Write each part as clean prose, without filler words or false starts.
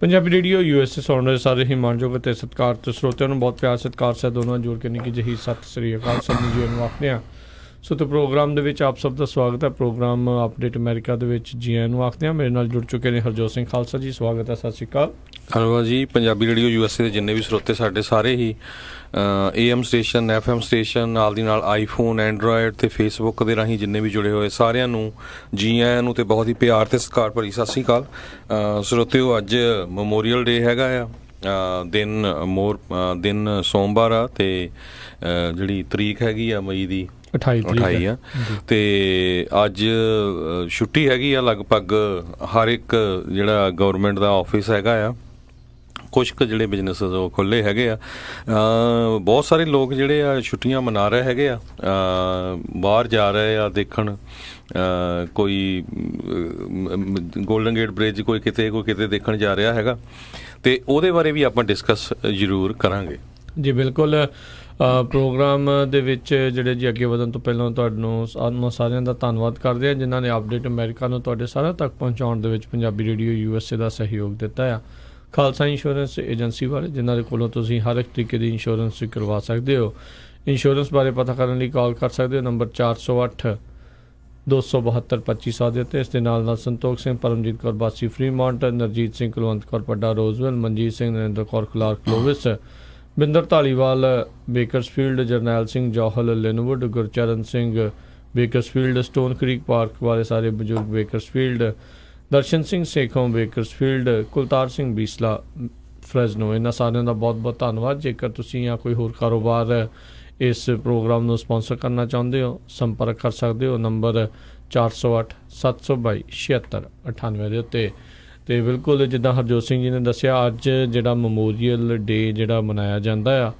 Punjabi radio USA ਸੁਣ ਰਹੇ ਸਾਰੇ ਹੀ ਮਾਣਯੋਗ ਅਤੇ ਸਤਿਕਾਰਤ ਸਰੋਤਿਆਂ ਨੂੰ ਬਹੁਤ ਪਿਆਰ ਸਤਿਕਾਰ ਸਹਿਤ ਦੋਨਾਂ ਜੋੜ ਕੇ ਨਿੱਕੀ ਜਿਹੀ ਸਤਿ ਸ੍ਰੀ ਅਕਾਲ ਸਭ ਨੂੰ ਜੀ ਨੂੰ ਆਖਦੇ ਹਾਂ। ਸੋ ਤੇ ਪ੍ਰੋਗਰਾਮ ਦੇ ਵਿੱਚ ਆਪ ਸਭ ਦਾ ਸਵਾਗਤ ਹੈ। ਪ੍ਰੋਗਰਾਮ ਅਪਡੇਟ ਅਮਰੀਕਾ ਦੇ ਵਿੱਚ ਜੀ ਨੂੰ ਆਖਦੇ ਹਾਂ। ਮੇਰੇ ਨਾਲ ਜੁੜ ਚੁੱਕੇ ਨੇ ਹਰਜੋਤ ਸਿੰਘ ਖਾਲਸਾ ਜੀ, ਸਵਾਗਤ ਹੈ, ਸਤਿ ਸ਼੍ਰੀ ਅਕਾਲ। ਧੰਨਵਾਦ ਜੀ। ਪੰਜਾਬੀ ਰੇਡੀਓ USA ਦੇ ਜਿੰਨੇ ਵੀ ਸਰੋਤੇ ਸਾਡੇ ਸਾਰੇ ਹੀ AM ਸਟੇਸ਼ਨ, FM ਸਟੇਸ਼ਨ, ਨਾਲ ਦੀ ਨਾਲ ਆਈਫੋਨ, ਐਂਡਰੋਇਡ ਅਤੇ ਫੇਸਬੁੱਕ ਦੇ ਰਾਹੀਂ ਜਿੰਨੇ ਵੀ ਜੁੜੇ ਹੋਏ ਸਾਰਿਆਂ ਨੂੰ ਜੀ ਆਇਆਂ ਨੂੰ ਅਤੇ ਬਹੁਤ ਹੀ ਪਿਆਰ ਅਤੇ ਸਤਿਕਾਰ ਭਰੀ ਸਤਿ ਸ਼੍ਰੀ ਅਕਾਲ। ਸਰੋਤਿਓ, ਅੱਜ ਮੈਮੋਰੀਅਲ ਡੇ ਹੈਗਾ ਆ, ਦਿਨ ਸੋਮਵਾਰ ਆ ਅਤੇ ਜਿਹੜੀ ਤਰੀਕ ਹੈਗੀ ਆ ਮਈ ਦੀ 28 ਆ, ਅਤੇ ਅੱਜ ਛੁੱਟੀ ਹੈਗੀ ਆ ਲਗਭਗ ਹਰ ਇੱਕ ਜਿਹੜਾ ਗੌਰਮੈਂਟ ਦਾ ਆਫਿਸ ਹੈਗਾ ਆ। ਕੁਛ ਕੁ ਜਿਹੜੇ ਬਿਜ਼ਨਸ ਉਹ ਖੁੱਲ੍ਹੇ ਹੈਗੇ ਆ। ਬਹੁਤ ਸਾਰੇ ਲੋਕ ਜਿਹੜੇ ਆ ਛੁੱਟੀਆਂ ਮਨਾ ਰਹੇ ਹੈਗੇ ਆ, ਬਾਹਰ ਜਾ ਰਹੇ ਆ ਦੇਖਣ, ਕੋਈ ਗੋਲਡਨ ਗੇਟ ਬ੍ਰਿਜ ਕੋਈ ਕਿਤੇ ਦੇਖਣ ਜਾ ਰਿਹਾ ਹੈਗਾ, ਅਤੇ ਉਹਦੇ ਬਾਰੇ ਵੀ ਆਪਾਂ ਡਿਸਕਸ ਜ਼ਰੂਰ ਕਰਾਂਗੇ ਜੀ। ਬਿਲਕੁਲ। ਪ੍ਰੋਗਰਾਮ ਦੇ ਵਿੱਚ ਜਿਹੜੇ ਜੀ ਅੱਗੇ ਵਧਣ ਤੋਂ ਪਹਿਲਾਂ ਤੁਹਾਨੂੰ ਸਾਰਿਆਂ ਦਾ ਧੰਨਵਾਦ ਕਰਦੇ ਹਾਂ ਜਿਨ੍ਹਾਂ ਨੇ ਅਪਡੇਟ ਅਮਰੀਕਾ ਨੂੰ ਤੁਹਾਡੇ ਸਾਰਿਆਂ ਤੱਕ ਪਹੁੰਚਾਉਣ ਦੇ ਵਿੱਚ ਪੰਜਾਬੀ ਰੇਡੀਓ USA ਦਾ ਸਹਿਯੋਗ ਦਿੱਤਾ ਆ। ਖਾਲਸਾ ਇੰਸ਼ੋਰੈਂਸ ਏਜੰਸੀ ਬਾਰੇ ਜਿਨ੍ਹਾਂ ਦੇ ਕੋਲੋਂ ਤੁਸੀਂ ਹਰ ਇੱਕ ਤਰੀਕੇ ਦੀ ਇੰਸ਼ੋਰੈਂਸ ਕਰਵਾ ਸਕਦੇ ਹੋ। ਇੰਸ਼ੋਰੈਂਸ ਬਾਰੇ ਪਤਾ ਕਰਨ ਲਈ ਕਾਲ ਕਰ ਸਕਦੇ ਹੋ ਨੰਬਰ 408 272 2500 ਦੇ ਉੱਤੇ। ਇਸ ਦੇ ਨਾਲ ਸੰਤੋਖ ਸਿੰਘ, ਪਰਮਜੀਤ ਕੌਰ ਬਾਸੀ ਫਰੀਮੌਂਟ, ਨਰਜੀਤ ਸਿੰਘ, ਕੁਲਵੰਤ ਕੌਰ ਪੱਡਾ ਰੋਜ਼ਵੈਲ, ਮਨਜੀਤ ਸਿੰਘ, ਨਰਿੰਦਰ ਕੌਰ ਕਲਾਰਕ ਲੋਵਿਸ, Binder Dhaliwal Bakersfield, Jarnail Singh Johal Lynnwood, Gurcharan Singh Bakersfield, Stone Creek Park ਵਾਲੇ ਸਾਰੇ ਬਜ਼ੁਰਗ Bakersfield, Darshan Singh Sekhon Bakersfield, Kultar Singh Bisla Fresno. ਇਹਨਾਂ ਸਾਰਿਆਂ ਦਾ ਬਹੁਤ ਬਹੁਤ ਧੰਨਵਾਦ। ਜੇਕਰ ਤੁਸੀਂ ਜਾਂ ਕੋਈ ਹੋਰ ਕਾਰੋਬਾਰ ਇਸ ਪ੍ਰੋਗਰਾਮ ਨੂੰ ਸਪਾਂਸਰ ਕਰਨਾ ਚਾਹੁੰਦੇ ਹੋ, ਸੰਪਰਕ ਕਰ ਸਕਦੇ ਹੋ ਨੰਬਰ 408 722 7698 ਦੇ ਉੱਤੇ। ਅਤੇ ਬਿਲਕੁਲ ਜਿੱਦਾਂ ਹਰਜੋਤ ਸਿੰਘ ਜੀ ਨੇ ਦੱਸਿਆ, ਅੱਜ ਜਿਹੜਾ ਮੈਮੋਰੀਅਲ ਡੇ ਜਿਹੜਾ ਮਨਾਇਆ ਜਾਂਦਾ ਆ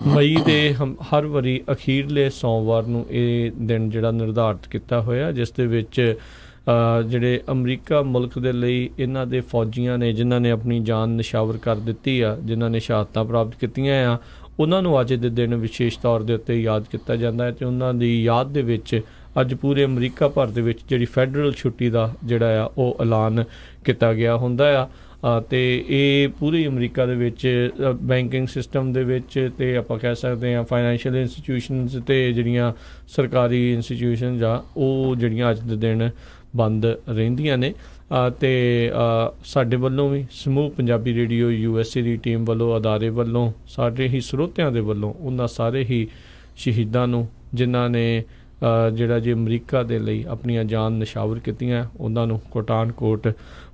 ਮਈ ਦੇ ਹਰ ਵਾਰੀ ਅਖੀਰਲੇ ਸੋਮਵਾਰ ਨੂੰ ਇਹ ਦਿਨ ਜਿਹੜਾ ਨਿਰਧਾਰਿਤ ਕੀਤਾ ਹੋਇਆ, ਜਿਸ ਦੇ ਵਿੱਚ ਜਿਹੜੇ ਅਮਰੀਕਾ ਮੁਲਕ ਦੇ ਲਈ ਇਹਨਾਂ ਦੇ ਫੌਜੀਆਂ ਨੇ ਜਿਨ੍ਹਾਂ ਨੇ ਆਪਣੀ ਜਾਨ ਨਿਸ਼ਾਵਰ ਕਰ ਦਿੱਤੀ ਆ, ਜਿਨ੍ਹਾਂ ਨੇ ਸ਼ਹਾਦਤਾਂ ਪ੍ਰਾਪਤ ਕੀਤੀਆਂ ਆ, ਉਹਨਾਂ ਨੂੰ ਅੱਜ ਦੇ ਦਿਨ ਵਿਸ਼ੇਸ਼ ਤੌਰ ਦੇ ਉੱਤੇ ਯਾਦ ਕੀਤਾ ਜਾਂਦਾ ਹੈ। ਅਤੇ ਉਹਨਾਂ ਦੀ ਯਾਦ ਦੇ ਵਿੱਚ ਅੱਜ ਪੂਰੇ ਅਮਰੀਕਾ ਭਰ ਦੇ ਵਿੱਚ ਜਿਹੜੀ ਫੈਡਰਲ ਛੁੱਟੀ ਦਾ ਜਿਹੜਾ ਆ ਉਹ ਐਲਾਨ ਕੀਤਾ ਗਿਆ ਹੁੰਦਾ ਆ। ਅਤੇ ਇਹ ਪੂਰੀ ਅਮਰੀਕਾ ਦੇ ਵਿੱਚ ਬੈਂਕਿੰਗ ਸਿਸਟਮ ਦੇ ਵਿੱਚ ਅਤੇ ਆਪਾਂ ਕਹਿ ਸਕਦੇ ਹਾਂ ਫਾਈਨੈਂਸ਼ੀਅਲ ਇੰਸਟੀਟਿਊਸ਼ਨਸ ਅਤੇ ਜਿਹੜੀਆਂ ਸਰਕਾਰੀ ਇੰਸਟੀਟਿਊਸ਼ਨਸ ਆ ਉਹ ਜਿਹੜੀਆਂ ਅੱਜ ਦੇ ਦਿਨ ਬੰਦ ਰਹਿੰਦੀਆਂ ਨੇ। ਅਤੇ ਸਾਡੇ ਵੱਲੋਂ ਵੀ ਸਮੂਹ ਪੰਜਾਬੀ ਰੇਡੀਓ USA ਦੀ ਟੀਮ ਵੱਲੋਂ, ਅਦਾਰੇ ਵੱਲੋਂ, ਸਾਡੇ ਹੀ ਸਰੋਤਿਆਂ ਦੇ ਵੱਲੋਂ ਉਹਨਾਂ ਸਾਰੇ ਹੀ ਸ਼ਹੀਦਾਂ ਨੂੰ ਜਿਨ੍ਹਾਂ ਨੇ ਜਿਹੜਾ ਜੀ ਅਮਰੀਕਾ ਦੇ ਲਈ ਆਪਣੀਆਂ ਜਾਨ ਨਿਸ਼ਾਵਰ ਕੀਤੀਆਂ, ਉਹਨਾਂ ਨੂੰ ਕੋਟਾਨ ਕੋਟ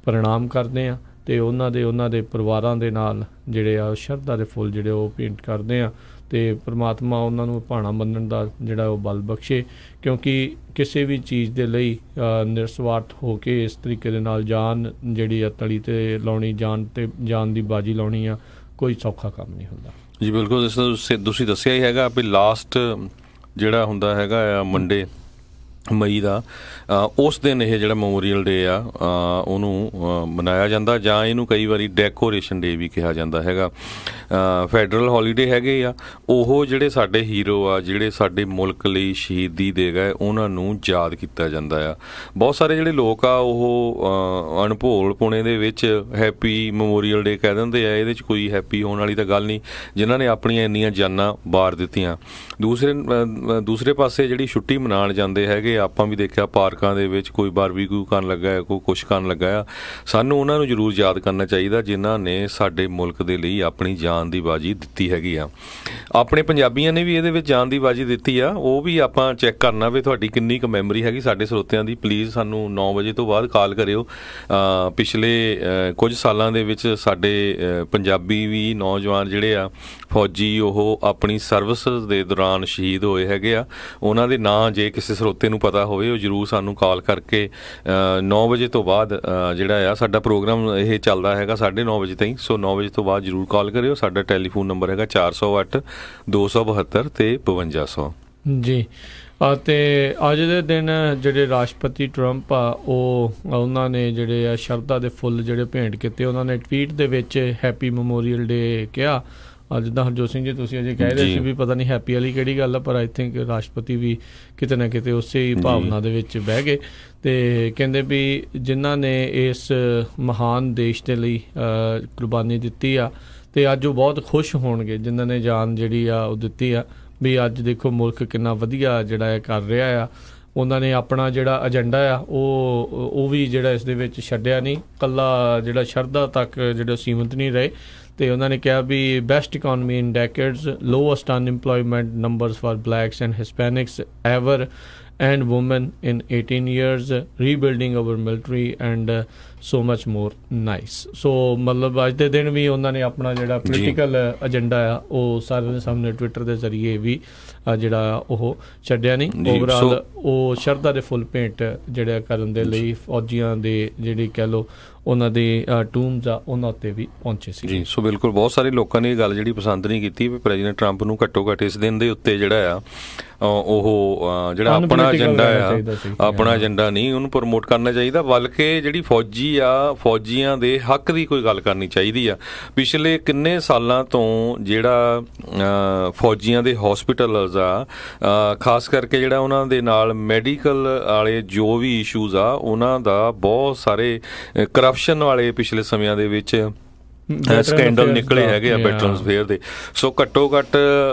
ਪ੍ਰਣਾਮ ਕਰਦੇ ਹਾਂ ਅਤੇ ਉਹਨਾਂ ਦੇ ਪਰਿਵਾਰਾਂ ਦੇ ਨਾਲ ਜਿਹੜੇ ਆ ਸ਼ਰਧਾ ਦੇ ਫੁੱਲ ਜਿਹੜੇ ਉਹ ਭੇਂਟ ਕਰਦੇ ਹਾਂ। ਅਤੇ ਪਰਮਾਤਮਾ ਉਹਨਾਂ ਨੂੰ ਭਾਣਾ ਮੰਨਣ ਦਾ ਜਿਹੜਾ ਉਹ ਬਲ ਬਖਸ਼ੇ, ਕਿਉਂਕਿ ਕਿਸੇ ਵੀ ਚੀਜ਼ ਦੇ ਲਈ ਨਿਰਸਵਾਰਥ ਹੋ ਕੇ ਇਸ ਤਰੀਕੇ ਦੇ ਨਾਲ ਜਾਨ ਜਿਹੜੀ ਆ ਤਲੀ 'ਤੇ ਲਾਉਣੀ, ਜਾਨ ਦੀ ਬਾਜੀ ਲਾਉਣੀ ਆ, ਕੋਈ ਸੌਖਾ ਕੰਮ ਨਹੀਂ ਹੁੰਦਾ ਜੀ। ਬਿਲਕੁਲ, ਤੁਸੀਂ ਦੱਸਿਆ ਹੀ ਹੈਗਾ ਵੀ ਲਾਸਟ ਜਿਹੜਾ ਹੁੰਦਾ ਹੈਗਾ ਆ ਮੰਡੇ ਮਈ ਦਾ, ਉਸ ਦਿਨ ਇਹ ਜਿਹੜਾ ਮੈਮੋਰੀਅਲ ਡੇ ਆ ਉਹਨੂੰ ਮਨਾਇਆ ਜਾਂਦਾ, ਜਾਂ ਇਹਨੂੰ ਕਈ ਵਾਰੀ ਡੈਕੋਰੇਸ਼ਨ ਡੇ ਵੀ ਕਿਹਾ ਜਾਂਦਾ ਹੈਗਾ। ਫੈਡਰਲ ਹੌਲੀਡੇ ਹੈਗੇ ਆ, ਉਹ ਜਿਹੜੇ ਸਾਡੇ ਹੀਰੋ ਆ, ਜਿਹੜੇ ਸਾਡੇ ਮੁਲਕ ਲਈ ਸ਼ਹੀਦੀ ਦੇ ਗਏ, ਉਹਨਾਂ ਨੂੰ ਯਾਦ ਕੀਤਾ ਜਾਂਦਾ ਆ। ਬਹੁਤ ਸਾਰੇ ਜਿਹੜੇ ਲੋਕ ਆ ਉਹ ਅਣਭੋਲ ਪੁਣੇ ਦੇ ਵਿੱਚ ਹੈਪੀ ਮੈਮੋਰੀਅਲ ਡੇ ਕਹਿ ਦਿੰਦੇ ਆ। ਇਹਦੇ 'ਚ ਕੋਈ ਹੈਪੀ ਹੋਣ ਵਾਲੀ ਤਾਂ ਗੱਲ ਨਹੀਂ, ਜਿਨ੍ਹਾਂ ਨੇ ਆਪਣੀਆਂ ਇੰਨੀਆਂ ਜਾਨਾਂ ਵਾਰ ਦਿੱਤੀਆਂ। ਦੂਸਰੇ ਪਾਸੇ ਜਿਹੜੀ ਛੁੱਟੀ ਮਨਾਉਣ ਜਾਂਦੇ ਹੈਗੇ, ਆਪਾਂ ਵੀ ਦੇਖਿਆ ਪਾਰਕਾਂ ਦੇ ਵਿੱਚ ਕੋਈ ਬਾਰਬੀਕਿਊ ਕਰਨ ਲੱਗਾ ਹੈ, ਕੋਈ ਕੁਛ ਕਰਨ ਲੱਗਾ ਆ। ਸਾਨੂੰ ਉਹਨਾਂ ਨੂੰ ਜ਼ਰੂਰ ਯਾਦ ਕਰਨਾ ਚਾਹੀਦਾ ਜਿਨ੍ਹਾਂ ਨੇ ਸਾਡੇ ਮੁਲਕ ਦੇ ਲਈ ਆਪਣੀ ਜਾਨ ਦੀ ਬਾਜੀ ਦਿੱਤੀ ਹੈਗੀ ਆ। ਆਪਣੇ ਪੰਜਾਬੀਆਂ ਨੇ ਵੀ ਇਹਦੇ ਵਿੱਚ ਜਾਨ ਦੀ ਬਾਜੀ ਦਿੱਤੀ ਆ, ਉਹ ਵੀ ਆਪਾਂ ਚੈੱਕ ਕਰਨਾ ਵੀ ਤੁਹਾਡੀ ਕਿੰਨੀ ਕੁ ਮੈਮਰੀ ਹੈਗੀ ਸਾਡੇ ਸਰੋਤਿਆਂ ਦੀ। ਪਲੀਜ਼ ਸਾਨੂੰ 9 ਵਜੇ ਤੋਂ ਬਾਅਦ ਕਾਲ ਕਰਿਓ। ਪਿਛਲੇ ਕੁਝ ਸਾਲਾਂ ਦੇ ਵਿੱਚ ਸਾਡੇ ਪੰਜਾਬੀ ਵੀ ਨੌਜਵਾਨ ਜਿਹੜੇ ਆ ਫੌਜੀ, ਉਹ ਆਪਣੀ ਸਰਵਿਸ ਦੇ ਦੌਰਾਨ ਸ਼ਹੀਦ ਹੋਏ ਹੈਗੇ ਆ। ਉਹਨਾਂ ਦੇ ਨਾਂ ਜੇ ਕਿਸੇ ਸਰੋਤੇ ਨੂੰ ਪਤਾ ਹੋਵੇ ਉਹ ਜ਼ਰੂਰ ਸਾਨੂੰ ਕਾਲ ਕਰਕੇ 9 ਵਜੇ ਤੋਂ ਬਾਅਦ ਜਿਹੜਾ ਆ ਸਾਡਾ ਪ੍ਰੋਗਰਾਮ ਇਹ ਚੱਲਦਾ ਹੈਗਾ 9:30 ਵਜੇ ਤਾਈਂ। ਸੋ 9 ਵਜੇ ਤੋਂ ਬਾਅਦ ਜ਼ਰੂਰ ਕਾਲ ਕਰਿਓ। ਸਾਡਾ ਟੈਲੀਫੋਨ ਨੰਬਰ ਹੈਗਾ 408 272 ਅਤੇ 5200 ਜੀ। ਅਤੇ ਅੱਜ ਦੇ ਦਿਨ ਜਿਹੜੇ ਰਾਸ਼ਟਰਪਤੀ ਟਰੰਪ ਆ ਉਹਨਾਂ ਨੇ ਜਿਹੜੇ ਆ ਸ਼ਰਧਾ ਦੇ ਫੁੱਲ ਜਿਹੜੇ ਭੇਂਟ ਕੀਤੇ, ਉਹਨਾਂ ਨੇ ਟਵੀਟ ਦੇ ਵਿੱਚ ਹੈਪੀ ਮੈਮੋਰੀਅਲ ਡੇ ਕਿਹਾ। ਜਿੱਦਾਂ ਹਰਜੋਤ ਸਿੰਘ ਜੀ ਤੁਸੀਂ ਅਜੇ ਕਹਿ ਰਹੇ ਸੀ ਵੀ ਪਤਾ ਨਹੀਂ ਹੈਪੀ ਵਾਲੀ ਕਿਹੜੀ ਗੱਲ ਆ, ਪਰ ਆਈ ਥਿੰਕ ਰਾਸ਼ਟਰਪਤੀ ਵੀ ਕਿਤੇ ਨਾ ਕਿਤੇ ਉਸੇ ਹੀ ਭਾਵਨਾ ਦੇ ਵਿੱਚ ਬਹਿ ਗਏ ਅਤੇ ਕਹਿੰਦੇ ਵੀ ਜਿਨ੍ਹਾਂ ਨੇ ਇਸ ਮਹਾਨ ਦੇਸ਼ ਦੇ ਲਈ ਕੁਰਬਾਨੀ ਦਿੱਤੀ ਆ ਅਤੇ ਅੱਜ ਉਹ ਬਹੁਤ ਖੁਸ਼ ਹੋਣਗੇ ਜਿਨ੍ਹਾਂ ਨੇ ਜਾਨ ਜਿਹੜੀ ਆ ਉਹ ਦਿੱਤੀ ਆ, ਵੀ ਅੱਜ ਦੇਖੋ ਮੁਲਕ ਕਿੰਨਾ ਵਧੀਆ ਜਿਹੜਾ ਕਰ ਰਿਹਾ ਆ। ਉਹਨਾਂ ਨੇ ਆਪਣਾ ਜਿਹੜਾ ਏਜੰਡਾ ਆ ਉਹ ਵੀ ਜਿਹੜਾ ਇਸ ਦੇ ਵਿੱਚ ਛੱਡਿਆ ਨਹੀਂ, ਇਕੱਲਾ ਜਿਹੜਾ ਸ਼ਰਧਾ ਤੱਕ ਜਿਹੜਾ ਸੀਮਿਤ ਨਹੀਂ ਰਹੇ। ਅਤੇ ਉਹਨਾਂ ਨੇ ਕਿਹਾ ਵੀ best economy in decades, lowest unemployment numbers for blacks and Hispanics ever and women in 18 years, rebuilding our military and so much more nice। so ਮਤਲਬ ਅੱਜ ਦੇ ਦਿਨ ਵੀ ਉਹਨਾਂ ਨੇ ਆਪਣਾ ਜਿਹੜਾ ਪੋਲੀਟੀਕਲ ਏਜੰਡਾ ਆ ਉਹ ਸਾਰਿਆਂ ਦੇ ਸਾਹਮਣੇ ਟਵਿੱਟਰ ਦੇ ਜ਼ਰੀਏ ਵੀ ਜਿਹੜਾ ਉਹ ਛੱਡਿਆ ਨਹੀਂ। ਓਵਰਆਲ ਉਹ ਸ਼ਰਧਾ ਦੇ ਫੁੱਲ ਭੇਂਟ ਜਿਹੜੇ ਕਰਨ ਦੇ ਲਈ ਫੌਜੀਆਂ ਦੇ ਜਿਹੜੀ ਕਹਿ ਲਓ ਉਹਨਾਂ ਦੇ ਟੂਮਸ ਆ ਉਹਨਾਂ ਉੱਤੇ ਵੀ ਪਹੁੰਚੇ ਸੀ ਜੀ। ਸੋ ਬਿਲਕੁਲ ਬਹੁਤ ਸਾਰੇ ਲੋਕਾਂ ਨੇ ਇਹ ਗੱਲ ਜਿਹੜੀ ਪਸੰਦ ਨਹੀਂ ਕੀਤੀ ਵੀ ਪ੍ਰੈਜ਼ੀਡੈਂਟ ਟਰੰਪ ਨੂੰ ਘੱਟੋ ਘੱਟ ਇਸ ਦਿਨ ਦੇ ਉੱਤੇ ਜਿਹੜਾ ਆ ਉਹ ਜਿਹੜਾ ਆਪਣਾ ਏਜੰਡਾ ਆ, ਆਪਣਾ ਏਜੰਡਾ ਨਹੀਂ ਉਹਨੂੰ ਪ੍ਰਮੋਟ ਕਰਨਾ ਚਾਹੀਦਾ, ਬਲਕਿ ਜਿਹੜੀ ਫੌਜੀ ਆ ਫੌਜੀਆਂ ਦੇ ਹੱਕ ਦੀ ਕੋਈ ਗੱਲ ਕਰਨੀ ਚਾਹੀਦੀ ਆ। ਪਿਛਲੇ ਕਿੰਨੇ ਸਾਲਾਂ ਤੋਂ ਜਿਹੜਾ ਫੌਜੀਆਂ ਦੇ ਹੌਸਪੀਟਲਸ ਆ, ਖਾਸ ਕਰਕੇ ਜਿਹੜਾ ਉਹਨਾਂ ਦੇ ਨਾਲ ਮੈਡੀਕਲ ਵਾਲੇ ਜੋ ਵੀ ਇਸ਼ੂਜ਼ ਆ ਉਹਨਾਂ ਦਾ ਬਹੁਤ ਸਾਰੇ ਕਰਪਸ਼ਨ ਵਾਲੇ ਪਿਛਲੇ ਸਮਿਆਂ ਦੇ ਵਿੱਚ ਸਕੈਂਡਲ ਨਿਕਲੇ ਹੈਗੇ ਆ ਵੈਟਰਨਸ ਫੇਅਰ ਦੇ। ਸੋ ਘੱਟੋ ਘੱਟ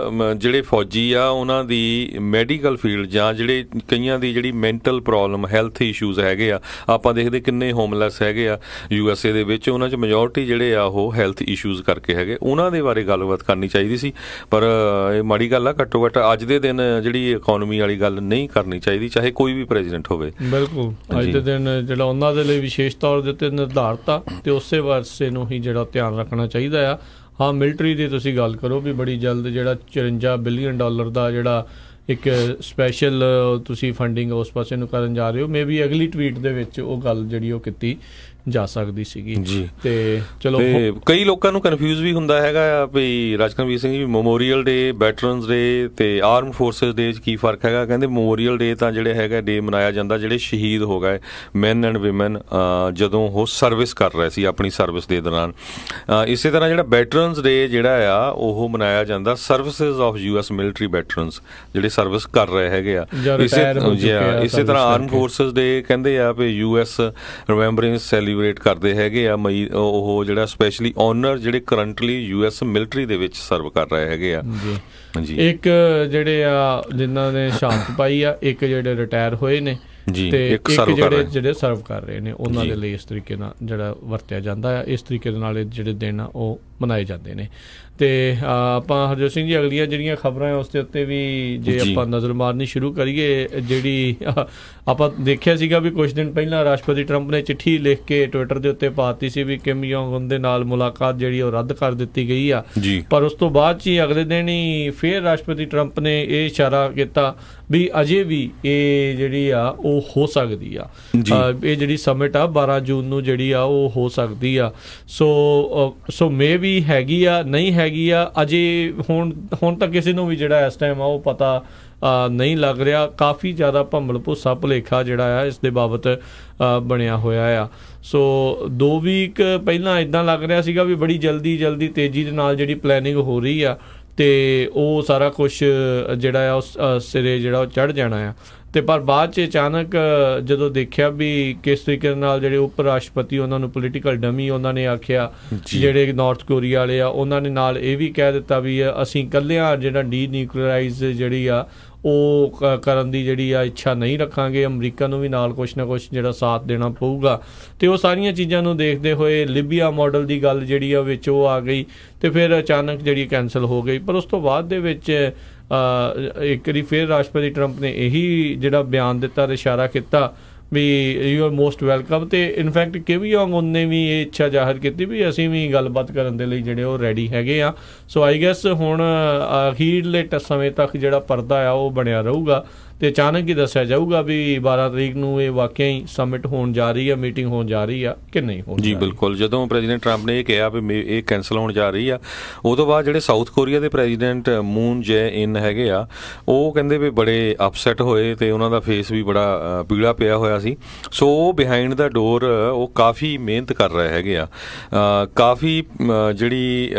ਜਿਹੜੇ ਫੌਜੀ ਆ ਉਹਨਾਂ ਦੀ ਮੈਡੀਕਲ ਫੀਲਡ ਜਾਂ ਜਿਹੜੇ ਕਈਆਂ ਦੀ ਜਿਹੜੀ ਮੈਂਟਲ ਪ੍ਰੋਬਲਮ ਹੈਲਥ ਇਸ਼ੂਜ਼ ਹੈਗੇ ਆ, ਆਪਾਂ ਦੇਖਦੇ ਕਿੰਨੇ ਹੋਮਲੈਸ ਹੈਗੇ ਆ USA ਦੇ ਵਿੱਚ, ਉਹਨਾਂ 'ਚ ਮੈਜੋਰਟੀ ਜਿਹੜੇ ਆ ਉਹ ਹੈਲਥ ਇਸ਼ੂਜ਼ ਕਰਕੇ ਹੈਗੇ, ਉਹਨਾਂ ਦੇ ਬਾਰੇ ਗੱਲਬਾਤ ਕਰਨੀ ਚਾਹੀਦੀ ਸੀ। ਪਰ ਇਹ ਮਾੜੀ ਗੱਲ ਆ, ਘੱਟੋ ਘੱਟ ਅੱਜ ਦੇ ਦਿਨ ਜਿਹੜੀ ਇਕੋਨਮੀ ਵਾਲੀ ਗੱਲ ਨਹੀਂ ਕਰਨੀ ਚਾਹੀਦੀ, ਚਾਹੇ ਕੋਈ ਵੀ ਪ੍ਰੈਜ਼ੀਡੈਂਟ ਹੋਵੇ। ਬਿਲਕੁਲ ਅੱਜ ਦੇ ਦਿਨ ਜਿਹੜਾ ਉਹਨਾਂ ਦੇ ਲਈ ਵਿਸ਼ੇਸ਼ ਤੌਰ ਦੇ ਉੱਤੇ ਨਿਰਧਾਰਤ ਆ ਅਤੇ ਉਸੇ ਵਰਸੇ ਨੂੰ ਹੀ ਜਿਹੜਾ ਧਿਆਨ ਰੱਖਣਾ ਚਾਹੀਦਾ ਆ। ਹਾਂ, ਮਿਲਟਰੀ ਦੀ ਤੁਸੀਂ ਗੱਲ ਕਰੋ ਵੀ ਬੜੀ ਜਲਦ ਜਿਹੜਾ $54 ਬਿਲੀਅਨ ਦਾ ਜਿਹੜਾ ਇੱਕ ਸਪੈਸ਼ਲ ਤੁਸੀਂ ਫੰਡਿੰਗ ਉਸ ਪਾਸੇ ਨੂੰ ਕਰਨ ਜਾ ਰਹੇ ਹੋ, ਮੇ ਵੀ ਅਗਲੀ ਟਵੀਟ ਦੇ ਵਿੱਚ ਉਹ ਗੱਲ ਜਿਹੜੀ ਉਹ ਕੀਤੀ ਜਾ ਸਕਦੀ ਸੀਗੀ ਜੀ। ਤੇ ਚਲੋ ਕਈ ਲੋਕਾਂ ਨੂੰ ਕਨਫਿਊਜ਼ ਵੀ ਹੁੰਦਾ ਹੈਗਾ ਆ ਵੀ ਰਾਜਕਰਮਵੀਰ ਸਿੰਘ ਜੀ ਮੈਮੋਰੀਅਲ ਡੇ, ਵੈਟਰਨਸ ਡੇ ਤੇ ਆਰਮਡ ਫੋਰਸਿਸ ਡੇ 'ਚ ਕੀ ਫਰਕ ਹੈਗਾ। ਕਹਿੰਦੇ ਮੈਮੋਰੀਅਲ ਡੇ ਤਾਂ ਜਿਹੜੇ ਹੈਗਾ ਡੇ ਮਨਾਇਆ ਜਾਂਦਾ ਜਿਹੜੇ ਸ਼ਹੀਦ ਹੋ ਗਏ ਮੈਨ ਐਂਡ ਵਿਮਨ ਜਦੋਂ ਉਹ ਸਰਵਿਸ ਕਰ ਰਹੇ ਸੀ ਆਪਣੀ ਸਰਵਿਸ ਦੇ ਦੌਰਾਨ। ਇਸੇ ਤਰ੍ਹਾਂ ਜਿਹੜਾ ਵੈਟਰਨਸ ਡੇ ਜਿਹੜਾ ਆ ਉਹ ਮਨਾਇਆ ਜਾਂਦਾ services of US military veterans ਜਿਹੜੇ ਸਰਵਿਸ ਕਰ ਰਹੇ ਹੈਗੇ ਆ। ਇਸੇ ਤਰ੍ਹਾਂ ਆਰਮਡ ਫੋਰਸਿਸ ਡੇ ਕਹਿੰਦੇ ਆ ਵੀ US ਰਿਮੈਂਬਰੈਂਸ ਸੈਲੀਬ੍ਰੇਟ ਕਰਦੇ ਹੈਗੇ ਆ ਮਈ ਉਹ ਜਿਹੜਾ ਸਪੈਸ਼ਲੀ ਓਨਰ ਜਿਹੜੇ ਕਰੰਟਲੀ US ਮਿਲਟਰੀ ਦੇ ਵਿੱਚ ਸਰਵ ਕਰ ਰਹੇ ਹੈਗੇ ਆ ਜੀ। ਇੱਕ ਜਿਹੜੇ ਆ ਜਿਨ੍ਹਾਂ ਨੇ ਸ਼ਹਾਦਤ ਪਾਈ ਆ, ਇੱਕ ਜਿਹੜੇ ਰਿਟਾਇਰ ਹੋਏ ਨੇ ਤੇ ਇੱਕ ਜਿਹੜੇ ਸਰਵ ਕਰ ਰਹੇ ਨੇ, ਉਹਨਾਂ ਦੇ ਲਈ ਇਸ ਤਰੀਕੇ ਨਾਲ ਜਿਹੜਾ ਵਰਤਿਆ ਜਾਂਦਾ ਆ, ਇਸ ਤਰੀਕੇ ਦੇ ਨਾਲ ਜਿਹੜੇ ਦਿਨ ਆ ਉਹ ਮਨਾਏ ਜਾਂਦੇ ਨੇ। ਤੇ ਆਪਾਂ ਹਰਜੋਤ ਸਿੰਘ ਜੀ ਅਗਲੀਆਂ ਜਿਹੜੀਆਂ ਖਬਰਾਂ ਉਸ ਦੇ ਉੱਤੇ ਵੀ ਜੇ ਆਪਾਂ ਨਜ਼ਰ ਮਾਰਨੀ ਸ਼ੁਰੂ ਕਰੀਏ, ਜਿਹੜੀ ਆਪਾਂ ਦੇਖਿਆ ਸੀਗਾ ਵੀ ਕੁਝ ਦਿਨ ਪਹਿਲਾਂ ਰਾਸ਼ਟਰਪਤੀ ਟਰੰਪ ਨੇ ਚਿੱਠੀ ਲਿਖ ਕੇ ਟਵਿੱਟਰ ਦੇ ਉੱਤੇ ਪਾਤੀ ਸੀ ਵੀ ਕਿਮ ਜੋਂਗ ਉਨ ਦੇ ਨਾਲ ਮੁਲਾਕਾਤ ਜਿਹੜੀ ਉਹ ਰੱਦ ਕਰ ਦਿੱਤੀ ਗਈ ਆ। ਪਰ ਉਸ ਤੋਂ ਬਾਅਦ 'ਚ ਹੀ ਅਗਲੇ ਦਿਨ ਹੀ ਫਿਰ ਰਾਸ਼ਟਰਪਤੀ ਟਰੰਪ ਨੇ ਇਹ ਇਸ਼ਾਰਾ ਕੀਤਾ ਵੀ ਅਜੇ ਵੀ ਇਹ ਜਿਹੜੀ ਆ ਉਹ ਹੋ ਸਕਦੀ ਆ, ਇਹ ਜਿਹੜੀ ਸਮਿਟ ਆ 12 ਜੂਨ ਨੂੰ ਜਿਹੜੀ ਆ ਉਹ ਹੋ ਸਕਦੀ ਆ। ਸੋ ਮੇ ਵੀ ਹੈਗੀ ਆ, ਨਹੀਂ ਹੈਗੀ ਆ ਅਜੇ ਹੁਣ ਤੱਕ ਕਿਸੇ ਨੂੰ ਵੀ ਜਿਹੜਾ ਇਸ ਟਾਈਮ ਆ ਉਹ ਪਤਾ ਨਹੀਂ ਲੱਗ ਰਿਹਾ। ਕਾਫੀ ਜ਼ਿਆਦਾ ਭੰਬਲ ਭੁੱਸਾ ਭੁਲੇਖਾ ਜਿਹੜਾ ਆ ਇਸ ਦੇ ਬਾਬਤ ਬਣਿਆ ਹੋਇਆ ਆ। ਸੋ 2 ਵੀਕ ਪਹਿਲਾਂ ਇੱਦਾਂ ਲੱਗ ਰਿਹਾ ਸੀਗਾ ਵੀ ਬੜੀ ਜਲਦੀ ਤੇਜ਼ੀ ਦੇ ਨਾਲ ਜਿਹੜੀ ਪਲੈਨਿੰਗ ਹੋ ਰਹੀ ਆ ਅਤੇ ਉਹ ਸਾਰਾ ਕੁਛ ਜਿਹੜਾ ਆ ਉਸ ਸਿਰੇ ਜਿਹੜਾ ਉਹ ਚੜ੍ਹ ਜਾਣਾ ਆ। ਅਤੇ ਪਰ ਬਾਅਦ 'ਚ ਅਚਾਨਕ ਜਦੋਂ ਦੇਖਿਆ ਵੀ ਕਿਸ ਤਰੀਕੇ ਨਾਲ ਜਿਹੜੇ ਉਪ ਰਾਸ਼ਟਰਪਤੀ ਉਹਨਾਂ ਨੂੰ ਪੋਲੀਟੀਕਲ ਡਮੀ ਉਹਨਾਂ ਨੇ ਆਖਿਆ, ਜਿਹੜੇ ਨਾਰਥ ਕੋਰੀਆ ਵਾਲੇ ਆ ਉਹਨਾਂ ਨੇ ਨਾਲ ਇਹ ਵੀ ਕਹਿ ਦਿੱਤਾ ਵੀ ਅਸੀਂ ਇਕੱਲਿਆਂ ਜਿਹੜਾ ਡੀਨਿਊਕਲੀਅਰਾਈਜ਼ ਜਿਹੜੀ ਆ ਉਹ ਕਰਨ ਦੀ ਜਿਹੜੀ ਆ ਇੱਛਾ ਨਹੀਂ ਰੱਖਾਂਗੇ, ਅਮਰੀਕਾ ਨੂੰ ਵੀ ਨਾਲ ਕੁਛ ਨਾ ਕੁਛ ਜਿਹੜਾ ਸਾਥ ਦੇਣਾ ਪਊਗਾ। ਅਤੇ ਉਹ ਸਾਰੀਆਂ ਚੀਜ਼ਾਂ ਨੂੰ ਦੇਖਦੇ ਹੋਏ ਲਿਬੀਆ ਮਾਡਲ ਦੀ ਗੱਲ ਜਿਹੜੀ ਆ ਵਿੱਚ ਉਹ ਆ ਗਈ ਅਤੇ ਫਿਰ ਅਚਾਨਕ ਜਿਹੜੀ ਕੈਂਸਲ ਹੋ ਗਈ। ਪਰ ਉਸ ਤੋਂ ਬਾਅਦ ਦੇ ਵਿੱਚ ਇੱਕ ਵਾਰੀ ਫਿਰ ਰਾਸ਼ਟਰਪਤੀ ਟਰੰਪ ਨੇ ਇਹੀ ਜਿਹੜਾ ਬਿਆਨ ਦਿੱਤਾ ਅਤੇ ਇਸ਼ਾਰਾ ਕੀਤਾ ਵੀ ਯੂ ਆਰ ਮੋਸਟ ਵੈਲਕਮ। ਅਤੇ ਇਨਫੈਕਟ ਕਿਮ ਜੋਂਗ ਉਨ ਨੇ ਵੀ ਇਹ ਇੱਛਾ ਜ਼ਾਹਰ ਕੀਤੀ ਵੀ ਅਸੀਂ ਵੀ ਗੱਲਬਾਤ ਕਰਨ ਦੇ ਲਈ ਜਿਹੜੇ ਉਹ ਰੈਡੀ ਹੈਗੇ ਆ। ਸੋ ਆਈ ਗੈਸ ਹੁਣ ਅਖੀਰਲੇ ਸਮੇਂ ਤੱਕ ਜਿਹੜਾ ਪਰਦਾ ਆ ਉਹ ਬਣਿਆ ਰਹੂਗਾ ਤੇ ਅਚਾਨਕ ਹੀ ਦੱਸਿਆ ਜਾਊਗਾ ਵੀ 12 ਤਰੀਕ ਨੂੰ ਇਹ ਵਾਕਿਆ ਹੀ ਸਮਿਟ ਹੋਣ ਜਾ ਰਹੀ ਆ, ਮੀਟਿੰਗ ਹੋਣ ਜਾ ਰਹੀ ਆ ਕਿ ਨਹੀਂ ਹੋਣ ਜੀ। ਬਿਲਕੁਲ, ਜਦੋਂ ਪ੍ਰੈਜ਼ੀਡੈਂਟ ਟਰੰਪ ਨੇ ਇਹ ਕਿਹਾ ਵੀ ਇਹ ਕੈਂਸਲ ਹੋਣ ਜਾ ਰਹੀ ਆ, ਉਹ ਤੋਂ ਬਾਅਦ ਜਿਹੜੇ ਸਾਊਥ ਕੋਰੀਆ ਦੇ ਪ੍ਰੈਜ਼ੀਡੈਂਟ ਮੂਨ ਜੈ ਇਨ ਹੈਗੇ ਆ, ਉਹ ਕਹਿੰਦੇ ਵੀ ਬੜੇ ਅਪਸੈਟ ਹੋਏ ਤੇ ਉਹਨਾਂ ਦਾ ਫੇਸ ਵੀ ਬੜਾ ਪੀਲਾ ਪਿਆ ਹੋਇਆ ਸੀ। ਸੋ ਉਹ ਬਿਹਾਈਂਡ ਦਾ ਡੋਰ ਉਹ ਕਾਫੀ ਮਿਹਨਤ ਕਰ ਰਹੇ ਹੈਗੇ ਆ। ਕਾਫੀ ਜਿਹੜੀ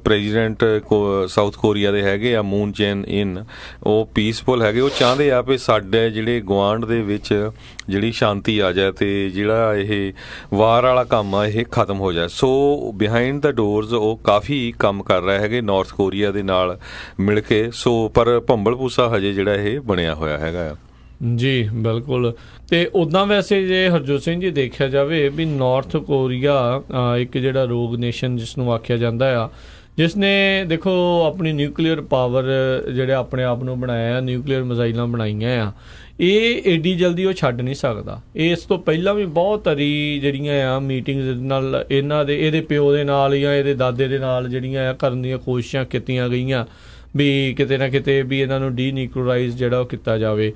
ਪ੍ਰੈਜ਼ੀਡੈਂਟ ਸਾਊਥ ਕੋਰੀਆ ਦੇ ਹੈਗੇ ਆ ਮੂਨ ਜੈਨ ਇਨ, ਉਹ ਪੀਸਫੁਲ ਹੈਗੇ। ਉਹ ਚਾਹੁੰਦੇ ਆ ਵੀ ਸਾਡੇ ਜਿਹੜੇ ਗੁਆਂਢ ਦੇ ਵਿੱਚ ਜਿਹੜੀ ਸ਼ਾਂਤੀ ਆ ਜਾਏ ਤੇ ਜਿਹੜਾ ਇਹ ਵਾਰ ਵਾਲਾ ਕੰਮ ਆ ਇਹ ਖਤਮ ਹੋ ਜਾਏ। ਸੋ ਬਿਹਾਈਂਡ ਦਾ ਡੋਰਸ ਉਹ ਕਾਫੀ ਕੰਮ ਕਰ ਰਹੇ ਹੈਗੇ ਨਾਰਥ ਕੋਰੀਆ ਦੇ ਨਾਲ ਮਿਲ ਕੇ। ਸੋ ਪਰ ਭੰਬਲ ਭੂਸਾ ਹਜੇ ਜਿਹੜਾ ਇਹ ਬਣਿਆ ਹੋਇਆ ਹੈਗਾ ਆ। ਜੀ ਬਿਲਕੁਲ। ਤੇ ਉੱਦਾਂ ਵੈਸੇ ਜੇ ਹਰਜੋਤ ਸਿੰਘ ਜੀ ਦੇਖਿਆ ਜਾਵੇ ਵੀ ਨਾਰਥ ਕੋਰੀਆ ਇੱਕ ਜਿਹੜਾ ਰੋਗ ਨੇਸ਼ਨ ਜਿਸ ਨੂੰ ਆਖਿਆ ਜਾਂਦਾ ਆ, ਜਿਸ ਨੇ ਦੇਖੋ ਆਪਣੀ ਨਿਊਕਲੀਅਰ ਪਾਵਰ ਜਿਹੜੇ ਆਪਣੇ ਆਪ ਨੂੰ ਬਣਾਇਆ ਆ, ਨਿਊਕਲੀਅਰ ਮਿਜ਼ਾਈਲਾਂ ਬਣਾਈਆਂ ਆ, ਇਹ ਏਡੀ ਜਲਦੀ ਉਹ ਛੱਡ ਨਹੀਂ ਸਕਦਾ। ਇਸ ਤੋਂ ਪਹਿਲਾਂ ਵੀ ਬਹੁਤ ਸਾਰੀ ਜਿਹੜੀਆਂ ਆ ਮੀਟਿੰਗਸ ਨਾਲ ਇਹਦੇ ਪਿਓ ਦੇ ਨਾਲ ਜਾਂ ਇਹਦੇ ਦਾਦੇ ਦੇ ਨਾਲ ਜਿਹੜੀਆਂ ਆ ਕਰਨ ਦੀਆਂ ਕੋਸ਼ਿਸ਼ਾਂ ਕੀਤੀਆਂ ਗਈਆਂ ਵੀ ਕਿਤੇ ਨਾ ਕਿਤੇ ਵੀ ਇਹਨਾਂ ਨੂੰ ਡੀਨਿਊਕਲੀਅਰਾਈਜ਼ ਜਿਹੜਾ ਉਹ ਕੀਤਾ ਜਾਵੇ।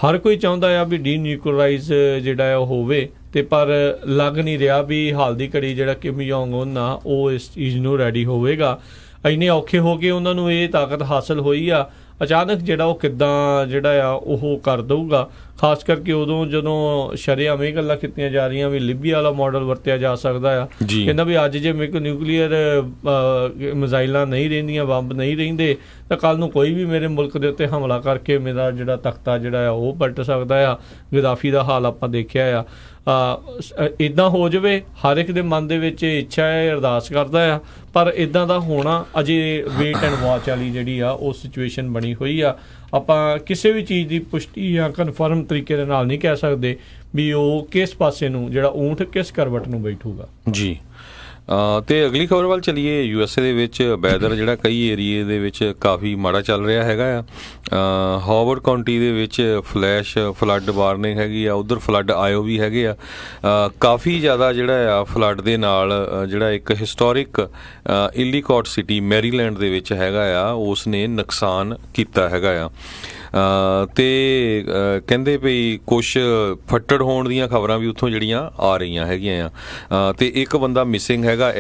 ਹਰ ਕੋਈ ਚਾਹੁੰਦਾ ਆ ਵੀ ਡੀਨਿਊਕਲੀਅਰਾਈਜ਼ ਜਿਹੜਾ ਉਹ ਹੋਵੇ, ਤੇ ਪਰ ਲੱਗ ਨਹੀਂ ਰਿਹਾ ਵੀ ਹਾਲ ਦੀ ਘੜੀ ਜਿਹੜਾ ਕਿਮ ਜੋਂਗ ਉਨ ਆ ਉਹ ਇਸ ਚੀਜ਼ ਨੂੰ ਰੈਡੀ ਹੋਵੇਗਾ। ਇੰਨੇ ਔਖੇ ਹੋ ਕੇ ਉਹਨਾਂ ਨੂੰ ਇਹ ਤਾਕਤ ਹਾਸਲ ਹੋਈ ਆ, ਅਚਾਨਕ ਜਿਹੜਾ ਉਹ ਕਿੱਦਾਂ ਜਿਹੜਾ ਆ ਉਹ ਕਰ ਦਊਗਾ। ਖਾਸ ਕਰਕੇ ਉਦੋਂ ਜਦੋਂ ਸ਼ਰੇਆਮ ਇਹ ਗੱਲਾਂ ਕੀਤੀਆਂ ਜਾ ਰਹੀਆਂ ਵੀ ਲਿਬੀਆ ਵਾਲਾ ਮਾਡਲ ਵਰਤਿਆ ਜਾ ਸਕਦਾ ਆ। ਕਹਿੰਦਾ ਵੀ ਅੱਜ ਜੇ ਮੇਰੇ ਕੋਲ ਨਿਊਕਲੀਅਰ ਮਿਜ਼ਾਈਲਾਂ ਨਹੀਂ ਰਹਿੰਦੀਆਂ, ਬੰਬ ਨਹੀਂ ਰਹਿੰਦੇ, ਤਾਂ ਕੱਲ ਨੂੰ ਕੋਈ ਵੀ ਮੇਰੇ ਮੁਲਕ ਦੇ ਉੱਤੇ ਹਮਲਾ ਕਰਕੇ ਮੇਰਾ ਜਿਹੜਾ ਤਖਤਾ ਜਿਹੜਾ ਆ ਉਹ ਪਲਟ ਸਕਦਾ ਆ। ਗਦਾਫੀ ਦਾ ਹਾਲ ਆਪਾਂ ਦੇਖਿਆ ਆ। ਇੱਦਾਂ ਹੋ ਜਾਵੇ, ਹਰ ਇੱਕ ਦੇ ਮਨ ਦੇ ਵਿੱਚ ਇੱਛਾ ਹੈ, ਅਰਦਾਸ ਕਰਦਾ ਆ, ਪਰ ਇੱਦਾਂ ਦਾ ਹੋਣਾ ਅਜੇ ਵੇਟ ਐਂਡ ਵਾਚ ਵਾਲੀ ਜਿਹੜੀ ਆ ਉਹ ਸਿਚੁਏਸ਼ਨ ਬਣੀ ਹੋਈ ਆ। ਆਪਾਂ ਕਿਸੇ ਵੀ ਚੀਜ਼ ਦੀ ਪੁਸ਼ਟੀ ਜਾਂ ਕਨਫਰਮ ਤਰੀਕੇ ਦੇ ਨਾਲ ਨਹੀਂ ਕਹਿ ਸਕਦੇ ਵੀ ਉਹ ਕਿਸ ਪਾਸੇ ਨੂੰ ਜਿਹੜਾ ਊਂਠ ਕਿਸ ਕਰਵਟ ਨੂੰ ਬੈਠੂਗਾ। ਜੀ। ਤੇ ਅਗਲੀ ਖਬਰ ਵੱਲ ਚਲੀਏ। USA ਦੇ ਵਿੱਚ ਵੈਦਰ ਜਿਹੜਾ ਕਈ ਏਰੀਏ ਦੇ ਵਿੱਚ ਕਾਫੀ ਮਾੜਾ ਚੱਲ ਰਿਹਾ ਹੈਗਾ ਆ। ਹਾਵਰਡ ਕਾਉਂਟੀ ਦੇ ਵਿੱਚ ਫਲੈਸ਼ ਫਲੱਡ ਵਾਰਨਿੰਗ ਹੈਗੀ ਆ, ਉੱਧਰ ਫਲੱਡ ਆਇਓ ਵੀ ਹੈਗੇ ਆ। ਕਾਫੀ ਜ਼ਿਆਦਾ ਜਿਹੜਾ ਆ ਫਲੱਡ ਦੇ ਨਾਲ ਜਿਹੜਾ ਇੱਕ ਹਿਸਟੋਰਿਕ ਇਲੀਕੌਟ ਸਿਟੀ ਮੈਰੀਲੈਂਡ ਦੇ ਵਿੱਚ ਹੈਗਾ ਆ, ਉਸ ਨੇ ਨੁਕਸਾਨ ਕੀਤਾ ਹੈਗਾ ਆ। ਤੇ ਕਹਿੰਦੇ ਵੀ ਕੁਛ ਫੱਟੜ ਹੋਣ ਦੀਆਂ ਖਬਰਾਂ ਵੀ ਉੱਥੋਂ ਜਿਹੜੀਆਂ ਆ ਰਹੀਆਂ ਹੈਗੀਆਂ ਆ। ਤੇ ਇੱਕ ਬੰਦਾ ਮਿਸਿੰਗ ਹੈਗਾ,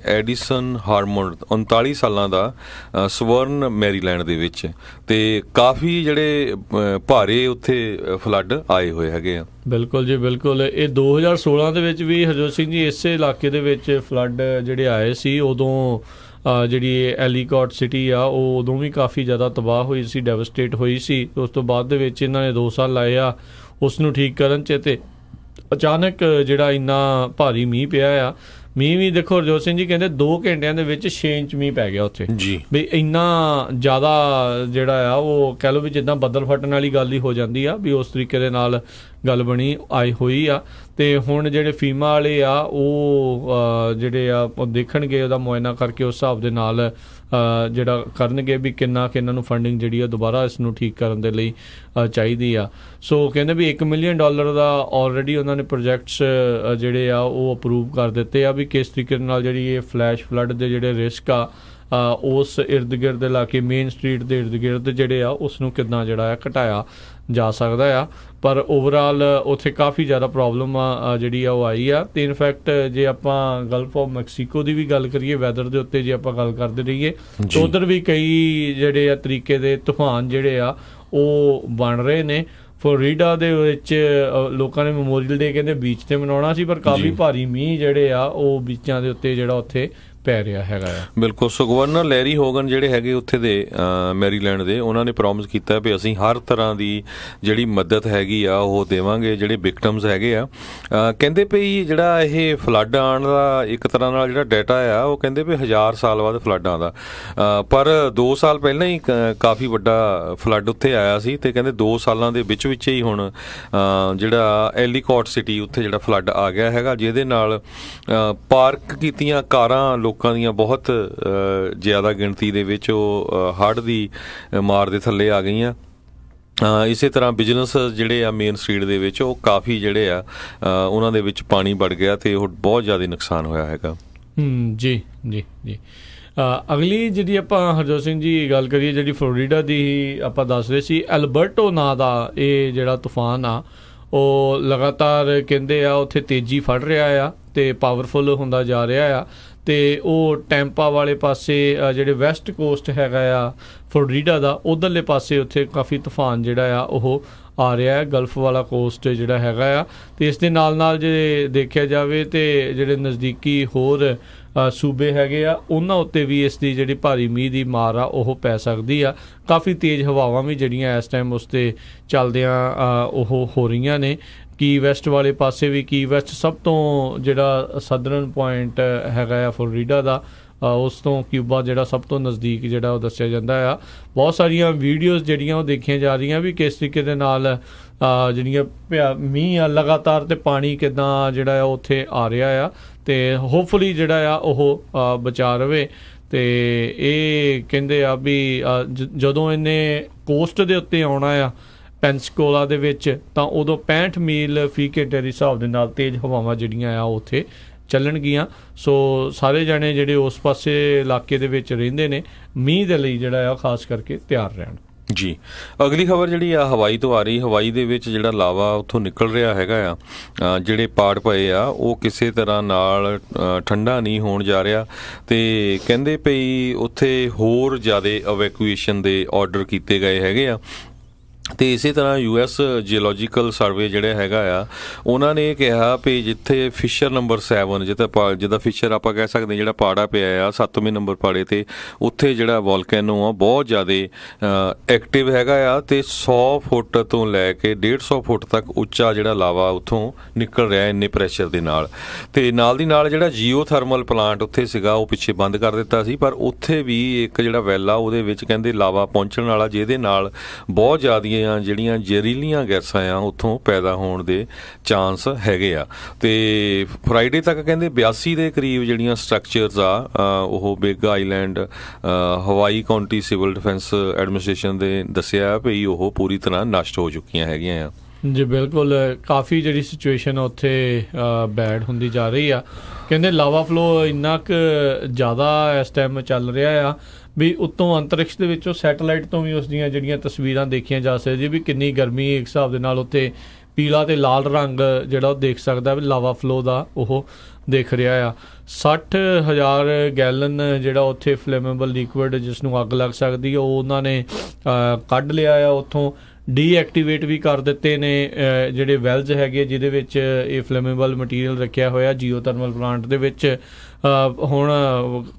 ਐਡੀਸਨ ਹਾਰਮੋਨ, 39 ਸਾਲਾਂ ਦਾ, ਸਵਰਨ ਮੈਰੀਲੈਂਡ ਦੇ ਵਿੱਚ। ਤੇ ਕਾਫੀ ਜਿਹੜੇ ਭਾਰੇ ਉੱਥੇ ਫਲੱਡ ਆਏ ਹੋਏ ਹੈਗੇ ਆ। ਬਿਲਕੁਲ ਜੀ ਬਿਲਕੁਲ। ਇਹ 2016 ਦੇ ਵਿੱਚ ਵੀ ਹਰਜੋਤ ਸਿੰਘ ਜੀ ਇਸੇ ਇਲਾਕੇ ਦੇ ਵਿੱਚ ਫਲੱਡ ਜਿਹੜੇ ਆਏ ਸੀ। ਉਦੋਂ ਜਿਹੜੀ ਐਲੀਕੌਟ ਸਿਟੀ ਆ ਉਹ ਉਦੋਂ ਵੀ ਕਾਫੀ ਜ਼ਿਆਦਾ ਤਬਾਹ ਹੋਈ ਸੀ, ਡੈਵਸਟੇਟ ਹੋਈ ਸੀ। ਉਸ ਤੋਂ ਬਾਅਦ ਦੇ ਵਿੱਚ ਇਹਨਾਂ ਨੇ 2 ਸਾਲ ਲਾਏ ਆ ਉਸ ਨੂੰ ਠੀਕ ਕਰਨ 'ਚ, ਤੇ ਅਚਾਨਕ ਜਿਹੜਾ ਇੰਨਾ ਭਾਰੀ ਮੀਂਹ ਪਿਆ ਆ। ਮੀਂਹ ਵੀ ਦੇਖੋ ਹਰਜੋਤ ਸਿੰਘ ਜੀ ਕਹਿੰਦੇ 2 ਘੰਟਿਆਂ ਦੇ ਵਿੱਚ 6 ਇੰਚ ਮੀਂਹ ਪੈ ਗਿਆ ਉੱਥੇ ਜੀ। ਵੀ ਇੰਨਾ ਜ਼ਿਆਦਾ ਜਿਹੜਾ ਆ ਉਹ ਕਹਿ ਲਓ ਵੀ ਜਿੱਦਾਂ ਬੱਦਲ ਫਟਣ ਵਾਲੀ ਗੱਲ ਹੀ ਹੋ ਜਾਂਦੀ ਆ, ਵੀ ਉਸ ਤਰੀਕੇ ਦੇ ਨਾਲ ਗੱਲ ਬਣੀ ਆਈ ਹੋਈ ਆ। ਤੇ ਹੁਣ ਜਿਹੜੇ ਫੀਮਾ ਵਾਲੇ ਆ ਉਹ ਜਿਹੜੇ ਆ ਉਹ ਦੇਖਣਗੇ, ਉਹਦਾ ਮੁਆਇਨਾ ਕਰਕੇ ਉਸ ਹਿਸਾਬ ਦੇ ਨਾਲ ਜਿਹੜਾ ਕਰਨਗੇ ਵੀ ਕਿੰਨਾ ਕਿ ਇਹਨਾਂ ਨੂੰ ਫੰਡਿੰਗ ਜਿਹੜੀ ਆ ਦੁਬਾਰਾ ਇਸ ਨੂੰ ਠੀਕ ਕਰਨ ਦੇ ਲਈ ਚਾਹੀਦੀ ਆ। ਸੋ ਕਹਿੰਦੇ ਵੀ $1 ਮਿਲੀਅਨ ਦਾ ਆਲਰੇਡੀ ਉਹਨਾਂ ਨੇ ਪ੍ਰੋਜੈਕਟਸ ਜਿਹੜੇ ਆ ਉਹ ਅਪਰੂਵ ਕਰ ਦਿੱਤੇ ਆ ਵੀ ਕਿਸ ਤਰੀਕੇ ਨਾਲ ਜਿਹੜੀ ਇਹ ਫਲੈਸ਼ ਫਲੱਡ ਦੇ ਜਿਹੜੇ ਰਿਸਕ ਆ ਉਸ ਇਰਦ ਗਿਰਦ ਇਲਾਕੇ ਮੇਨ ਸਟਰੀਟ ਦੇ ਇਰਦ ਗਿਰਦ ਜਿਹੜੇ ਆ ਉਸ ਨੂੰ ਕਿੱਦਾਂ ਜਿਹੜਾ ਆ ਘਟਾਇਆ ਜਾ ਸਕਦਾ ਆ। ਪਰ ਓਵਰਆਲ ਉੱਥੇ ਕਾਫੀ ਜ਼ਿਆਦਾ ਪ੍ਰੋਬਲਮ ਆ ਜਿਹੜੀ ਆ ਉਹ ਆਈ ਆ। ਤੇ ਇਨਫੈਕਟ ਜੇ ਆਪਾਂ ਗਲਫ ਆਫ ਮੈਕਸੀਕੋ ਦੀ ਵੀ ਗੱਲ ਕਰੀਏ, ਵੈਦਰ ਦੇ ਉੱਤੇ ਜੇ ਆਪਾਂ ਗੱਲ ਕਰਦੇ ਰਹੀਏ, ਤਾਂ ਉੱਧਰ ਵੀ ਕਈ ਜਿਹੜੇ ਆ ਤਰੀਕੇ ਦੇ ਤੂਫਾਨ ਜਿਹੜੇ ਆ ਉਹ ਬਣ ਰਹੇ ਨੇ। ਫਲੋਰੀਡਾ ਦੇ ਵਿੱਚ ਲੋਕਾਂ ਨੇ ਮੈਮੋਰੀਅਲ ਡੇ ਕਹਿੰਦੇ ਬੀਚ ਤੇ ਮਨਾਉਣਾ ਸੀ, ਪਰ ਕਾਫੀ ਭਾਰੀ ਮੀਂਹ ਜਿਹੜੇ ਆ ਉਹ ਬੀਚਾਂ ਦੇ ਉੱਤੇ ਜਿਹੜਾ ਉੱਥੇ ਪੈ ਰਿਹਾ ਹੈਗਾ ਆ। ਬਿਲਕੁਲ। ਸੋ ਗਵਰਨਰ ਲੈਰੀ ਹੋਗਨ ਜਿਹੜੇ ਹੈਗੇ ਉੱਥੇ ਦੇ ਮੈਰੀਲੈਂਡ ਦੇ, ਉਹਨਾਂ ਨੇ ਪ੍ਰੋਮਿਸ ਕੀਤਾ ਵੀ ਅਸੀਂ ਹਰ ਤਰ੍ਹਾਂ ਦੀ ਜਿਹੜੀ ਮਦਦ ਹੈਗੀ ਆ ਉਹ ਦੇਵਾਂਗੇ ਜਿਹੜੇ ਵਿਕਟਮਸ ਹੈਗੇ ਆ। ਕਹਿੰਦੇ ਵੀ ਜਿਹੜਾ ਇਹ ਫਲੱਡ ਆਉਣ ਦਾ ਇੱਕ ਤਰ੍ਹਾਂ ਨਾਲ ਜਿਹੜਾ ਡਾਟਾ ਆ ਉਹ ਕਹਿੰਦੇ ਵੀ 1000 ਸਾਲ ਬਾਅਦ ਫਲੱਡ ਆਉਂਦਾ, ਪਰ 2 ਸਾਲ ਪਹਿਲਾਂ ਹੀ ਕਾਫੀ ਵੱਡਾ ਫਲੱਡ ਉੱਥੇ ਆਇਆ ਸੀ। ਤੇ ਕਹਿੰਦੇ 2 ਸਾਲਾਂ ਦੇ ਵਿੱਚ ਹੀ ਹੁਣ ਜਿਹੜਾ ਐਲੀਕੌਟ ਸਿਟੀ ਉੱਥੇ ਜਿਹੜਾ ਫਲੱਡ ਆ ਗਿਆ ਹੈਗਾ, ਜਿਹਦੇ ਨਾਲ ਪਾਰਕ ਕੀਤੀਆਂ ਕਾਰਾਂ ਲੋਕਾਂ ਦੀਆਂ ਬਹੁਤ ਜ਼ਿਆਦਾ ਗਿਣਤੀ ਦੇ ਵਿੱਚ ਉਹ ਹੜ੍ਹ ਦੀ ਮਾਰ ਦੇ ਥੱਲੇ ਆ ਗਈਆਂ। ਇਸੇ ਤਰ੍ਹਾਂ ਬਿਜ਼ਨਸ ਜਿਹੜੇ ਆ ਮੇਨ ਸਟਰੀਟ ਦੇ ਵਿੱਚ ਉਹ ਕਾਫੀ ਜਿਹੜੇ ਆ ਉਹਨਾਂ ਦੇ ਵਿੱਚ ਪਾਣੀ ਵੜ ਗਿਆ ਤੇ ਉਹ ਬਹੁਤ ਜ਼ਿਆਦਾ ਨੁਕਸਾਨ ਹੋਇਆ ਹੈਗਾ। ਜੀ ਜੀ ਜੀ। ਅਗਲੀ ਜਿਹੜੀ ਆਪਾਂ ਹਰਜੋਤ ਸਿੰਘ ਜੀ ਗੱਲ ਕਰੀਏ, ਜਿਹੜੀ ਫਲੋਰੀਡਾ ਦੀ ਆਪਾਂ ਦੱਸ ਰਹੇ ਸੀ, ਐਲਬਰਟੋ ਨਾਂ ਦਾ ਇਹ ਜਿਹੜਾ ਤੂਫਾਨ ਆ ਉਹ ਲਗਾਤਾਰ ਕਹਿੰਦੇ ਆ ਉੱਥੇ ਤੇਜ਼ੀ ਫੜ ਰਿਹਾ ਆ ਅਤੇ ਪਾਵਰਫੁੱਲ ਹੁੰਦਾ ਜਾ ਰਿਹਾ ਆ, ਅਤੇ ਉਹ ਟੈਂਪਾ ਵਾਲੇ ਪਾਸੇ ਜਿਹੜੇ ਵੈਸਟ ਕੋਸਟ ਹੈਗਾ ਆ ਫਲੋਰੀਡਾ ਦਾ, ਉੱਧਰਲੇ ਪਾਸੇ ਉੱਥੇ ਕਾਫੀ ਤੂਫਾਨ ਜਿਹੜਾ ਆ ਉਹ ਆ ਰਿਹਾ ਹੈ, ਗਲਫ ਵਾਲਾ ਕੋਸਟ ਜਿਹੜਾ ਹੈਗਾ ਆ। ਅਤੇ ਇਸ ਦੇ ਨਾਲ ਨਾਲ ਜੇ ਦੇਖਿਆ ਜਾਵੇ ਤਾਂ ਜਿਹੜੇ ਨਜ਼ਦੀਕੀ ਹੋਰ ਸੂਬੇ ਹੈਗੇ ਆ ਉਹਨਾਂ ਉੱਤੇ ਵੀ ਇਸ ਦੀ ਜਿਹੜੀ ਭਾਰੀ ਮੀਂਹ ਦੀ ਮਾਰ ਆ ਉਹ ਪੈ ਸਕਦੀ ਆ। ਕਾਫੀ ਤੇਜ਼ ਹਵਾਵਾਂ ਵੀ ਜਿਹੜੀਆਂ ਇਸ ਟਾਈਮ ਉਸ 'ਤੇ ਚੱਲਦਿਆਂ ਉਹ ਹੋ ਰਹੀਆਂ ਨੇ। ਕੀ ਵੈਸਟ ਵਾਲੇ ਪਾਸੇ ਵੀ, ਕੀ ਵੈਸਟ ਸਭ ਤੋਂ ਜਿਹੜਾ ਸਦਰਨ ਪੁਆਇੰਟ ਹੈਗਾ ਆ ਫਲੋਰੀਡਾ ਦਾ, ਉਸ ਤੋਂ ਕਿਊਬਾ ਜਿਹੜਾ ਸਭ ਤੋਂ ਨਜ਼ਦੀਕ ਜਿਹੜਾ ਉਹ ਦੱਸਿਆ ਜਾਂਦਾ ਆ। ਬਹੁਤ ਸਾਰੀਆਂ ਵੀਡੀਓਜ਼ ਜਿਹੜੀਆਂ ਉਹ ਦੇਖੀਆਂ ਜਾ ਰਹੀਆਂ ਵੀ ਕਿਸ ਤਰੀਕੇ ਦੇ ਨਾਲ ਜਿਹੜੀਆਂ ਮੀਂਹ ਆ ਲਗਾਤਾਰ, ਅਤੇ ਪਾਣੀ ਕਿੱਦਾਂ ਜਿਹੜਾ ਆ ਉੱਥੇ ਆ ਰਿਹਾ ਆ, ਅਤੇ ਹੋਪਫੁਲੀ ਜਿਹੜਾ ਆ ਉਹ ਬਚਾ ਰਵੇ। ਅਤੇ ਇਹ ਕਹਿੰਦੇ ਆ ਵੀ ਜਦੋਂ ਇਹਨੇ ਕੋਸਟ ਦੇ ਉੱਤੇ ਆਉਣਾ ਆ ਪੈਂਸਕੋਲਾ ਦੇ ਵਿੱਚ, ਤਾਂ ਉਦੋਂ 65 ਮੀਲ ਫੀ ਘੰਟੇ ਦੇ ਹਿਸਾਬ ਦੇ ਨਾਲ ਤੇਜ਼ ਹਵਾਵਾਂ ਜਿਹੜੀਆਂ ਆ ਉੱਥੇ ਚੱਲਣਗੀਆਂ। ਸੋ ਸਾਰੇ ਜਾਣੇ ਜਿਹੜੇ ਉਸ ਪਾਸੇ ਇਲਾਕੇ ਦੇ ਵਿੱਚ ਰਹਿੰਦੇ ਨੇ ਮੀਂਹ ਦੇ ਲਈ ਜਿਹੜਾ ਆ ਖਾਸ ਕਰਕੇ ਤਿਆਰ ਰਹਿਣ। ਜੀ, ਅਗਲੀ ਖਬਰ ਜਿਹੜੀ ਆ ਹਵਾਈ ਤੋਂ ਆ ਰਹੀ। ਹਵਾਈ ਦੇ ਵਿੱਚ ਜਿਹੜਾ ਲਾਵਾ ਉੱਥੋਂ ਨਿਕਲ ਰਿਹਾ ਹੈਗਾ ਆ, ਜਿਹੜੇ ਪਾੜ ਪਏ ਆ ਉਹ ਕਿਸੇ ਤਰ੍ਹਾਂ ਨਾਲ ਠੰਡਾ ਨਹੀਂ ਹੋਣ ਜਾ ਰਿਹਾ, ਅਤੇ ਕਹਿੰਦੇ ਪਈ ਉੱਥੇ ਹੋਰ ਜ਼ਿਆਦਾ ਇਵੈਕੂਏਸ਼ਨ ਦੇ ਆਰਡਰ ਕੀਤੇ ਗਏ ਹੈਗੇ ਆ। ਅਤੇ ਇਸੇ ਤਰ੍ਹਾਂ US ਜੀਓਲੋਜੀਕਲ ਸਰਵੇ ਜਿਹੜਾ ਹੈਗਾ ਆ ਉਹਨਾਂ ਨੇ ਇਹ ਕਿਹਾ ਵੀ ਜਿੱਥੇ ਫਿਸ਼ਰ ਨੰਬਰ 7 ਜਿੱਦਾਂ ਫਿਸ਼ਰ ਆਪਾਂ ਕਹਿ ਸਕਦੇ ਹਾਂ ਜਿਹੜਾ ਪਾੜਾ ਪਿਆ ਆ 7ਵੇਂ ਨੰਬਰ ਪਾੜੇ 'ਤੇ, ਉੱਥੇ ਜਿਹੜਾ ਵੋਲਕੈਨੋ ਆ ਬਹੁਤ ਜ਼ਿਆਦਾ ਐਕਟਿਵ ਹੈਗਾ ਆ, ਅਤੇ 100 ਫੁੱਟ ਤੋਂ ਲੈ ਕੇ 150 ਫੁੱਟ ਤੱਕ ਉੱਚਾ ਜਿਹੜਾ ਲਾਵਾ ਉੱਥੋਂ ਨਿਕਲ ਰਿਹਾ ਇੰਨੇ ਪ੍ਰੈਸ਼ਰ ਦੇ ਨਾਲ। ਅਤੇ ਨਾਲ ਦੀ ਨਾਲ ਜਿਹੜਾ ਜੀਓ ਥਰਮਲ ਪਲਾਂਟ ਉੱਥੇ ਸੀਗਾ ਉਹ ਪਿੱਛੇ ਬੰਦ ਕਰ ਦਿੱਤਾ ਸੀ, ਪਰ ਉੱਥੇ ਵੀ ਇੱਕ ਜਿਹੜਾ ਵੈਲ ਆ ਉਹਦੇ ਵਿੱਚ ਕਹਿੰਦੇ ਲਾਵਾ ਪਹੁੰਚਣ ਵਾਲਾ, ਜਿਹਦੇ ਨਾਲ ਬਹੁਤ ਜ਼ਿਆਦਾ ਜਿਹੜੀਆਂ ਜ਼ਹਿਰੀਲੀਆਂ ਗੈਸਾਂ ਆ ਉੱਥੋਂ ਪੈਦਾ ਹੋਣ ਦੇ ਚਾਂਸ ਹੈਗੇ ਆ। ਅਤੇ ਫਰਾਈਡੇ ਤੱਕ ਕਹਿੰਦੇ 82 ਦੇ ਕਰੀਬ ਜਿਹੜੀਆਂ ਸਟਰਕਚਰਸ ਆ ਉਹ ਬਿਗ ਆਈਲੈਂਡ ਹਵਾਈ ਕਾਉਂਟੀ ਸਿਵਲ ਡਿਫੈਂਸ ਐਡਮਿਨਿਸਟ੍ਰੇਸ਼ਨ ਦੇ ਦੱਸਿਆ ਵੀ ਉਹ ਪੂਰੀ ਤਰ੍ਹਾਂ ਨਸ਼ਟ ਹੋ ਚੁੱਕੀਆਂ ਹੈਗੀਆਂ ਆ। ਜੀ ਬਿਲਕੁਲ, ਕਾਫੀ ਜਿਹੜੀ ਸਿਚੁਏਸ਼ਨ ਉੱਥੇ ਬੈਡ ਹੁੰਦੀ ਜਾ ਰਹੀ ਆ। ਕਹਿੰਦੇ ਲਾਵਾ ਫਲੋ ਇੰਨਾ ਕੁ ਜ਼ਿਆਦਾ ਇਸ ਟਾਈਮ ਚੱਲ ਰਿਹਾ ਆ ਵੀ ਉੱਤੋਂ ਅੰਤਰਿਕਸ਼ ਦੇ ਵਿੱਚੋਂ ਸੈਟੇਲਾਈਟ ਤੋਂ ਵੀ ਉਸ ਦੀਆਂ ਜਿਹੜੀਆਂ ਤਸਵੀਰਾਂ ਦੇਖੀਆਂ ਜਾ ਸਕਦੀਆਂ ਵੀ ਕਿੰਨੀ ਗਰਮੀ ਇੱਕ ਹਿਸਾਬ ਦੇ ਨਾਲ ਉੱਥੇ ਪੀਲਾ ਅਤੇ ਲਾਲ ਰੰਗ ਜਿਹੜਾ ਉਹ ਦੇਖ ਸਕਦਾ ਵੀ ਲਾਵਾ ਫਲੋ ਦਾ ਉਹ ਦਿਖ ਰਿਹਾ ਆ। 60,000 ਗੈਲਨ ਜਿਹੜਾ ਉੱਥੇ ਫਲੇਮੇਬਲ ਲਿਕੁਇਡ ਜਿਸ ਨੂੰ ਅੱਗ ਲੱਗ ਸਕਦੀ ਆ ਉਹ ਉਹਨਾਂ ਨੇ ਕੱਢ ਲਿਆ ਆ, ਉੱਥੋਂ ਡੀਐਕਟੀਵੇਟ ਵੀ ਕਰ ਦਿੱਤੇ ਨੇ ਜਿਹੜੇ ਵੈਲਜ਼ ਹੈਗੇ ਜਿਹਦੇ ਵਿੱਚ ਇਹ ਫਲੇਮੇਬਲ ਮਟੀਰੀਅਲ ਰੱਖਿਆ ਹੋਇਆ ਜੀਓਥਰਮਲ ਪਲਾਂਟ ਦੇ ਵਿੱਚ। ਹੁਣ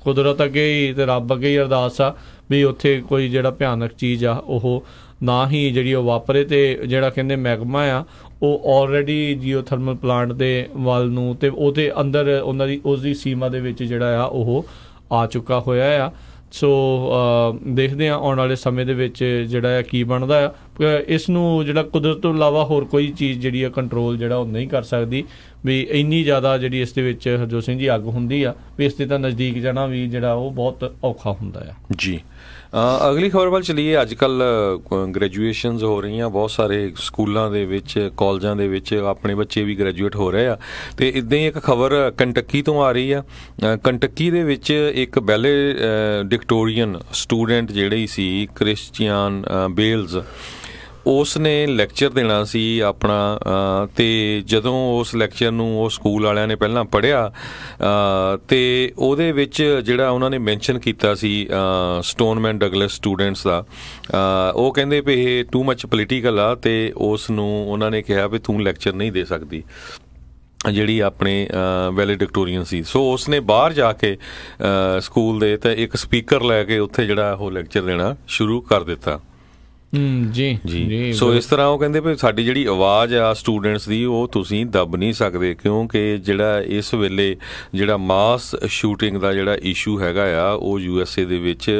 ਕੁਦਰਤ ਅੱਗੇ ਹੀ ਅਤੇ ਰੱਬ ਅੱਗੇ ਹੀ ਅਰਦਾਸ ਆ ਵੀ ਉੱਥੇ ਕੋਈ ਜਿਹੜਾ ਭਿਆਨਕ ਚੀਜ਼ ਆ ਉਹ ਨਾ ਹੀ ਜਿਹੜੀ ਉਹ ਵਾਪਰੇ, ਅਤੇ ਜਿਹੜਾ ਕਹਿੰਦੇ ਮੈਗਮਾ ਆ ਉਹ ਆਲਰੇਡੀ ਜੀਓਥਰਮਲ ਪਲਾਂਟ ਦੇ ਵੱਲ ਨੂੰ ਅਤੇ ਉਹਦੇ ਅੰਦਰ ਉਸਦੀ ਸੀਮਾ ਦੇ ਵਿੱਚ ਜਿਹੜਾ ਆ ਉਹ ਆ ਚੁੱਕਾ ਹੋਇਆ ਆ। ਸੋ ਦੇਖਦੇ ਹਾਂ ਆਉਣ ਵਾਲੇ ਸਮੇਂ ਦੇ ਵਿੱਚ ਜਿਹੜਾ ਆ ਕੀ ਬਣਦਾ ਆ। ਇਸ ਨੂੰ ਜਿਹੜਾ ਕੁਦਰਤ ਤੋਂ ਇਲਾਵਾ ਹੋਰ ਕੋਈ ਚੀਜ਼ ਜਿਹੜੀ ਆ ਕੰਟਰੋਲ ਜਿਹੜਾ ਉਹ ਨਹੀਂ ਕਰ ਸਕਦੀ ਵੀ ਇੰਨੀ ਜ਼ਿਆਦਾ ਜਿਹੜੀ ਇਸ ਦੇ ਵਿੱਚ ਹਰਜੋਤ ਸਿੰਘ ਜੀ ਅੱਗ ਹੁੰਦੀ ਆ ਵੀ ਇਸ ਦੇ ਤਾਂ ਨਜ਼ਦੀਕ ਜਾਣਾ ਵੀ ਜਿਹੜਾ ਉਹ ਬਹੁਤ ਔਖਾ ਹੁੰਦਾ ਆ। ਜੀ, ਅਗਲੀ ਖਬਰ ਵੱਲ ਚਲੀਏ। ਅੱਜ ਕੱਲ੍ਹ ਗ੍ਰੈਜੂਏਸ਼ਨਸ ਹੋ ਰਹੀਆਂ ਬਹੁਤ ਸਾਰੇ ਸਕੂਲਾਂ ਦੇ ਵਿੱਚ, ਕਾਲਜਾਂ ਦੇ ਵਿੱਚ ਆਪਣੇ ਬੱਚੇ ਵੀ ਗ੍ਰੈਜੂਏਟ ਹੋ ਰਹੇ ਆ, ਅਤੇ ਇੱਦਾਂ ਹੀ ਇੱਕ ਖਬਰ ਕੰਟੱਕੀ ਤੋਂ ਆ ਰਹੀ ਆ। ਕੰਟੱਕੀ ਦੇ ਵਿੱਚ ਇੱਕ ਵੈਲੇਡਿਕਟੋਰੀਅਨ ਸਟੂਡੈਂਟ ਜਿਹੜੀ ਸੀ ਕ੍ਰਿਸਚੀਅਨ ਬੇਲਜ਼, ਉਸ ਨੇ ਲੈਕਚਰ ਦੇਣਾ ਸੀ ਆਪਣਾ, ਅਤੇ ਜਦੋਂ ਉਸ ਲੈਕਚਰ ਨੂੰ ਉਹ ਸਕੂਲ ਵਾਲਿਆਂ ਨੇ ਪਹਿਲਾਂ ਪੜ੍ਹਿਆ ਅਤੇ ਉਹਦੇ ਵਿੱਚ ਜਿਹੜਾ ਉਹਨਾਂ ਨੇ ਮੈਂਸ਼ਨ ਕੀਤਾ ਸੀ ਸਟੋਨਮੈਨ ਡਗਲਸ ਸਟੂਡੈਂਟਸ ਦਾ, ਉਹ ਕਹਿੰਦੇ ਵੀ ਇਹ ਟੂ ਮੱਚ ਪੋਲੀਟੀਕਲ ਆ, ਅਤੇ ਉਸ ਨੂੰ ਉਹਨਾਂ ਨੇ ਕਿਹਾ ਵੀ ਤੂੰ ਲੈਕਚਰ ਨਹੀਂ ਦੇ ਸਕਦੀ ਜਿਹੜੀ ਆਪਣੇ ਵੈਲੇਡਿਕਟੋਰੀਅਨ ਸੀ। ਸੋ ਉਸ ਨੇ ਬਾਹਰ ਜਾ ਕੇ ਸਕੂਲ ਦੇ ਤਾਂ ਇੱਕ ਸਪੀਕਰ ਲੈ ਕੇ ਉੱਥੇ ਜਿਹੜਾ ਉਹ ਲੈਕਚਰ ਦੇਣਾ ਸ਼ੁਰੂ ਕਰ ਦਿੱਤਾ। ਜੀ, ਸੋ ਇਸ ਤਰ੍ਹਾਂ ਉਹ ਕਹਿੰਦੇ ਵੀ ਸਾਡੀ ਜਿਹੜੀ ਆਵਾਜ਼ ਆ ਸਟੂਡੈਂਟਸ ਦੀ ਉਹ ਤੁਸੀਂ ਦੱਬ ਨਹੀਂ ਸਕਦੇ, ਕਿਉਂਕਿ ਜਿਹੜਾ ਇਸ ਵੇਲੇ ਜਿਹੜਾ ਮਾਸ ਸ਼ੂਟਿੰਗ ਦਾ ਜਿਹੜਾ ਇਸ਼ੂ ਹੈਗਾ ਆ ਉਹ USA ਦੇ ਵਿੱਚ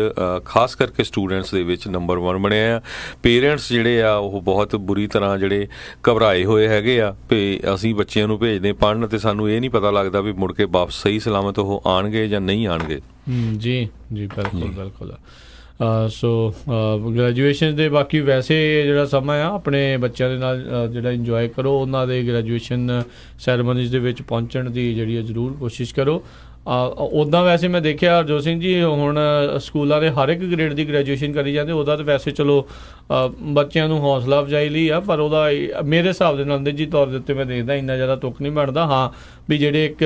ਖਾਸ ਕਰਕੇ ਸਟੂਡੈਂਟਸ ਦੇ ਵਿੱਚ ਨੰਬਰ 1 ਬਣਿਆ ਆ। ਪੇਰੈਂਟਸ ਜਿਹੜੇ ਆ ਉਹ ਬਹੁਤ ਬੁਰੀ ਤਰ੍ਹਾਂ ਜਿਹੜੇ ਘਬਰਾਏ ਹੋਏ ਹੈਗੇ ਆ ਵੀ ਅਸੀਂ ਬੱਚਿਆਂ ਨੂੰ ਭੇਜਦੇ ਪੜ੍ਹਨ ਅਤੇ ਸਾਨੂੰ ਇਹ ਨਹੀਂ ਪਤਾ ਲੱਗਦਾ ਵੀ ਮੁੜ ਕੇ ਵਾਪਸ ਸਹੀ ਸਲਾਮਤ ਉਹ ਆਉਣਗੇ ਜਾਂ ਨਹੀਂ ਆਉਣਗੇ। ਜੀ ਬਿਲਕੁਲ ਬਿਲਕੁਲ। ਸੋ ਗ੍ਰੈਜੂਏਸ਼ਨ ਦੇ ਬਾਕੀ ਵੈਸੇ ਜਿਹੜਾ ਸਮਾਂ ਆ ਆਪਣੇ ਬੱਚਿਆਂ ਦੇ ਨਾਲ ਜਿਹੜਾ ਇੰਜੋਏ ਕਰੋ, ਉਹਨਾਂ ਦੇ ਗ੍ਰੈਜੂਏਸ਼ਨ ਸੈਰੇਮਨੀਜ਼ ਦੇ ਵਿੱਚ ਪਹੁੰਚਣ ਦੀ ਜਿਹੜੀ ਜ਼ਰੂਰ ਕੋਸ਼ਿਸ਼ ਕਰੋ। ਉੱਦਾਂ ਵੈਸੇ ਮੈਂ ਦੇਖਿਆ ਹਰਜੋਤ ਸਿੰਘ ਜੀ ਹੁਣ ਸਕੂਲਾਂ ਦੇ ਹਰ ਇੱਕ ਗ੍ਰੇਡ ਦੀ ਗ੍ਰੈਜੂਏਸ਼ਨ ਕਰੀ ਜਾਂਦੇ, ਉਹਦਾ ਤਾਂ ਵੈਸੇ ਚਲੋ ਬੱਚਿਆਂ ਨੂੰ ਹੌਸਲਾ ਅਫਜ਼ਾਈ ਲਈ ਆ, ਪਰ ਉਹਦਾ ਮੇਰੇ ਹਿਸਾਬ ਦੇ ਨਾਲ ਨਿੱਜੀ ਤੌਰ ਦੇ ਉੱਤੇ ਮੈਂ ਦੇਖਦਾ ਇੰਨਾ ਜ਼ਿਆਦਾ ਤੁੱਕ ਨਹੀਂ ਬਣਦਾ। ਹਾਂ ਵੀ ਜਿਹੜੇ ਇੱਕ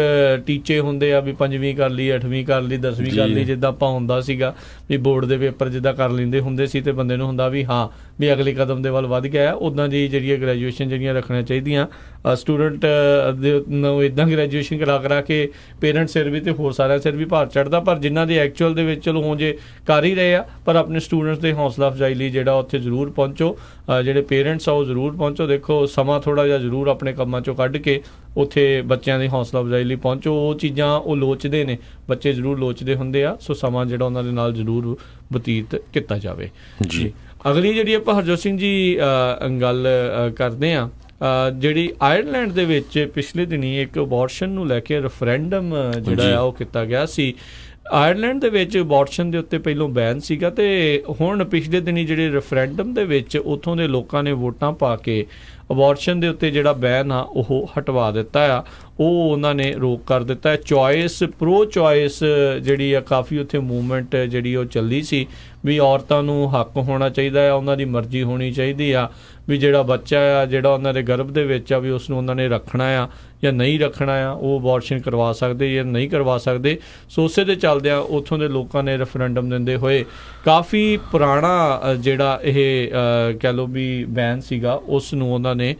ਟੀਚੇ ਹੁੰਦੇ ਆ ਵੀ 5ਵੀਂ ਕਰ ਲਈ, 8ਵੀਂ ਕਰ ਲਈ, 10ਵੀਂ ਕਰ ਲਈ, ਜਿੱਦਾਂ ਆਪਾਂ ਹੁੰਦਾ ਸੀਗਾ ਵੀ ਬੋਰਡ ਦੇ ਪੇਪਰ ਜਿੱਦਾਂ ਕਰ ਲੈਂਦੇ ਹੁੰਦੇ ਸੀ ਤੇ ਬੰਦੇ ਨੂੰ ਹੁੰਦਾ ਵੀ ਹਾਂ ਵੀ ਅਗਲੇ ਕਦਮ ਦੇ ਵੱਲ ਵੱਧ ਗਿਆ, ਉੱਦਾਂ ਦੀ ਜਿਹੜੀ ਗ੍ਰੈਜੂਏਸ਼ਨ ਜਿਹੜੀਆਂ ਰੱਖਣੀਆਂ ਚਾਹੀਦੀਆਂ। ਸਟੂਡੈਂਟ ਨੂੰ ਇੱਦਾਂ ਗ੍ਰੈਜੂਏਸ਼ਨ ਕਰਾ ਕੇ ਪੇਰੈਂਟਸ ਸਿਰ ਵੀ ਤੇ ਹੋਰ ਸਾਰਿਆਂ ਸਿਰ ਵੀ ਭਾਰ ਚੜ੍ਹਦਾ, ਪਰ ਜਿਨ੍ਹਾਂ ਦੇ ਐਕਚੁਅਲ ਦੇ ਵਿੱਚ ਚਲੋ ਹੁਣ ਜੇ ਕਰ ਹੀ ਰਹੇ ਆ, ਪਰ ਆਪਣੇ ਸਟੂਡੈਂਟਸ ਦੇ ਹੌਸਲਾ ਅਫਜ਼ਾਈ ਲਈ ਜਿਹੜਾ ਉੱਥੇ ਜ਼ਰੂਰ ਪਹੁੰਚੋ, ਜਿਹੜੇ ਪੇਰੈਂਟਸ ਆ ਉਹ ਜ਼ਰੂਰ ਪਹੁੰਚੋ। ਦੇਖੋ ਸਮਾਂ ਥੋੜ੍ਹਾ ਜਿਹਾ ਜ਼ਰੂਰ ਆਪਣੇ ਕੰਮਾਂ 'ਚੋਂ ਕੱਢ ਕੇ ਉੱਥੇ ਬੱਚਿਆਂ ਦੀ ਹੌਸਲਾ ਅਫਜ਼ਾਈ ਲਈ ਪਹੁੰਚੋ। ਉਹ ਚੀਜ਼ਾਂ ਉਹ ਲੋਚਦੇ ਨੇ, ਬੱਚੇ ਜ਼ਰੂਰ ਲੋਚਦੇ ਹੁੰਦੇ ਆ, ਸੋ ਸਮਾਂ ਜਿਹੜਾ ਉਹਨਾਂ ਦੇ ਨਾਲ ਜ਼ਰੂਰ ਬਤੀਤ ਕੀਤਾ ਜਾਵੇ ਜੀ। ਅਗਲੀ ਜਿਹੜੀ ਆਪਾਂ ਹਰਜੋਤ ਸਿੰਘ ਜੀ ਗੱਲ ਕਰਦੇ ਹਾਂ, ਜਿਹੜੀ ਆਇਰਲੈਂਡ ਦੇ ਵਿੱਚ ਪਿਛਲੇ ਦਿਨੀ ਇੱਕ ਅਬੋਰਸ਼ਨ ਨੂੰ ਲੈ ਕੇ ਰੈਫਰੈਂਡਮ ਜਿਹੜਾ ਆ ਉਹ ਕੀਤਾ ਗਿਆ ਸੀ। ਆਇਰਲੈਂਡ ਦੇ ਵਿੱਚ ਅਬੋਰਸ਼ਨ ਦੇ ਉੱਤੇ ਪਹਿਲੋਂ ਬੈਨ ਸੀਗਾ, ਤੇ ਹੁਣ ਪਿਛਲੇ ਦਿਨੀ ਜਿਹੜੇ ਰੈਫਰੈਂਡਮ ਦੇ ਵਿੱਚ ਉੱਥੋਂ ਦੇ ਲੋਕਾਂ ਨੇ ਵੋਟਾਂ ਪਾ ਕੇ ਅਬੋਰਸ਼ਨ ਦੇ ਉੱਤੇ ਜਿਹੜਾ ਬੈਨ ਆ ਉਹ ਹਟਵਾ ਦਿੱਤਾ ਆ, ਉਹ ਉਹਨਾਂ ਨੇ ਰੋਕ ਕਰ ਦਿੱਤਾ ਹੈ। ਚੋਇਸ ਪ੍ਰੋ ਚੋਇਸ ਜਿਹੜੀ ਆ ਕਾਫੀ ਉੱਥੇ ਮੂਵਮੈਂਟ ਜਿਹੜੀ ਉਹ ਚੱਲੀ ਸੀ ਵੀ ਔਰਤਾਂ ਨੂੰ ਹੱਕ ਹੋਣਾ ਚਾਹੀਦਾ ਆ, ਉਹਨਾਂ ਦੀ ਮਰਜ਼ੀ ਹੋਣੀ ਚਾਹੀਦੀ ਆ ਵੀ ਜਿਹੜਾ ਬੱਚਾ ਆ ਜਿਹੜਾ ਉਹਨਾਂ ਦੇ ਗਰਭ ਦੇ ਵਿੱਚ ਆ ਵੀ ਉਸ ਨੂੰ ਉਹਨਾਂ ਨੇ ਰੱਖਣਾ ਆ ਜਾਂ ਨਹੀਂ ਰੱਖਣਾ ਆ, ਉਹ ਅਬੋਰਸ਼ਨ ਕਰਵਾ ਸਕਦੇ ਜਾਂ ਨਹੀਂ ਕਰਵਾ ਸਕਦੇ। ਸੋ ਉਸੇ ਦੇ ਚੱਲਦਿਆਂ ਉੱਥੋਂ ਦੇ ਲੋਕਾਂ ਨੇ ਰੈਫਰੈਂਡਮ ਦਿੰਦੇ ਹੋਏ ਕਾਫੀ ਪੁਰਾਣਾ ਜਿਹੜਾ ਇਹ ਕਹਿ ਲਓ ਵੀ ਬੈਨ ਸੀਗਾ ਉਸ ਨੂੰ ਉਹਨਾਂ ਨੇ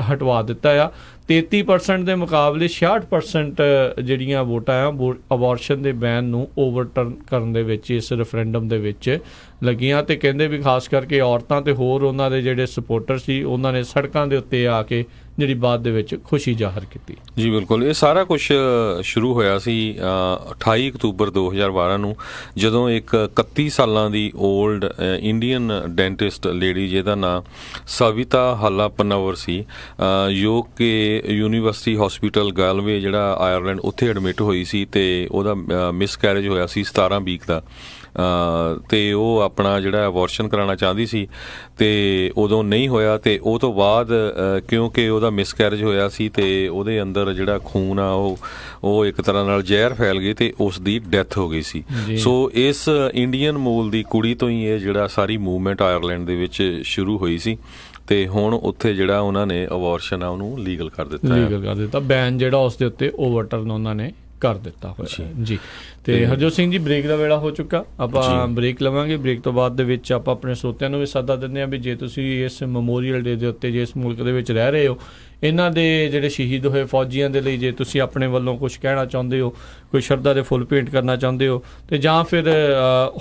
ਹਟਵਾ ਦਿੱਤਾ ਆ। 33% ਦੇ ਮੁਕਾਬਲੇ 66% ਜਿਹੜੀਆਂ ਵੋਟਾਂ ਆ ਅਬੋਰਸ਼ਨ ਦੇ ਬੈਨ ਨੂੰ ਓਵਰਟਰਨ ਕਰਨ ਦੇ ਵਿੱਚ ਇਸ ਰੈਫਰੈਂਡਮ ਦੇ ਵਿੱਚ ਲੱਗੀਆਂ, ਤੇ ਕਹਿੰਦੇ ਵੀ ਖਾਸ ਕਰਕੇ ਔਰਤਾਂ ਤੇ ਹੋਰ ਉਹਨਾਂ ਦੇ ਜਿਹੜੇ ਸਪੋਰਟਰ ਸੀ ਉਹਨਾਂ ਨੇ ਸੜਕਾਂ ਦੇ ਉੱਤੇ ਆ ਕੇ ਜਿਹੜੀ ਬਾਅਦ ਦੇ ਵਿੱਚ ਖੁਸ਼ੀ ਜ਼ਾਹਰ ਕੀਤੀ। ਜੀ ਬਿਲਕੁਲ, ਇਹ ਸਾਰਾ ਕੁਝ ਸ਼ੁਰੂ ਹੋਇਆ ਸੀ 28 ਅਕਤੂਬਰ 2012 ਨੂੰ, ਜਦੋਂ ਇੱਕ 31 ਸਾਲਾਂ ਦੀ ਓਲਡ ਇੰਡੀਅਨ ਡੈਂਟਿਸਟ ਲੇਡੀ ਜਿਹਦਾ ਨਾਂ ਸਵਿਤਾ ਹੱਲਾਪਨਵਰ ਸੀ, ਜੋ ਕਿ ਯੂਨੀਵਰਸਿਟੀ ਹਸਪੀਟਲ ਗੈਲਵੇ ਜਿਹੜਾ ਆਇਰਲੈਂਡ ਉੱਥੇ ਐਡਮਿਟ ਹੋਈ ਸੀ, ਤੇ ਉਹਦਾ ਮਿਸਕੈਰੇਜ ਹੋਇਆ ਸੀ 17 ਵੀਕ ਦਾ, ਤੇ ਉਹ ਆਪਣਾ ਜਿਹੜਾ ਅਬੋਰਸ਼ਨ ਕਰਾਉਣਾ ਚਾਹੁੰਦੀ ਸੀ ਤੇ ਉਦੋਂ ਨਹੀਂ ਹੋਇਆ, ਤੇ ਉਹ ਤੋਂ ਬਾਅਦ ਕਿਉਂਕਿ ਉਹਦਾ ਮਿਸਕੈਰੇਜ ਹੋਇਆ ਸੀ ਤੇ ਉਹਦੇ ਅੰਦਰ ਜਿਹੜਾ ਖੂਨ ਆ ਉਹ ਇੱਕ ਤਰ੍ਹਾਂ ਨਾਲ ਜ਼ਹਿਰ ਫੈਲ ਗਈ ਤੇ ਉਸ ਦੀ ਡੈਥ ਹੋ ਗਈ ਸੀ। ਸੋ ਇਸ ਇੰਡੀਅਨ ਮੂਲ ਦੀ ਕੁੜੀ ਤੋਂ ਹੀ ਇਹ ਜਿਹੜਾ ਸਾਰੀ ਮੂਵਮੈਂਟ ਆਇਰਲੈਂਡ ਦੇ ਵਿੱਚ ਸ਼ੁਰੂ ਹੋਈ ਸੀ, ਤੇ ਹੁਣ ਉੱਥੇ ਜਿਹੜਾ ਉਹਨਾਂ ਨੇ ਅਬੋਰਸ਼ਨ ਆ ਉਹਨੂੰ ਲੀਗਲ ਕਰ ਦਿੱਤਾ, ਬੈਨ ਜਿਹੜਾ ਉਸ ਦੇ ਉੱਤੇ ਓਵਰਟਰਨ ਉਹਨਾਂ ਨੇ ਕਰ ਦਿੱਤਾ ਹੋਇਆ ਜੀ। ਤੇ ਹਰਜੋਤ ਸਿੰਘ ਜੀ ਬ੍ਰੇਕ ਦਾ ਵੇਲਾ ਹੋ ਚੁੱਕਾ, ਆਪਾਂ ਬ੍ਰੇਕ ਲਵਾਂਗੇ। ਬ੍ਰੇਕ ਤੋਂ ਬਾਅਦ ਦੇ ਵਿੱਚ ਆਪਾਂ ਆਪਣੇ ਸਰੋਤਿਆਂ ਨੂੰ ਵੀ ਸੱਦਾ ਦਿੰਦੇ ਹਾਂ ਵੀ ਜੇ ਤੁਸੀਂ ਇਸ ਮੈਮੋਰੀਅਲ ਡੇ ਦੇ ਉੱਤੇ ਜੇ ਇਸ ਮੁਲਕ ਦੇ ਵਿੱਚ ਰਹਿ ਰਹੇ ਹੋ, ਇਹਨਾਂ ਦੇ ਜਿਹੜੇ ਸ਼ਹੀਦ ਹੋਏ ਫੌਜੀਆਂ ਦੇ ਲਈ ਜੇ ਤੁਸੀਂ ਆਪਣੇ ਵੱਲੋਂ ਕੁਝ ਕਹਿਣਾ ਚਾਹੁੰਦੇ ਹੋ, ਕੋਈ ਸ਼ਰਧਾ ਦੇ ਫੁੱਲ ਭੇਂਟ ਕਰਨਾ ਚਾਹੁੰਦੇ ਹੋ, ਤੇ ਜਾਂ ਫਿਰ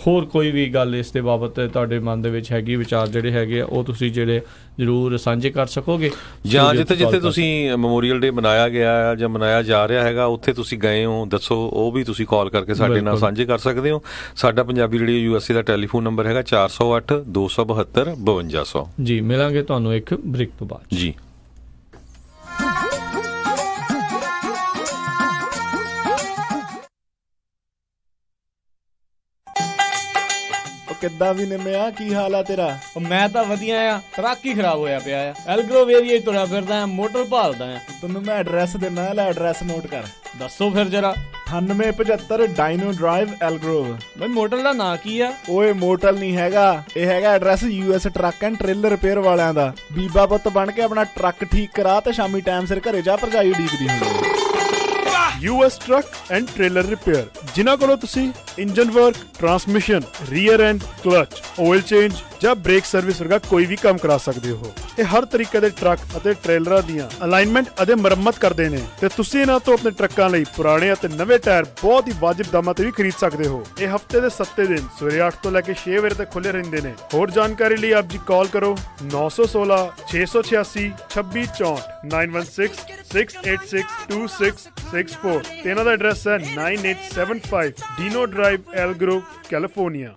ਹੋਰ ਕੋਈ ਵੀ ਗੱਲ ਇਸ ਦੇ ਬਾਬਤ ਤੁਹਾਡੇ ਮਨ ਦੇ ਵਿੱਚ ਹੈਗੀ, ਵਿਚਾਰ ਜਿਹੜੇ ਹੈਗੇ ਆ ਉਹ ਤੁਸੀਂ ਜਿਹੜੇ ਜ਼ਰੂਰ ਸਾਂਝੇ ਕਰ ਸਕੋਗੇ, ਜਾਂ ਜਿੱਥੇ ਤੁਸੀਂ ਮੈਮੋਰੀਅਲ ਡੇ ਮਨਾਇਆ ਗਿਆ ਜਾਂ ਮਨਾਇਆ ਜਾ ਰਿਹਾ ਹੈਗਾ ਉੱਥੇ ਤੁਸੀਂ ਗਏ ਹੋ, ਦੱਸੋ, ਉਹ ਵੀ ਤੁਸੀਂ ਕਾਲ ਕਰਕੇ ਸਾਡੇ ਨਾਲ ਸਾਂਝੇ ਕਰ ਸਕਦੇ ਹੋ। ਸਾਡਾ ਪੰਜਾਬੀ ਰੇਡੀਓ USA ਦਾ ਟੈਲੀਫੋਨ ਨੰਬਰ ਹੈਗਾ 408 272 5200 ਜੀ। ਮਿਲਾਂਗੇ ਤੁਹਾਨੂੰ ਇੱਕ ਬ੍ਰੇਕ ਤੋਂ ਬਾਅਦ ਜੀ। ਕਿੱਦਾਂ ਵੀ ਨਿੰਮਿਆ, ਕੀ ਹਾਲ ਆ ਤੇਰਾ? ਮੈਂ ਤਾਂ ਵਧੀਆ ਆ, ਟਰੱਕ ਹੀ ਖਰਾਬ ਹੋਇਆ ਪਿਆ ਆ, ਐਲਗਰੋਵ ਏਰੀਆ ਤੁਰਿਆ ਫਿਰਦਾ ਆ, ਮੋਟਰ ਭਾਲਦਾ ਆ। ਤੈਨੂੰ ਮੈਂ ਐਡਰੈਸ ਦਿੰਦਾ, ਲੈ ਐਡਰੈਸ ਨੋਟ ਕਰ। ਦੱਸੋ ਫਿਰ ਜਰਾ। 9875 ਡਾਇਨੋ ਡਰਾਈਵ ਐਲਗਰੋਵ। ਬਈ ਮੋਟਰ ਦਾ ਨਾਂ ਕੀ ਆ? ਓਏ ਮੋਟਲ ਨਹੀਂ ਹੈਗਾ, ਇਹ ਹੈਗਾ address US truck and trailer repair ਵਾਲਿਆਂ ਦਾ। ਬੀਬਾ ਪੁੱਤ ਬਣ ਕੇ ਆਪਣਾ ਟਰੱਕ ਠੀਕ ਕਰਾ ਤੇ ਸ਼ਾਮੀ ਟਾਈਮ ਸਿਰ ਘਰੇ ਜਾ, ਭਰਜਾਈ ਉਡੀਕਦੀ ਹੁੰਦੀ। US truck and trailer repair, ਜਿਨ੍ਹਾਂ ਕੋਲੋਂ ਤੁਸੀਂ engine work, transmission, rear and clutch, oil change ਜਾਂ ਬ੍ਰੇਕ ਸਰਵਿਸ ਵਰਗਾ ਕੋਈ ਵੀ ਕੰਮ ਕਰਾ ਸਕਦੇ ਹੋ। ਇਹ ਹਰ ਤਰੀਕੇ ਦੇ ਟਰੱਕ ਅਤੇ ਟ੍ਰੇਲਰਾਂ ਦੀਆਂ ਅਲਾਈਨਮੈਂਟ ਅਤੇ ਮੁਰੰਮਤ ਕਰਦੇ ਨੇ, ਤੇ ਤੁਸੀਂ ਇਹਨਾਂ ਤੋਂ ਆਪਣੇ ਟਰੱਕਾਂ ਲਈ ਪੁਰਾਣੇ ਅਤੇ ਨਵੇਂ ਟਾਇਰ ਬਹੁਤ ਹੀ ਵਾਜਿਬ ਦਾਮਾਂ ਤੇ ਵੀ ਖਰੀਦ ਸਕਦੇ ਹੋ। ਇਹ ਹਫਤੇ ਦੇ 7 ਦਿਨ ਸਵੇਰੇ 8 ਤੋਂ ਲੈ ਕੇ 6 ਵਜੇ ਤੱਕ ਖੁੱਲੇ ਰਹਿੰਦੇ ਨੇ। ਹੋਰ ਜਾਣਕਾਰੀ ਲਈ ਆਪ ਜੀ ਕਾਲ ਕਰੋ 916 686 2664 916 686 2664 ਤੇ ਇਹਨਾਂ ਦਾ ਐਡਰੈਸ ਹੈ 9875 Dino Drive Elk Grove, California.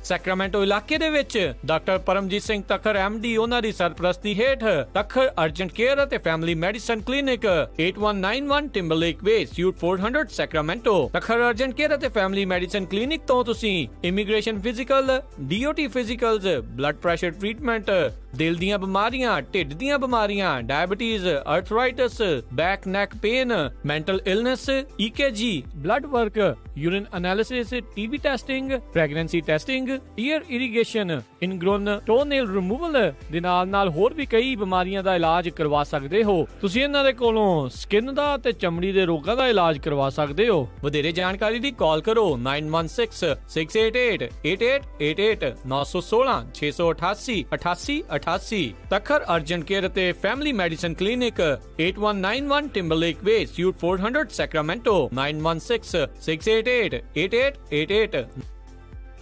Sacramento ਇਲਾਕੇ ਦੇ ਵਿੱਚ ਡਾਕਟਰ ਪਰਮਜੀਤ ਸਿੰਘ ਤੱਖਰ MD ਉਹਨਾਂ ਦੀ ਸਰਪ੍ਰਸਤੀ ਹੇਠ ਤੱਖਰ ਅਰਜੈਂਟ ਕੇਅਰ ਅਤੇ family medicine clinic 8191 Timberlake Way, Suite 400 Sacramento. Takhar urgent care ਅਤੇ ਫੈਮਿਲੀ ਮੈਡੀਸਨ ਕਲੀਨਿਕ ਤੋਂ ਤੁਸੀਂ immigration physical, DOT physicals, blood pressure treatment, ਦਿਲ ਦੀਆਂ ਬਿਮਾਰੀਆਂ, ਢਿੱਡ ਦੀਆਂ ਬਿਮਾਰੀਆਂ, diabetes, arthritis, back neck pain, mental illness, EKG, blood work, urine analysis, TB testing, pregnancy testing, year irrigation, ingrown टोनेल removal ਦੇ ਨਾਲ ਹੋਰ ਵੀ ਕਈ ਬਿਮਾਰੀਆਂ ਦਾ ਇਲਾਜ ਕਰਵਾ ਸਕਦੇ ਹੋ। ਤੁਸੀਂ ਇਹਨਾਂ ਦੇ ਕੋਲੋਂ ਸਕਿਨ ਦਾ ਤੇ ਚਮੜੀ ਦੇ ਰੋਗਾਂ ਦਾ ਇਲਾਜ ਕਰਵਾ ਸਕਦੇ ਹੋ। ਵਧੇਰੇ ਜਾਣਕਾਰੀ ਲਈ ਕਾਲ ਕਰੋ 9166888888 916 688 8888। ਤਖਰ ਅਰਜੈਂਟ ਕੇਅਰ ਅਤੇ family medicine clinic 8191 Timberlake Way, Suite 400 Sacramento 9166888888।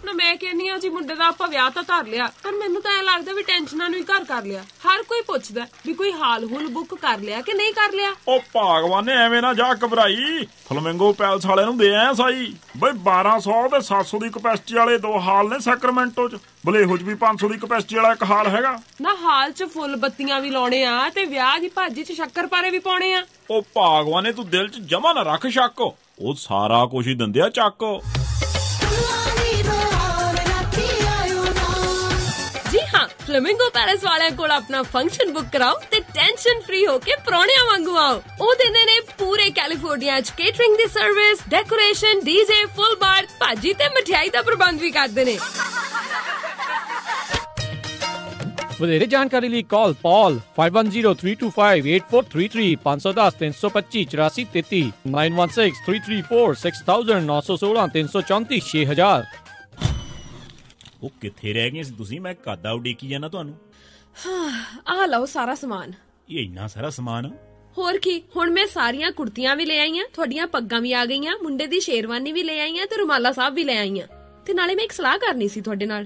ਨਾ ਮੈਂ ਕਹਿੰਨੀ ਆ ਜੀ ਮੁੰਡੇ ਦਾ ਆਪਾਂ ਵਿਆਹ ਤਾਂ ਧਰ ਲਿਆ, ਪਰ ਮੈਨੂੰ ਤਾਂ ਐ ਲੱਗਦਾ ਵੀ ਟੈਨਸ਼ਨਾਂ ਨੂੰ ਹੀ ਘਰ ਕਰ ਲਿਆ। ਹਰ ਕੋਈ ਪੁੱਛਦਾ ਵੀ ਕੋਈ ਹਾਲ ਹੁਲ ਬੁੱਕ ਕਰ ਲਿਆ ਕਿ ਨਹੀਂ ਕਰ ਲਿਆ। ਉਹ ਭਗਵਾਨ ਨੇ ਐਵੇਂ ਨਾ ਜਾ ਘਬਰਾਈ, ਫਲਮਿੰਗੋ ਪੈਲਸ ਵਾਲੇ ਨੂੰ ਦੇ ਐ ਸਾਈ ਬਈ 1200 ਤੇ 700 ਦੀ ਕਪੈਸਿਟੀ ਵਾਲੇ 2 ਹਾਲ ਨੇ ਸੈਕਰਾਮੈਂਟੋ ਚ। ਬਲੇਹੋ ਚ ਵੀ 500 ਦੀ ਕਪੈਸਿਟੀ ਵਾਲਾ 1 ਹਾਲ ਹੈਗਾ। ਨਾ ਹਾਲ ਚ ਫੁੱਲ ਬੱਤੀਆਂ ਵੀ ਲਾਉਣੇ ਆ ਤੇ ਵਿਆਹ ਦੀ ਭਾਜੀ ਚ ਸ਼ੱਕਰ ਪਾਰੇ ਵੀ ਪਾਉਣੇ ਆ। ਉਹ ਭਗਵਾਨ ਨੇ ਤੂੰ ਦਿਲ ਚ ਜਮਾ ਨਾ ਰੱਖ ਸ਼ੱਕ, ਉਹ ਸਾਰਾ ਕੁਝ ਹੀ ਦਿੰਦੇ ਆ ਚੱਕ। ਜੀ ਹਾਂ, ਫਲੇਮਿੰਗੋ ਪੈਲੇਸ ਵਾਲਿਆਂ ਕੋਲ ਆਪਣਾ ਫੰਕਸ਼ਨ ਬੁੱਕ ਕਰਾਓ ਤੇ ਟੈਨਸ਼ਨ ਫ੍ਰੀ ਹੋ ਕੇ ਪ੍ਰਾਹੁਣਿਆਂ ਵਾਂਗੂ ਆਓ। ਉਹ ਦਿੰਦੇ ਨੇ ਪੂਰੇ ਕੈਲੀਫੋਰਨੀਆ ਚ ਕੇਟਰਿੰਗ ਦੀ ਸਰਵਿਸ, ਡੈਕੋਰੇਸ਼ਨ, DJ, ਫੁੱਲ ਬਾਰ, ਭਾਜੀ ਤੇ ਮਠਿਆਈ ਦਾ ਪ੍ਰਬੰਧ ਵੀ ਕਰਦੇ ਨੇ। ਵਧੇਰੇ ਜਾਣਕਾਰੀ ਲਈ ਕਾਲ ਪੌਲ 5103258433 510 325 8433 916334 6000 916 334 6000। ਉਹ ਕਿੱਥੇ ਰਹਿ ਗਏ ਸੀ ਤੁਸੀਂ? ਮੈਂ ਕਾਦਾ ਉਡੀਕੀ ਜਾਣਾ ਤੁਹਾਨੂੰ। ਆਹ ਲਓ ਸਾਰਾ ਸਮਾਨ। ਇਹ ਇੰਨਾ ਸਾਰਾ ਸਮਾਨ? ਹੋਰ ਕੀ, ਹੁਣ ਮੈਂ ਸਾਰੀਆਂ ਕੁੜਤੀਆਂ ਵੀ ਲੈ ਆਈਆਂ, ਤੁਹਾਡੀਆਂ ਪੱਗਾਂ ਵੀ ਆ ਗਈਆਂ, ਮੁੰਡੇ ਦੀ ਸ਼ੇਰਵਾਨੀ ਵੀ ਲੈ ਆਈਆਂ ਤੇ ਰੁਮਾਲਾ ਸਾਹਿਬ ਵੀ ਲੈ ਆਈਆਂ। ਤੇ ਨਾਲੇ ਮੈਂ ਇੱਕ ਸਲਾਹ ਕਰਨੀ ਸੀ ਤੁਹਾਡੇ ਨਾਲ।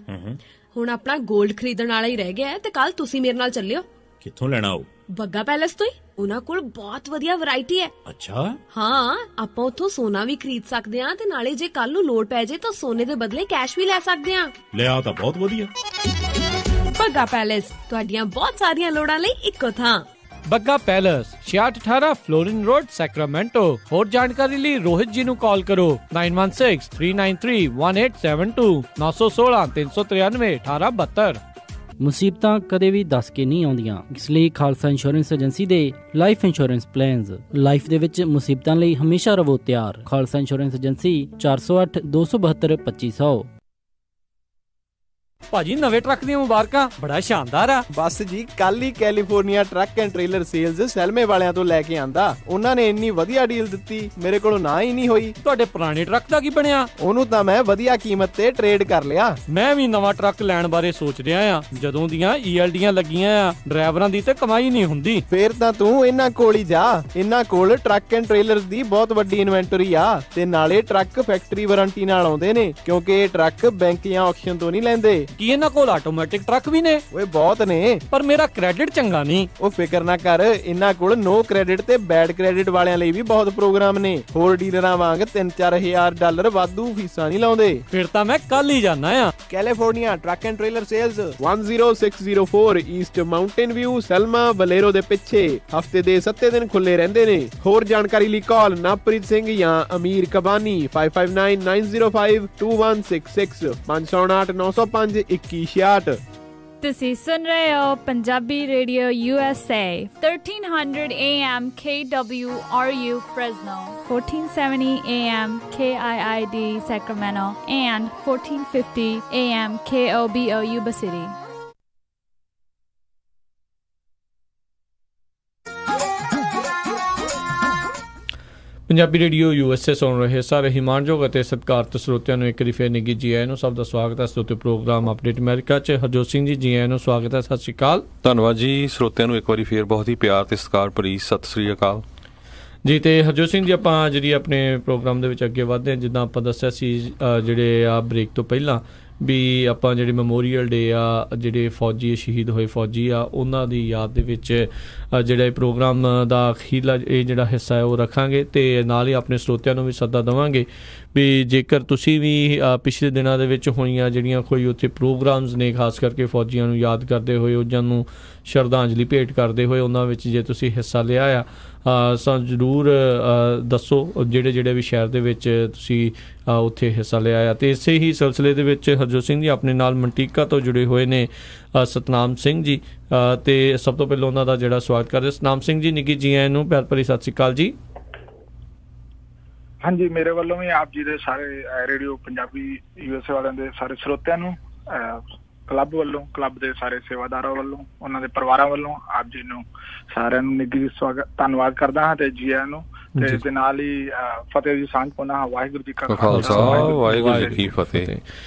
ਹੁਣ ਆਪਣਾ 골ਡ ਖਰੀਦਣ ਵਾਲਾ ਹੀ ਰਹਿ ਗਿਆ ਤੇ ਕੱਲ ਤੁਸੀਂ ਮੇਰੇ ਨਾਲ ਚੱਲਿਓ। ਕਿੱਥੋਂ ਲੈਣਾ ਉਹ? ਬੱਗਾ ਪੈਲੇਸ ਤੋਂ ਹੀ। ਉਹਨਾਂ ਕੋਲ ਬਹੁਤ ਵਧੀਆ ਵੈਰਾਈਟੀ ਹੈ। ਅੱਛਾ। ਹਾਂ, ਆਪਾਂ ਉੱਥੋਂ ਸੋਨਾ ਵੀ ਖਰੀਦ ਸਕਦੇ ਆ ਤੇ ਨਾਲੇ ਜੇ ਕੱਲ ਨੂੰ ਲੋੜ ਪੈ ਜੇ ਤਾਂ ਸੋਨੇ ਦੇ ਬਦਲੇ ਕੈਸ਼ ਵੀ ਲੈ ਸਕਦੇ ਆ। ਲਿਆ ਤਾਂ ਬਹੁਤ ਵਧੀਆ। ਬੱਗਾ ਪੈਲੇਸ, ਤੁਹਾਡੀਆਂ ਬਹੁਤ ਸਾਰੀਆਂ ਲੋੜਾਂ ਲਈ ਇੱਕੋ ਥਾਂ। Bagga Palace 6618 Florin Road, Sacramento. ਹੋਰ ਜਾਣਕਾਰੀ ਲਈ ਰੋਹਿਤ ਜੀ ਨੂੰ ਕਾਲ ਕਰੋ 9163931872 916 393 1872। ਮੁਸੀਬਤਾਂ ਕਦੇ ਵੀ ਦੱਸ ਕੇ ਨਹੀਂ ਆਉਂਦੀਆਂ, ਇਸ ਲਈ ਖਾਲਸਾ ਇੰਸ਼ੋਰੈਂਸ ਏਜੰਸੀ ਦੇ ਲਾਈਫ ਇੰਸ਼ੋਰੈਂਸ ਪਲਾਨਸ ਲਾਈਫ ਦੇ ਵਿੱਚ ਮੁਸੀਬਤਾਂ ਲਈ ਹਮੇਸ਼ਾ ਰਹੋ ਤਿਆਰ। Khalsa insurance agency 408 272 2500। ਭਾਜੀ ਨਵੇਂ ਟਰੱਕ ਦੀਆਂ ਮੁਬਾਰਕਾਂ, ਬੜਾ ਸ਼ਾਨਦਾਰ ਆ। ਬਸ ਜੀ, ਕੱਲ ਹੀ California Truck and Trailer Sales ਸੈਲਮੇ ਵਾਲਿਆਂ ਤੋਂ ਲੈ ਕੇ ਆਂਦਾ। ਉਹਨਾਂ ਨੇ ਇੰਨੀ ਵਧੀਆ ਡੀਲ ਦਿੱਤੀ, ਮੇਰੇ ਕੋਲੋਂ ਨਾ ਹੀ ਨਹੀਂ ਹੋਈ। ਤੁਹਾਡੇ ਪੁਰਾਣੇ ਟਰੱਕ ਦਾ ਕੀ ਬਣਿਆ? ਉਹਨੂੰ ਤਾਂ ਮੈਂ ਵਧੀਆ ਕੀਮਤ ਤੇ ਟ੍ਰੇਡ ਕਰ ਲਿਆ। ਮੈਂ ਵੀ ਨਵਾਂ ਟਰੱਕ ਲੈਣ ਬਾਰੇ ਸੋਚ ਰਿਹਾ ਆ। ਜਦੋਂ ਦੀਆਂ ELDਆਂ ਲੱਗੀਆਂ ਆ, ਡਰਾਈਵਰਾਂ ਦੀ ਤੇ ਕਮਾਈ ਨਹੀਂ ਹੁੰਦੀ। ਫੇਰ ਤਾਂ ਤੂੰ ਇਹਨਾਂ ਕੋਲ ਹੀ ਜਾ। ਇਹਨਾਂ ਕੋਲ ਟਰੱਕ ਐਂਡ ਟ੍ਰੇਲਰਸ ਦੀ ਬਹੁਤ ਵੱਡੀ ਇਨਵੈਂਟਰੀ ਆ ਤੇ ਨਾਲੇ ਟਰੱਕ ਫੈਕਟਰੀ ਵਾਰੰਟੀ ਨਾਲ ਆਉਂਦੇ ਨੇ, ਕਿਉਂਕਿ ਇਹ ਟਰੱਕ ਬੈਂਕ ਜਾਂ ਆਕਸ਼ਨ ਤੋਂ ਨਹੀਂ ਲੈਂਦੇ। ਕੀ ਇਹਨਾਂ ਕੋਲ ਆਟੋਮੈਟਿਕ ਟਰੱਕ ਵੀ ਨੇ? ਓਏ ਬਹੁਤ ਨੇ, ਪਰ ਮੇਰਾ ਕ੍ਰੈਡਿਟ ਚੰਗਾ ਨਹੀਂ। ਉਹ ਫਿਕਰ ਨਾ ਕਰ, ਇਹਨਾਂ ਕੋਲ ਨੋ ਕ੍ਰੈਡਿਟ ਤੇ ਬੈਡ ਕ੍ਰੈਡਿਟ ਵਾਲਿਆਂ ਲਈ ਵੀ ਬਹੁਤ ਪ੍ਰੋਗਰਾਮ ਨੇ। ਹੋਰ ਡੀਲਰਾਂ ਵਾਂਗ $3-4 ਵਾਧੂ ਫੀਸਾਂ ਨਹੀਂ ਲਾਉਂਦੇ। ਫਿਰ ਤਾਂ ਮੈਂ ਕੱਲ ਹੀ ਜਾਣਾ ਆ। California Truck and Trailer Sales 10604 East Mountain View, Selma ਬਲੇਰੋ ਦੇ ਪਿੱਛੇ। ਹਫਤੇ ਦੇ 7 ਦਿਨ ਖੁੱਲੇ ਰਹਿੰਦੇ ਨੇ। ਹੋਰ ਜਾਣਕਾਰੀ ਲਈ ਕਾਲ ਨਵਪ੍ਰੀਤ ਸਿੰਘ ਜਾਂ ਅਮੀਰ ਕਬਾਨੀ 5599052166 508 905 2166। ਤੁਸੀਂ ਸੁਣ ਰਹੇ ਹੋ Punjabi radio USA 1300 AM KWRU Fresno, 1470 AM KIID Sacramento, and 1450 AM KOBO Yuba City. Punjabi radio USA ਸੁਣ ਰਹੇ ਸਾਰੇ ਹਿਮਾਨਯੋਗ ਅਤੇ ਸਤਿਕਾਰਤ ਸਰੋਤਿਆਂ ਨੂੰ ਇੱਕ ਵਾਰੀ ਫੇਰ ਨਿੱਘੀ ਜੀ ਆਇਆਂ ਨੂੰ। ਸਭ ਦਾ ਸਵਾਗਤ ਹੈ ਸਰੋਤੇ ਪ੍ਰੋਗਰਾਮ ਅਪਡੇਟ ਅਮਰੀਕਾ 'ਚ। ਹਰਜੋਤ ਸਿੰਘ ਜੀ ਆਇਆਂ ਨੂੰ ਸਵਾਗਤ ਹੈ। ਸਤਿ ਸ਼੍ਰੀ ਅਕਾਲ। ਧੰਨਵਾਦ ਜੀ। ਸਰੋਤਿਆਂ ਨੂੰ ਇੱਕ ਵਾਰੀ ਫੇਰ ਬਹੁਤ ਹੀ ਪਿਆਰ ਤੇ ਸਤਿਕਾਰ ਭਰੀ ਸਤਿ ਸ਼੍ਰੀ ਅਕਾਲ ਜੀ। ਤੇ ਹਰਜੋਤ ਸਿੰਘ ਜੀ, ਆਪਾਂ ਜਿਹੜੀ ਆਪਣੇ ਪ੍ਰੋਗਰਾਮ ਦੇ ਵਿੱਚ ਅੱਗੇ ਵਧਦੇ ਹਾਂ, ਜਿੱਦਾਂ ਆਪਾਂ ਦੱਸਿਆ ਸੀ ਜਿਹੜੇ ਆ ਬ੍ਰੇਕ ਤੋਂ ਪਹਿਲਾਂ ਵੀ ਆਪਾਂ ਜਿਹੜੇ ਮੈਮੋਰੀਅਲ ਡੇ ਆ, ਜਿਹੜੇ ਫੌਜੀ ਸ਼ਹੀਦ ਹੋਏ ਫੌਜੀ ਆ, ਉਹਨਾਂ ਦੀ ਯਾਦ ਦੇ ਵਿੱਚ ਜਿਹੜਾ ਇਹ ਪ੍ਰੋਗਰਾਮ ਦਾ ਅਖੀਰਲਾ ਇਹ ਜਿਹੜਾ ਹਿੱਸਾ ਹੈ ਉਹ ਰੱਖਾਂਗੇ ਤੇ ਨਾਲ ਹੀ ਆਪਣੇ ਸਰੋਤਿਆਂ ਨੂੰ ਵੀ ਸੱਦਾ ਦੇਵਾਂਗੇ ਵੀ ਜੇਕਰ ਤੁਸੀਂ ਵੀ ਪਿਛਲੇ ਦਿਨਾਂ ਦੇ ਵਿੱਚ ਹੋਈਆਂ ਜਿਹੜੀਆਂ ਕੋਈ ਉੱਥੇ ਪ੍ਰੋਗਰਾਮਸ ਨੇ ਖਾਸ ਕਰਕੇ ਫੌਜੀਆਂ ਨੂੰ ਯਾਦ ਕਰਦੇ ਹੋਏ ਉਹਨਾਂ ਨੂੰ ਸ਼ਰਧਾਂਜਲੀ ਭੇਟ ਕਰਦੇ ਹੋਏ ਉਹਨਾਂ ਵਿੱਚ ਜੇ ਤੁਸੀਂ ਹਿੱਸਾ ਲਿਆ ਆ ਸਾਨੂੰ ਜ਼ਰੂਰ ਦੱਸੋ ਜਿਹੜੇ ਵੀ ਸ਼ਹਿਰ ਦੇ ਵਿੱਚ ਤੁਸੀਂ ਉੱਥੇ ਹਿੱਸਾ ਲਿਆ ਆ। ਅਤੇ ਇਸੇ ਹੀ ਸਿਲਸਿਲੇ ਦੇ ਵਿੱਚ ਹਰਜੋਤ ਸਿੰਘ ਜੀ ਆਪਣੇ ਨਾਲ ਮੰਟੀਕਾ ਤੋਂ ਜੁੜੇ ਹੋਏ ਨੇ ਸਤਨਾਮ ਸਿੰਘ ਜੀ ਅਤੇ ਸਭ ਤੋਂ ਪਹਿਲਾਂ ਉਹਨਾਂ ਦਾ ਜਿਹੜਾ ਸਵਾਗਤ ਕਰਦੇ। ਸਤਨਾਮ ਸਿੰਘ ਜੀ ਨਿੱਘੀ ਜੀ ਆਇਆਂ ਨੂੰ, ਪਿਆਰ ਭਰੀ ਸਤਿ ਸ਼੍ਰੀ ਅਕਾਲ ਜੀ। ਹਾਂਜੀ, ਮੇਰੇ ਵੱਲੋਂ ਵੀ ਆਪ ਜੀ ਦੇ ਸਾਰੇ ਰੇਡੀਓ ਪੰਜਾਬੀ USA ਵਾਲਿਆਂ ਦੇ ਸਾਰੇ ਸਰੋਤਿਆਂ ਨੂੰ, ਕਲੱਬ ਵੱਲੋਂ, ਕਲੱਬ ਦੇ ਸਾਰੇ ਸੇਵਾਦਾਰਾਂ ਵੱਲੋਂ, ਉਹਨਾਂ ਦੇ ਪਰਿਵਾਰਾਂ ਵੱਲੋਂ ਆਪ ਜੀ ਨੂੰ ਸਾਰਿਆਂ ਨੂੰ ਨਿੱਘੀ ਸਵਾਗਤ ਧੰਨਵਾਦ ਕਰਦਾ ਹਾਂ ਤੇ ਜੀ ਆਇਆਂ ਨੂੰ। ਤੇ ਇਸ ਦੇ ਨਾਲ ਹੀ ਫਤਿਹ ਦੀ ਸਾਂਝ ਪਾਉਂਦਾ ਹਾਂ। ਵਾਹਿਗੁਰੂ ਜੀ ਕਾ ਖਾਲਸਾ, ਵਾਹਿਗੁਰੂ ਜੀ ਕੀ ਫਤਿਹ।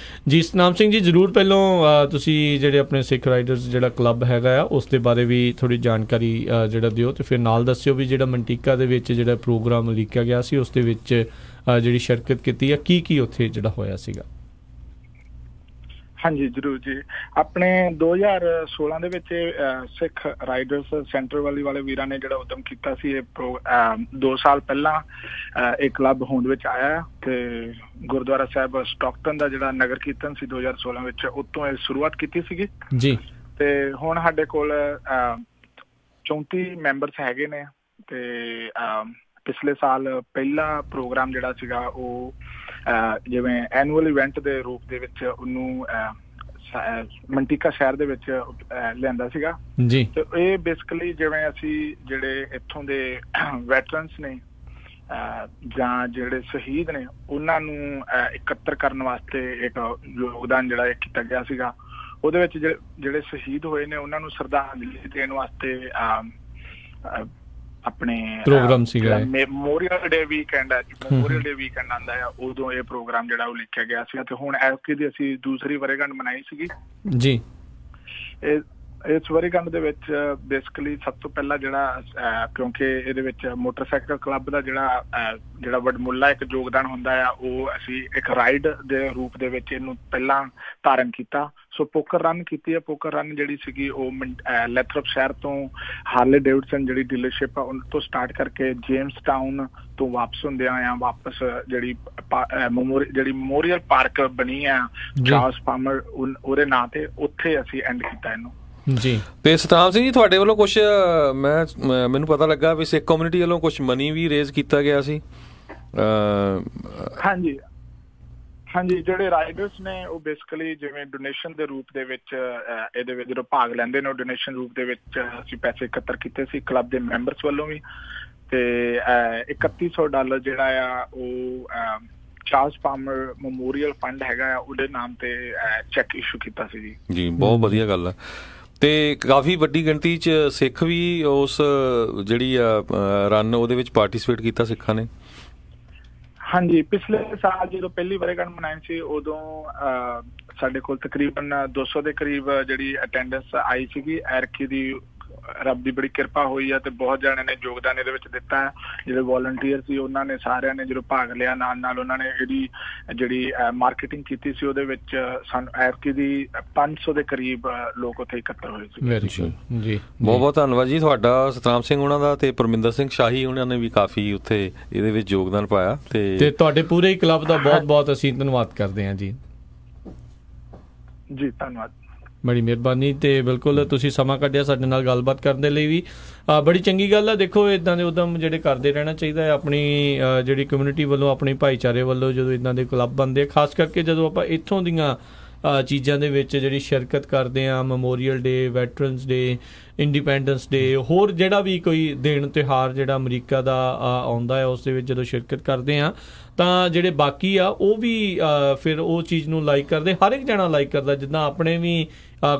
ਜੀ ਸਤਨਾਮ ਸਿੰਘ ਜੀ, ਜ਼ਰੂਰ ਪਹਿਲੋਂ ਤੁਸੀਂ ਜਿਹੜੇ ਆਪਣੇ ਸਿੱਖ ਰਾਈਡਰਸ ਜਿਹੜਾ ਕਲੱਬ ਹੈਗਾ ਆ ਉਸ ਦੇ ਬਾਰੇ ਵੀ ਥੋੜ੍ਹੀ ਜਾਣਕਾਰੀ ਜਿਹੜਾ ਦਿਓ, ਤੇ ਫਿਰ ਨਾਲ ਦੱਸਿਓ ਵੀ ਜਿਹੜਾ ਮੰਟੀਕਾ ਦੇ ਵਿੱਚ ਜਿਹੜਾ ਪ੍ਰੋਗਰਾਮ ਉਲੀਕਿਆ ਗਿਆ ਸੀ ਉਸ ਦੇ ਵਿੱਚ ਜਿਹੜੀ ਸ਼ਿਰਕਤ ਕੀਤੀ ਆ, ਕੀ ਉੱਥੇ ਜਿਹੜਾ ਹੋਇਆ ਸੀਗਾ। ਹਾਂਜੀ ਜ਼ਰੂਰ ਜੀ। ਆਪਣੇ 2016 ਦੇ ਵਿੱਚ ਸਿੱਖ ਰਾਈਡਰਸ ਸੈਂਟਰ ਵਾਲੇ ਵੀਰਾਂ ਨੇ ਜਿਹੜਾ ਉਦਮ ਕੀਤਾ ਸੀ, ਇਹ 2 ਸਾਲ ਪਹਿਲਾਂ ਇਹ ਕਲੱਬ ਹੋਂਦ ਵਿੱਚ ਆਇਆ ਤੇ ਗੁਰਦੁਆਰਾ ਸਾਹਿਬ ਸਟਾਕਟਨ ਦਾ ਜਿਹੜਾ ਨਗਰ ਕੀਰਤਨ ਸੀ 2016 ਵਿੱਚ, ਉੱਤੋਂ ਇਹ ਸ਼ੁਰੂਆਤ ਕੀਤੀ ਸੀਗੀ ਜੀ। ਤੇ ਹੁਣ ਸਾਡੇ ਕੋਲ 34 ਮੈਂਬਰਸ ਹੈਗੇ ਨੇ ਤੇ ਪਿਛਲੇ ਸਾਲ ਪਹਿਲਾ ਪ੍ਰੋਗਰਾਮ ਜਿਹੜਾ ਸੀਗਾ ਉਹ ਜਿਵੇਂ ਐਨੂਅਲ ਇਵੈਂਟ ਦੇ ਰੂਪ ਦੇ ਵਿੱਚ ਉਹਨੂੰ ਮੰਟੀਕਾ ਸ਼ਹਿਰ ਦੇ ਵਿੱਚ ਲਿਆਂਦਾ ਸੀਗਾ ਜੀ। ਤੇ ਇਹ ਬੇਸਿਕਲੀ ਜਿਵੇਂ ਅਸੀਂ ਜਿਹੜੇ ਇੱਥੋਂ ਦੇ ਵੈਟਰਨਸ ਨੇ ਜਾਂ ਜਿਹੜੇ ਸ਼ਹੀਦ ਨੇ ਉਹਨਾਂ ਨੂੰ ਇਕੱਤਰ ਕਰਨ ਵਾਸਤੇ ਇੱਕ ਯੋਗਦਾਨ ਜਿਹੜਾ ਇਹ ਕੀਤਾ ਗਿਆ ਸੀਗਾ। ਉਹਦੇ ਵਿੱਚ ਜਿਹੜੇ ਸ਼ਹੀਦ ਹੋਏ ਨੇ ਉਹਨਾਂ ਨੂੰ ਸ਼ਰਧਾਂਜਲੀ ਦੇਣ ਵਾਸਤੇ ਆਪਣੇ ਪ੍ਰੋਗਰਾਮ ਸੀਗਾ ਮੈਮੋਰੀਅਲ ਡੇ ਵੀਕਐਂਡ ਆਉਂਦਾ ਆ, ਉਦੋਂ ਇਹ ਪ੍ਰੋਗਰਾਮ ਜਿਹੜਾ ਉਹ ਲਿਖਿਆ ਗਿਆ ਸੀਗਾ। ਤੇ ਹੁਣ ਐਤਕੀ ਦੀ ਅਸੀਂ ਦੂਸਰੀ ਵਰ੍ਹੇਗੰਢ ਮਨਾਈ ਸੀਗੀ ਜੀ। ਇਸ ਵਰ੍ਹੇਗੰਢ ਦੇ ਵਿੱਚ ਬੇਸਿਕਲੀ ਸਭ ਤੋਂ ਪਹਿਲਾਂ ਜਿਹੜਾ ਕਿਉਂਕਿ ਇਹਦੇ ਵਿੱਚ ਮੋਟਰਸਾਈਕਲ ਕਲੱਬ ਦਾ ਜਿਹੜਾ ਵਡਮੁੱਲਾ ਇੱਕ ਯੋਗਦਾਨ ਹੁੰਦਾ ਆ, ਉਹ ਅਸੀਂ ਇੱਕ ਰਾਈਡ ਦੇ ਰੂਪ ਦੇ ਵਿੱਚ ਇਹਨੂੰ ਪਹਿਲਾਂ ਧਾਰਨ ਕੀਤਾ। ਸੋ ਪੋਕਰ ਰਨ ਕੀਤੀ ਹੈ। ਪੋਕਰ ਰਨ ਜਿਹੜੀ ਸੀਗੀ ਉਹ ਲੈਥਰਪ ਸ਼ਹਿਰ ਤੋਂ ਹਾਰਲੇ ਡੇਵਿਡਸਨ ਜਿਹੜੀ ਡੀਲਰਸ਼ਿਪ ਆ ਉਹਨਾਂ ਤੋਂ ਸਟਾਰਟ ਕਰਕੇ ਜੇਮਸ ਟਾਊਨ ਤੋਂ ਵਾਪਸ ਹੁੰਦਿਆਂ ਆ ਵਾਪਸ ਜਿਹੜੀ ਮੈਮੋਰੀਅਲ ਪਾਰਕ ਬਣੀ ਆ ਚਾਰਲਸ ਪਾਮਰ ਉਹਦੇ ਨਾਂ ਤੇ, ਉੱਥੇ ਅਸੀਂ ਐਂਡ ਕੀਤਾ ਇਹਨੂੰ ਜੀ। ਤੇ ਸਤਨਾਮ ਸਿੰਘ ਜੀ, ਤੁਹਾਡੇ ਵੱਲੋਂ ਕੁਛ ਮੈਨੂੰ ਪਤਾ ਲੱਗਾ ਵੀ ਸਿੱਖ ਕਮਿਊਨਿਟੀ ਵੱਲੋਂ ਕੁਛ ਮਨੀ ਵੀ ਰੇਜ਼ ਕੀਤਾ ਗਿਆ ਸੀ। ਹਾਂਜੀ, ਜਿਹੜੇ ਰਾਈਡਰਸ ਨੇ ਉਹ ਬੇਸਿਕਲੀ ਜਿਵੇਂ ਡੋਨੇਸ਼ਨ ਦੇ ਰੂਪ ਦੇ ਵਿੱਚ ਇਹਦੇ ਵਿੱਚ ਜਦੋਂ ਭਾਗ ਲੈਂਦੇ ਨੇ ਉਹ ਡੋਨੇਸ਼ਨ ਰੂਪ ਦੇ ਵਿੱਚ ਅਸੀਂ ਪੈਸੇ ਇਕੱਤਰ ਕੀਤੇ ਸੀ ਕਲੱਬ ਦੇ ਮੈਂਬਰਸ ਵੱਲੋਂ ਵੀ। ਤੇ $3100 ਜਿਹੜਾ ਆ ਉਹ ਚਾਰਲਸ ਪਾਮਰ ਮੈਮੋਰੀਅਲ ਫੰਡ ਹੈਗਾ ਆ, ਉਹਦੇ ਨਾਮ ਤੇ ਚੈੱਕ ਇਸ਼ੂ ਕੀਤਾ ਸੀ ਜੀ। ਜੀ ਬਹੁਤ ਵਧੀਆ ਗੱਲ ਆ। ਤੇ ਕਾਫੀ ਵੱਡੀ ਗਿਣਤੀ 'ਚ ਸਿੱਖ ਵੀ ਉਸ ਜਿਹੜੀ ਰਨ ਉਹਦੇ ਵਿੱਚ ਪਾਰਟੀਸਪੇਟ ਕੀਤਾ ਸਿੱਖਾਂ ਨੇ। ਹਾਂਜੀ, ਪਿਛਲੇ ਸਾਲ ਜਦੋਂ ਪਹਿਲੀ ਵਰ੍ਹੇਗੰਢ ਮਨਾਈ ਸੀ ਉਦੋਂ ਸਾਡੇ ਕੋਲ ਤਕਰੀਬਨ 200 ਦੇ ਕਰੀਬ ਜਿਹੜੀ ਅਟੈਂਡੈਂਸ ਆਈ ਸੀਗੀ। ਐਰਕੀ ਦੀ ਰੱਬ ਦੀ ਬੜੀ ਕਿਰਪਾ ਹੋਈ ਆ ਤੇ ਬਹੁਤ ਜਣਿਆਂ ਨੇ ਯੋਗਦਾਨ ਇਹਦੇ ਵਿੱਚ ਦਿੱਤਾ ਹੈ। ਜਿਹੜੇ ਵੋਲੰਟੀਅਰ ਸੀ ਉਹਨਾਂ ਨੇ ਸਾਰਿਆਂ ਨੇ ਜਦੋਂ ਭਾਗ ਲਿਆ, ਨਾਲ ਉਹਨਾਂ ਨੇ ਇਹਦੀ ਜਿਹੜੀ ਮਾਰਕੀਟਿੰਗ ਕੀਤੀ ਸੀ ਉਹਦੇ ਵਿੱਚ ਸਾਨੂੰ ਐਰਕੀ ਦੀ 500 ਦੇ ਕਰੀਬ ਲੋਕ ਉੱਥੇ ਇਕੱਤਰ ਹੋਏ ਸੀ ਜੀ। ਬਹੁਤ ਧੰਨਵਾਦ ਜੀ ਤੁਹਾਡਾ, ਸਤਨਾਮ ਸਿੰਘ ਉਹਨਾਂ ਦਾ ਤੇ ਪਰਮਿੰਦਰ ਸਿੰਘ ਸ਼ਾਹੀ ਉਹਨਾਂ ਨੇ ਵੀ ਕਾਫੀ ਉੱਥੇ ਇਹਦੇ ਵਿੱਚ ਯੋਗਦਾਨ ਪਾਇਆ ਤੇ ਤੁਹਾਡੇ ਪੂਰੇ ਕਲੱਬ ਦਾ ਬਹੁਤ ਅਸੀਂ ਧੰਨਵਾਦ ਕਰਦੇ ਹਾਂ ਜੀ। ਧੰਨਵਾਦ, ਬੜੀ ਮਿਹਰਬਾਨੀ। ਤੇ ਬਿਲਕੁਲ ਤੁਸੀਂ ਸਮਾਂ ਕੱਢਿਆ ਸਾਡੇ ਨਾਲ ਗੱਲਬਾਤ ਕਰਨ ਦੇ ਲਈ ਵੀ ਬੜੀ ਚੰਗੀ ਗੱਲ ਆ। ਦੇਖੋ ਇੱਦਾਂ ਦੇ ਉਦਮ ਜਿਹੜੇ ਕਰਦੇ ਰਹਿਣਾ ਚਾਹੀਦਾ ਹੈ ਆਪਣੀ ਜਿਹੜੀ ਕਮਿਊਨਿਟੀ ਵੱਲੋਂ, ਆਪਣੀ ਭਾਈਚਾਰੇ ਵੱਲੋਂ ਜਦੋਂ ਇੱਦਾਂ ਦੇ ਕਲੱਬ ਬਣਦੇ ਆ, ਖਾਸ ਕਰਕੇ ਜਦੋਂ ਆਪਾਂ ਇੱਥੋਂ ਦੀਆਂ ਚੀਜ਼ਾਂ ਦੇ ਵਿੱਚ ਜਿਹੜੀ ਸ਼ਿਰਕਤ ਕਰਦੇ ਹਾਂ, ਮੈਮੋਰੀਅਲ ਡੇ, ਵੈਟਰਨਸ ਡੇ, ਇੰਡੀਪੈਂਡੈਂਸ ਡੇ, ਹੋਰ ਜਿਹੜਾ ਵੀ ਕੋਈ ਦਿਨ ਤਿਉਹਾਰ ਜਿਹੜਾ ਅਮਰੀਕਾ ਦਾ ਆਉਂਦਾ ਹੈ ਉਸ ਦੇ ਵਿੱਚ ਜਦੋਂ ਸ਼ਿਰਕਤ ਕਰਦੇ ਹਾਂ ਤਾਂ ਜਿਹੜੇ ਬਾਕੀ ਆ ਉਹ ਵੀ ਫਿਰ ਉਹ ਚੀਜ਼ ਨੂੰ ਲਾਈਕ ਕਰਦੇ। ਹਰ ਇੱਕ ਜਣਾ ਲਾਈਕ ਕਰਦਾ। ਜਿੱਦਾਂ ਆਪਣੇ ਵੀ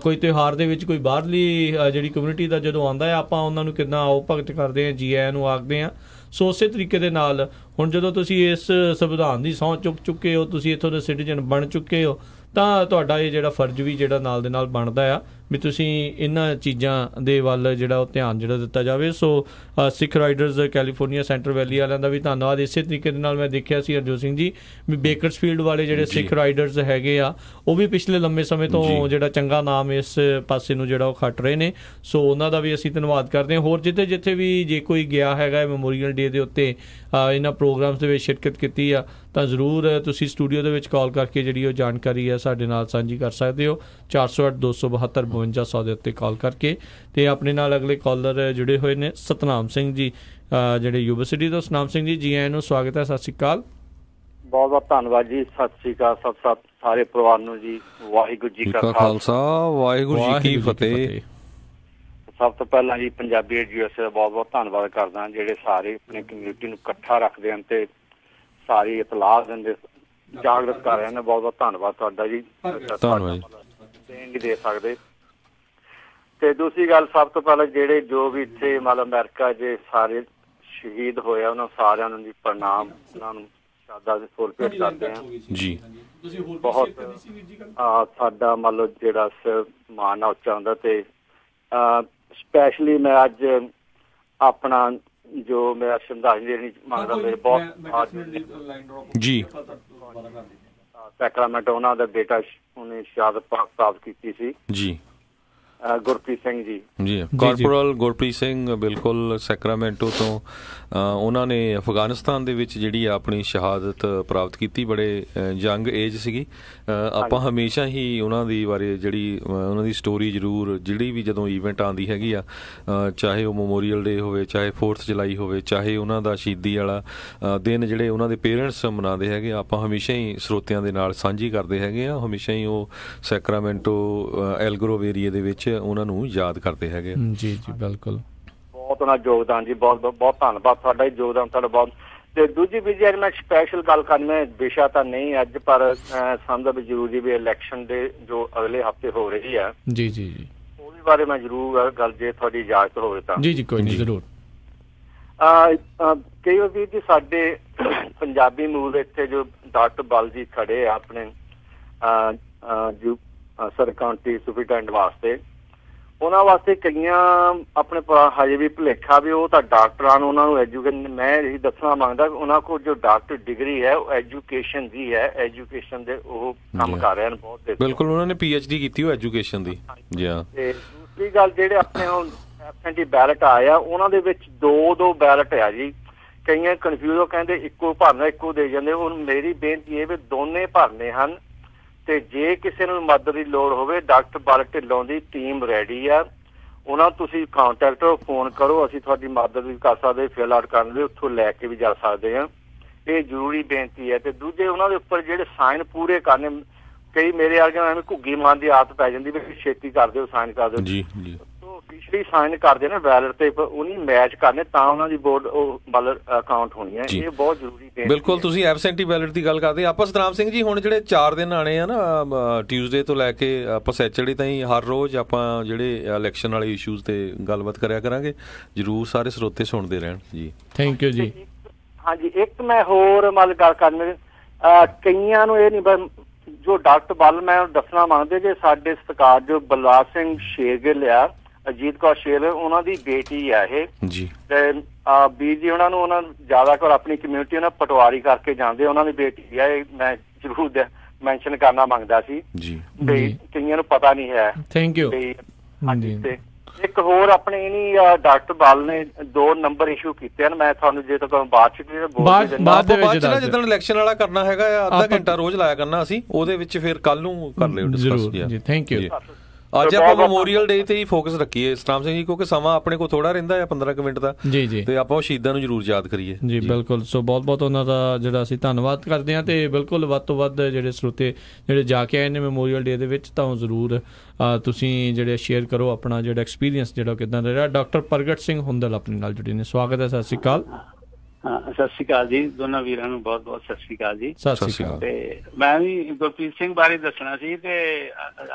ਕੋਈ ਤਿਉਹਾਰ ਦੇ ਵਿੱਚ ਕੋਈ ਬਾਹਰਲੀ ਜਿਹੜੀ ਕਮਿਊਨਿਟੀ ਦਾ ਜਦੋਂ ਆਉਂਦਾ ਹੈ ਆਪਾਂ ਉਹਨਾਂ ਨੂੰ ਕਿੰਨਾ ਆਓ ਭਗਤ ਕਰਦੇ ਹਾਂ, ਜੀ ਆਇਆਂ ਨੂੰ ਆਖਦੇ ਹਾਂ। ਸੋ ਉਸੇ ਤਰੀਕੇ ਦੇ ਨਾਲ ਹੁਣ ਜਦੋਂ ਤੁਸੀਂ ਇਸ ਸੰਵਿਧਾਨ ਦੀ ਸਹੁੰ ਚੁੱਕ ਚੁੱਕੇ ਹੋ, ਤੁਸੀਂ ਇੱਥੋਂ ਦੇ ਸਿਟੀਜ਼ਨ ਬਣ ਚੁੱਕੇ ਹੋ, ਤਾਂ ਤੁਹਾਡਾ ਇਹ ਜਿਹੜਾ ਫਰਜ਼ ਵੀ ਜਿਹੜਾ ਨਾਲ ਦੇ ਨਾਲ ਬਣਦਾ ਆ ਵੀ ਤੁਸੀਂ ਇਹਨਾਂ ਚੀਜ਼ਾਂ ਦੇ ਵੱਲ ਜਿਹੜਾ ਉਹ ਧਿਆਨ ਜਿਹੜਾ ਦਿੱਤਾ ਜਾਵੇ। ਸੋ ਸਿੱਖ ਰਾਈਡਰਸ ਕੈਲੀਫੋਰਨੀਆ ਸੈਂਟਰ ਵੈਲੀ ਵਾਲਿਆਂ ਦਾ ਵੀ ਧੰਨਵਾਦ। ਇਸੇ ਤਰੀਕੇ ਦੇ ਨਾਲ ਮੈਂ ਦੇਖਿਆ ਸੀ ਹਰਜੋਤ ਸਿੰਘ ਜੀ ਵੀ ਬੇਕਰਸਫੀਲਡ ਵਾਲੇ ਜਿਹੜੇ ਸਿੱਖ ਰਾਈਡਰਸ ਹੈਗੇ ਆ ਉਹ ਵੀ ਪਿਛਲੇ ਲੰਮੇ ਸਮੇਂ ਤੋਂ ਜਿਹੜਾ ਚੰਗਾ ਨਾਮ ਇਸ ਪਾਸੇ ਨੂੰ ਜਿਹੜਾ ਉਹ ਖੱਟ ਰਹੇ ਨੇ। ਸੋ ਉਹਨਾਂ ਦਾ ਵੀ ਅਸੀਂ ਧੰਨਵਾਦ ਕਰਦੇ ਹਾਂ। ਹੋਰ ਜਿੱਥੇ ਜਿੱਥੇ ਵੀ ਜੇ ਕੋਈ ਗਿਆ ਹੈਗਾ ਮੈਮੋਰੀਅਲ ਡੇ ਦੇ ਉੱਤੇ ਇਹਨਾਂ ਪ੍ਰੋਗਰਾਮਸ ਦੇ ਵਿੱਚ ਸ਼ਿਰਕਤ ਕੀਤੀ ਆ ਤਾਂ ਜ਼ਰੂਰ ਤੁਸੀਂ ਸਟੂਡੀਓ ਦੇ ਵਿੱਚ ਕਾਲ ਕਰਕੇ ਜਿਹੜੀ ਉਹ ਜਾਣਕਾਰੀ ਹੈ ਸਾਡੇ ਨਾਲ ਸਾਂਝੀ ਕਰ ਸਕਦੇ ਹੋ 408-272-5200 ਦੇ ਉੱਤੇ ਕਾਲ ਕਰਕੇ। ਤੇ ਆਪਣੇ ਨਾਲ ਅਗਲੇ ਕਾਲਰ ਜੁੜੇ ਹੋਏ ਨੇ ਸਤਨਾਮ ਸਿੰਘ ਜੀ ਜਿਹੜੇ ਯੂਨੀਵਰਸਿਟੀ ਤੋਂ। ਸਤਨਾਮ ਸਿੰਘ ਜੀ, ਜੀ ਆਇਆਂ ਨੂੰ, ਸਵਾਗਤ ਹੈ, ਸਤਿ ਸ਼੍ਰੀ ਅਕਾਲ। ਬਹੁਤ ਬਹੁਤ ਧੰਨਵਾਦ ਜੀ, ਸਤਿ ਸ਼੍ਰੀ ਅਕਾਲ ਸਭ ਸਾਰੇ ਪਰਿਵਾਰ ਨੂੰ ਜੀ। ਵਾਹਿਗੁਰੂ ਜੀ ਕਾ ਖਾਲਸਾ, ਵਾਹਿਗੁਰੂ ਜੀ ਕੀ ਫਤਿਹ। ਸਭ ਤੋਂ ਪਹਿਲਾਂ ਜੀ ਪੰਜਾਬੀ ਰੇਡੀਓ ਦਾ ਬਹੁਤ ਬਹੁਤ ਧੰਨਵਾਦ ਕਰਦਾ ਜਿਹੜੇ ਸਾਰੇ ਆਪਣੀ ਕਮਿਊਨਿਟੀ ਨੂੰ ਇਕੱਠਾ ਰੱਖਦੇ ਹਨ ਤੇ ਸਾਰੀ ਇਤਲਾਹ ਦਿੰਦੇ, ਜਾਗਰਤ ਕਰ ਰਹੇ ਨੇ। ਬਹੁਤ ਬਹੁਤ ਧੰਨਵਾਦ ਤੁਹਾਡਾ ਜੀ, ਨਹੀਂ ਦੇ ਸਕਦੇ। ਤੇ ਦੂਸਰੀ ਗੱਲ, ਸਭ ਤੋਂ ਪਹਿਲਾਂ ਜਿਹੜੇ ਜੋ ਵੀ ਇੱਥੇ ਮਤਲਬ ਅਮਰੀਕਾ ਜੇ ਸਾਰੇ ਸ਼ਹੀਦ ਹੋਏ ਉਹਨਾਂ ਸਾਰਿਆਂ ਨੂੰ ਜੀ ਪ੍ਰਣਾਮ, ਉਹਨਾਂ ਨੂੰ ਸ਼ਰਧਾ ਦੇ ਫੁੱਲ ਭੇਟ ਕਰਦੇ ਹਾਂ ਜੀ। ਬਹੁਤ ਸਾਡਾ ਮਤਲਬ ਜਿਹੜਾ ਮਾਣ ਉੱਚਾ ਹੁੰਦਾ। ਤੇ ਸਪੈਸ਼ਲੀ ਮੈਂ ਅੱਜ ਆਪਣਾ ਜੋ ਮੇਰਾ ਸ਼ਰਧਾਂਜਲੀ ਦੇਣੀ ਮੰਗਦਾ ਮੇਰੇ ਬਹੁਤ ਜੀ ਸੈਕਰਾਮੈਂਟੋ ਉਹਨਾਂ ਦਾ ਬੇਟਾ ਉਹਨੇ ਸ਼ਹਾਦਤ ਪ੍ਰਾਪਤ ਕੀਤੀ ਸੀ ਜੀ, ਗੁਰਪ੍ਰੀਤ ਸਿੰਘ ਜੀ। ਕਾਰਪੋਰਲ ਗੁਰਪ੍ਰੀਤ ਸਿੰਘ ਬਿਲਕੁਲ ਸੈਕਰਾਮੈਂਟੋ ਤੋਂ ਉਹਨਾਂ ਨੇ ਅਫਗਾਨਿਸਤਾਨ ਦੇ ਵਿੱਚ ਜਿਹੜੀ ਆਪਣੀ ਸ਼ਹਾਦਤ ਪ੍ਰਾਪਤ ਕੀਤੀ। ਬੜੇ ਯੰਗ ਏਜ ਸੀਗੀ। ਆਪਾਂ ਹਮੇਸ਼ਾ ਹੀ ਉਹਨਾਂ ਦੀ ਬਾਰੇ ਜਿਹੜੀ ਉਹਨਾਂ ਦੀ ਸਟੋਰੀ ਜ਼ਰੂਰ ਜਿਹੜੀ ਵੀ ਜਦੋਂ ਈਵੈਂਟ ਆਉਂਦੀ ਹੈਗੀ ਆ, ਚਾਹੇ ਉਹ ਮੈਮੋਰੀਅਲ ਡੇ ਹੋਵੇ, ਚਾਹੇ 4th ਜੁਲਾਈ ਹੋਵੇ, ਚਾਹੇ ਉਹਨਾਂ ਦਾ ਸ਼ਹੀਦੀ ਵਾਲਾ ਦਿਨ ਜਿਹੜੇ ਉਹਨਾਂ ਦੇ ਪੇਰੈਂਟਸ ਮਨਾਉਂਦੇ ਹੈਗੇ, ਆਪਾਂ ਹਮੇਸ਼ਾ ਹੀ ਸਰੋਤਿਆਂ ਦੇ ਨਾਲ ਸਾਂਝੀ ਕਰਦੇ ਹੈਗੇ ਆ। ਹਮੇਸ਼ਾ ਹੀ ਉਹ ਸੈਕਰਾਮੈਂਟੋ ਐਲਗਰੋਵ ਏਰੀਏ ਦੇ ਵਿੱਚ ਉਹਨਾਂ ਨੂੰ ਯਾਦ ਕਰਦੇ ਹੈਗੇ। ਜੀ ਜੀ ਬਿਲਕੁਲ, ਬਹੁਤ ਉਹਨਾਂ ਯੋਗਦਾਨ ਜੀ, ਬਹੁਤ ਬਹੁਤ ਧੰਨਵਾਦ ਤੁਹਾਡਾ ਜੀ, ਯੋਗਦਾਨ ਤੁਹਾਡਾ ਬਹੁਤ। ਤੇ ਦੂਜੀ ਵੀ ਜੀ ਮੈਂ ਸਪੈਸ਼ਲ ਗੱਲ ਕਰਨੀ, ਮੈਂ ਵਿਸ਼ਾ ਤਾਂ ਨਹੀਂ ਅੱਜ ਪਰ ਸਮਝਦਾ ਵੀ ਜ਼ਰੂਰੀ ਵੀ ਇਲੈਕਸ਼ਨ ਦੇ ਜੋ ਅਗਲੇ ਹਫ਼ਤੇ ਹੋ ਰਹੀ ਹੈ ਜੀ ਜੀ ਜੀ ਉਹਦੇ ਬਾਰੇ ਮੈਂ ਜ਼ਰੂਰ ਗੱਲ, ਜੇ ਤੁਹਾਡੀ ਇਜਾਜ਼ਤ ਹੋਵੇ ਤਾਂ। ਜੀ ਜੀ ਕੋਈ ਨਹੀਂ, ਜ਼ਰੂਰ। ਕਈ ਵਾਰ ਵੀ ਜੀ ਸਾਡੇ ਪੰਜਾਬੀ ਮੂਲ ਇੱਥੇ ਜੋ ਡਾਕਟਰ ਬਲ ਜੀ ਖੜੇ ਆ ਆਪਣੇ ਜੋ ਸਰ ਕਾਉਂਟੀ ਸੁਪਰੀਟੈਂਡੈਂਟ ਵਾਸਤੇ, ਉਹਨਾਂ ਵਾਸਤੇ ਕਈਆਂ ਆਪਣੇ ਹਜੇ ਵੀ ਭੁਲੇਖਾ ਵੀ ਉਹ ਤਾਂ ਡਾਕਟਰਾਂ ਨੂੰ ਉਹਨਾਂ ਨੂੰ ਐਜੂਕੇਸ਼ਨ, ਮੈਂ ਇਹੀ ਦੱਸਣਾ ਮੰਗਦਾ ਉਹਨਾਂ ਕੋਲ ਜੋ ਡਾਕਟਰ ਡਿਗਰੀ ਹੈ ਉਹ ਐਜੂਕੇਸ਼ਨ ਦੀ ਹੈ, ਐਜੂਕੇਸ਼ਨ ਦੇ ਉਹ ਕੰਮ ਕਰ ਰਹੇ ਹਨ ਬਹੁਤ। ਬਿਲਕੁਲ, ਉਹਨਾਂ ਨੇ PhD ਕੀਤੀ ਉਹ ਐਜੂਕੇਸ਼ਨ ਦੀ ਜੀ ਹਾਂ। ਤੇ ਦੂਸਰੀ ਗੱਲ, ਜਿਹੜੇ ਆਪਣੇ ਹੁਣ ਐਬਸੈਂਟੀ ਬੈਲਟ ਆਇਆ ਉਹਨਾਂ ਦੇ ਵਿੱਚ ਦੋ ਬੈਲਟ ਆ ਜੀ। ਕਈਆਂ ਕਨਫਿਊਜ਼ ਹੋ ਕਹਿੰਦੇ ਇੱਕੋ ਭਰਨਾ ਇੱਕੋ ਦੇ ਜਾਂਦੇ। ਹੁਣ ਮੇਰੀ ਬੇਨਤੀ ਇਹ ਵੀ ਦੋਨੇ ਭਰਨੇ ਹਨ ਤੇ ਜੇ ਕਿਸੇ ਨੂੰ ਮਦਦ ਦੀ ਲੋੜ ਹੋਵੇ ਡਾਕਟਰ ਬਲ ਢਿੱਲੋਂ ਦੀ ਟੀਮ ਰੈਡੀ ਆ, ਉਹਨਾਂ ਤੁਸੀਂ ਕਾਂਟੈਕਟ ਕਰੋ, ਫੋਨ ਕਰੋ, ਅਸੀਂ ਤੁਹਾਡੀ ਮਦਦ ਵੀ ਕਰ ਸਕਦੇ, ਫਿਲ ਆਊਟ ਕਰਨ ਲਈ ਉੱਥੋਂ ਲੈ ਕੇ ਵੀ ਜਾ ਸਕਦੇ ਹਾਂ। ਇਹ ਜ਼ਰੂਰੀ ਬੇਨਤੀ ਹੈ। ਤੇ ਦੂਜੇ ਉਹਨਾਂ ਦੇ ਉੱਪਰ ਜਿਹੜੇ ਸਾਈਨ ਪੂਰੇ ਕਰਨੇ, ਕਈ ਮੇਰੇ ਵਰਗਿਆਂ ਐਵੇਂ ਘੁੱਗੀ ਮਾਰਨ ਦੀ ਆਦਤ ਪੈ ਜਾਂਦੀ ਵੀ ਛੇਤੀ ਕਰ ਦਿਓ, ਸਾਈਨ ਕਰ ਦਿਓ ਜੀ ਜੀ। ਪਿਛਲੀ ਸਾਈਨ ਕਰਦੇ ਨੇ ਬੈਲਟ ਤੇ ਉਹਨੀ ਮੈਚ ਕਰਨੇ ਤਾਂ ਉਹਨਾਂ ਦੀ ਬੋਰਡ ਉਹ ਮਤਲਬ ਅਕਾਊਂਟ ਹੋਣੀ ਹੈ। ਇਹ ਬਹੁਤ ਜ਼ਰੂਰੀ। ਬਿਲਕੁਲ, ਤੁਸੀਂ ਐਬਸੈਂਟੀ ਬੈਲਟ ਦੀ ਗੱਲ ਕਰਦੇ। ਆਪਾਂ ਸਤਨਾਮ ਸਿੰਘ ਜੀ ਹੁਣ ਜਿਹੜੇ 4 ਦਿਨ ਆਣੇ ਆ ਨਾ, ਟਿਊਜ਼ਡੇ ਤੋਂ ਲੈ ਕੇ ਆਪਾਂ ਸੈਚਰਡੇ ਤਾਈਂ ਹਰ ਰੋਜ਼ ਆਪਾਂ ਜਿਹੜੇ ਇਲੈਕਸ਼ਨ ਵਾਲੇ ਇਸ਼ੂਜ਼ ਤੇ ਗੱਲਬਾਤ ਕਰਿਆ ਕਰਾਂਗੇ। ਜ਼ਰੂਰ ਸਾਰੇ ਸਰੋਤੇ ਸੁਣਦੇ ਰਹਿਣ ਜੀ। ਥੈਂਕ ਯੂ ਜੀ। ਹਾਂਜੀ, ਇੱਕ ਮੈਂ ਹੋਰ ਮਤਲਬ ਗੱਲ ਕਰਨੀ, ਕਈਆਂ ਨੂੰ ਇਹ ਨਹੀਂ ਜੋ ਡਾਕਟਰ ਬਲ ਮੈਂ ਦੱਸਣਾ ਮੰਗਦੇ ਜੇ ਸਾਡੇ ਸਤਿਕਾਰ ਜੋ ਬਲਰਾਜ ਸਿੰਘ ਸ਼ੇਰਗਿੱਲ ਆ, ਅਜੀਤ ਕੌਰ ਸ਼ੇਰ ਉਹਨਾਂ ਦੀ ਬੇਟੀ ਆ ਇਹ ਜੀ। ਤੇ ਵੀਰ ਜੀ ਉਹਨਾਂ ਨੂੰ ਜ਼ਿਆਦਾ ਕਰ ਆਪਣੀ ਕਮਿਊਨਿਟੀ ਉਹਨਾਂ ਪਟਵਾਰੀ ਕਰਕੇ ਜਾਂਦੇ, ਉਹਨਾਂ ਦੀ ਬੇਟੀ ਆ। ਇਹ ਮੈਂ ਜ਼ਰੂਰ ਮੈਂਸ਼ਨ ਕਰਨਾ ਮੰਗਦਾ ਸੀ ਜੀ, ਕਈਆਂ ਨੂੰ ਪਤਾ ਨਹੀਂ ਹੈ। Thank you. ਹਾਂਜੀ, ਤੇ ਇੱਕ ਹੋਰ ਆਪਣੇ ਨਹੀਂ ਡਾਕਟਰ ਬਲ ਨੇ 2 ਨੰਬਰ ਇਸ਼ੂ ਕੀਤੇ ਹਨ। ਮੈਂ ਤੁਹਾਨੂੰ ਜੇ ਤਾਂ ਬਾਅਦ ਚ ਜਦੋਂ ਇਲੈਕਸ਼ਨ ਵਾਲਾ ਕਰਨਾ ਹੈਗਾ ਅੱਧਾ ਘੰਟਾ ਰੋਜ਼ ਲਾਇਆ ਕਰਨਾ ਅਸੀਂ, ਉਹਦੇ ਵਿੱਚ ਫਿਰ ਕੱਲ ਨੂੰ ਕਰ ਲਿਓ ਡਿਸਕਸ ਜੀ। Thank you. ਅੱਜ ਆਪਾਂ ਮੈਮੋਰੀਅਲ ਡੇ ਤੇ ਹੀ ਫੋਕਸ ਰੱਖੀਏ ਸਤਨਾਮ ਸਿੰਘ ਜੀ, ਕਿਉਂਕਿ ਸਮਾਂ ਆਪਣੇ ਕੋਲ ਥੋੜਾ ਰਹਿੰਦਾ ਹੈ 15 ਕੁ ਮਿੰਟ ਦਾ ਜੀ ਜੀ, ਤੇ ਆਪਾਂ ਉਹ ਸ਼ਹੀਦਾਂ ਨੂੰ ਜ਼ਰੂਰ ਯਾਦ ਕਰੀਏ ਜੀ। ਬਿਲਕੁਲ, ਸੋ ਬਹੁਤ ਬਹੁਤ ਉਹਨਾਂ ਦਾ ਜਿਹੜਾ ਅਸੀਂ ਧੰਨਵਾਦ ਕਰਦੇ ਹਾਂ। ਤੇ ਬਿਲਕੁਲ ਵੱਧ ਤੋਂ ਵੱਧ ਜਿਹੜੇ ਸਰੋਤੇ ਜਿਹੜੇ ਜਾ ਕੇ ਆਏ ਨੇ ਮੈਮੋਰੀਅਲ ਡੇ ਦੇ ਵਿੱਚ ਤਾਂ ਉਹ ਜ਼ਰੂਰ ਤੁਸੀਂ ਜਿਹੜੇ ਸ਼ੇਅਰ ਕਰੋ ਆਪਣਾ ਜਿਹੜਾ ਐਕਸਪੀਰੀਅੰਸ ਜਿਹੜਾ ਕਿੱਦਾਂ ਦਾ ਰਿਹਾ। ਡਾਕਟਰ ਪ੍ਰਗਟ ਸਿੰਘ ਹੁੰਦਲ ਆਪਣੇ ਨਾਲ ਜੁੜੇ ਨੇ, ਸਵਾਗਤ ਹੈ। ਸਤਿ ਸ਼੍ਰੀ ਅਕਾਲ। ਸਤਿ ਸ਼੍ਰੀ ਅਕਾਲ ਜੀ, ਦੋਨਾਂ ਵੀਰਾਂ ਨੂੰ ਬਹੁਤ ਬਹੁਤ ਸਤਿ ਸ਼੍ਰੀ ਅਕਾਲ ਜੀ। ਸਤਿ ਸ਼੍ਰੀ ਅਕਾਲ। ਤੇ ਮੈਂ ਵੀ ਗੁਰਪ੍ਰੀਤ ਸਿੰਘ ਬਾਰੇ ਦੱਸਣਾ ਸੀ ਤੇ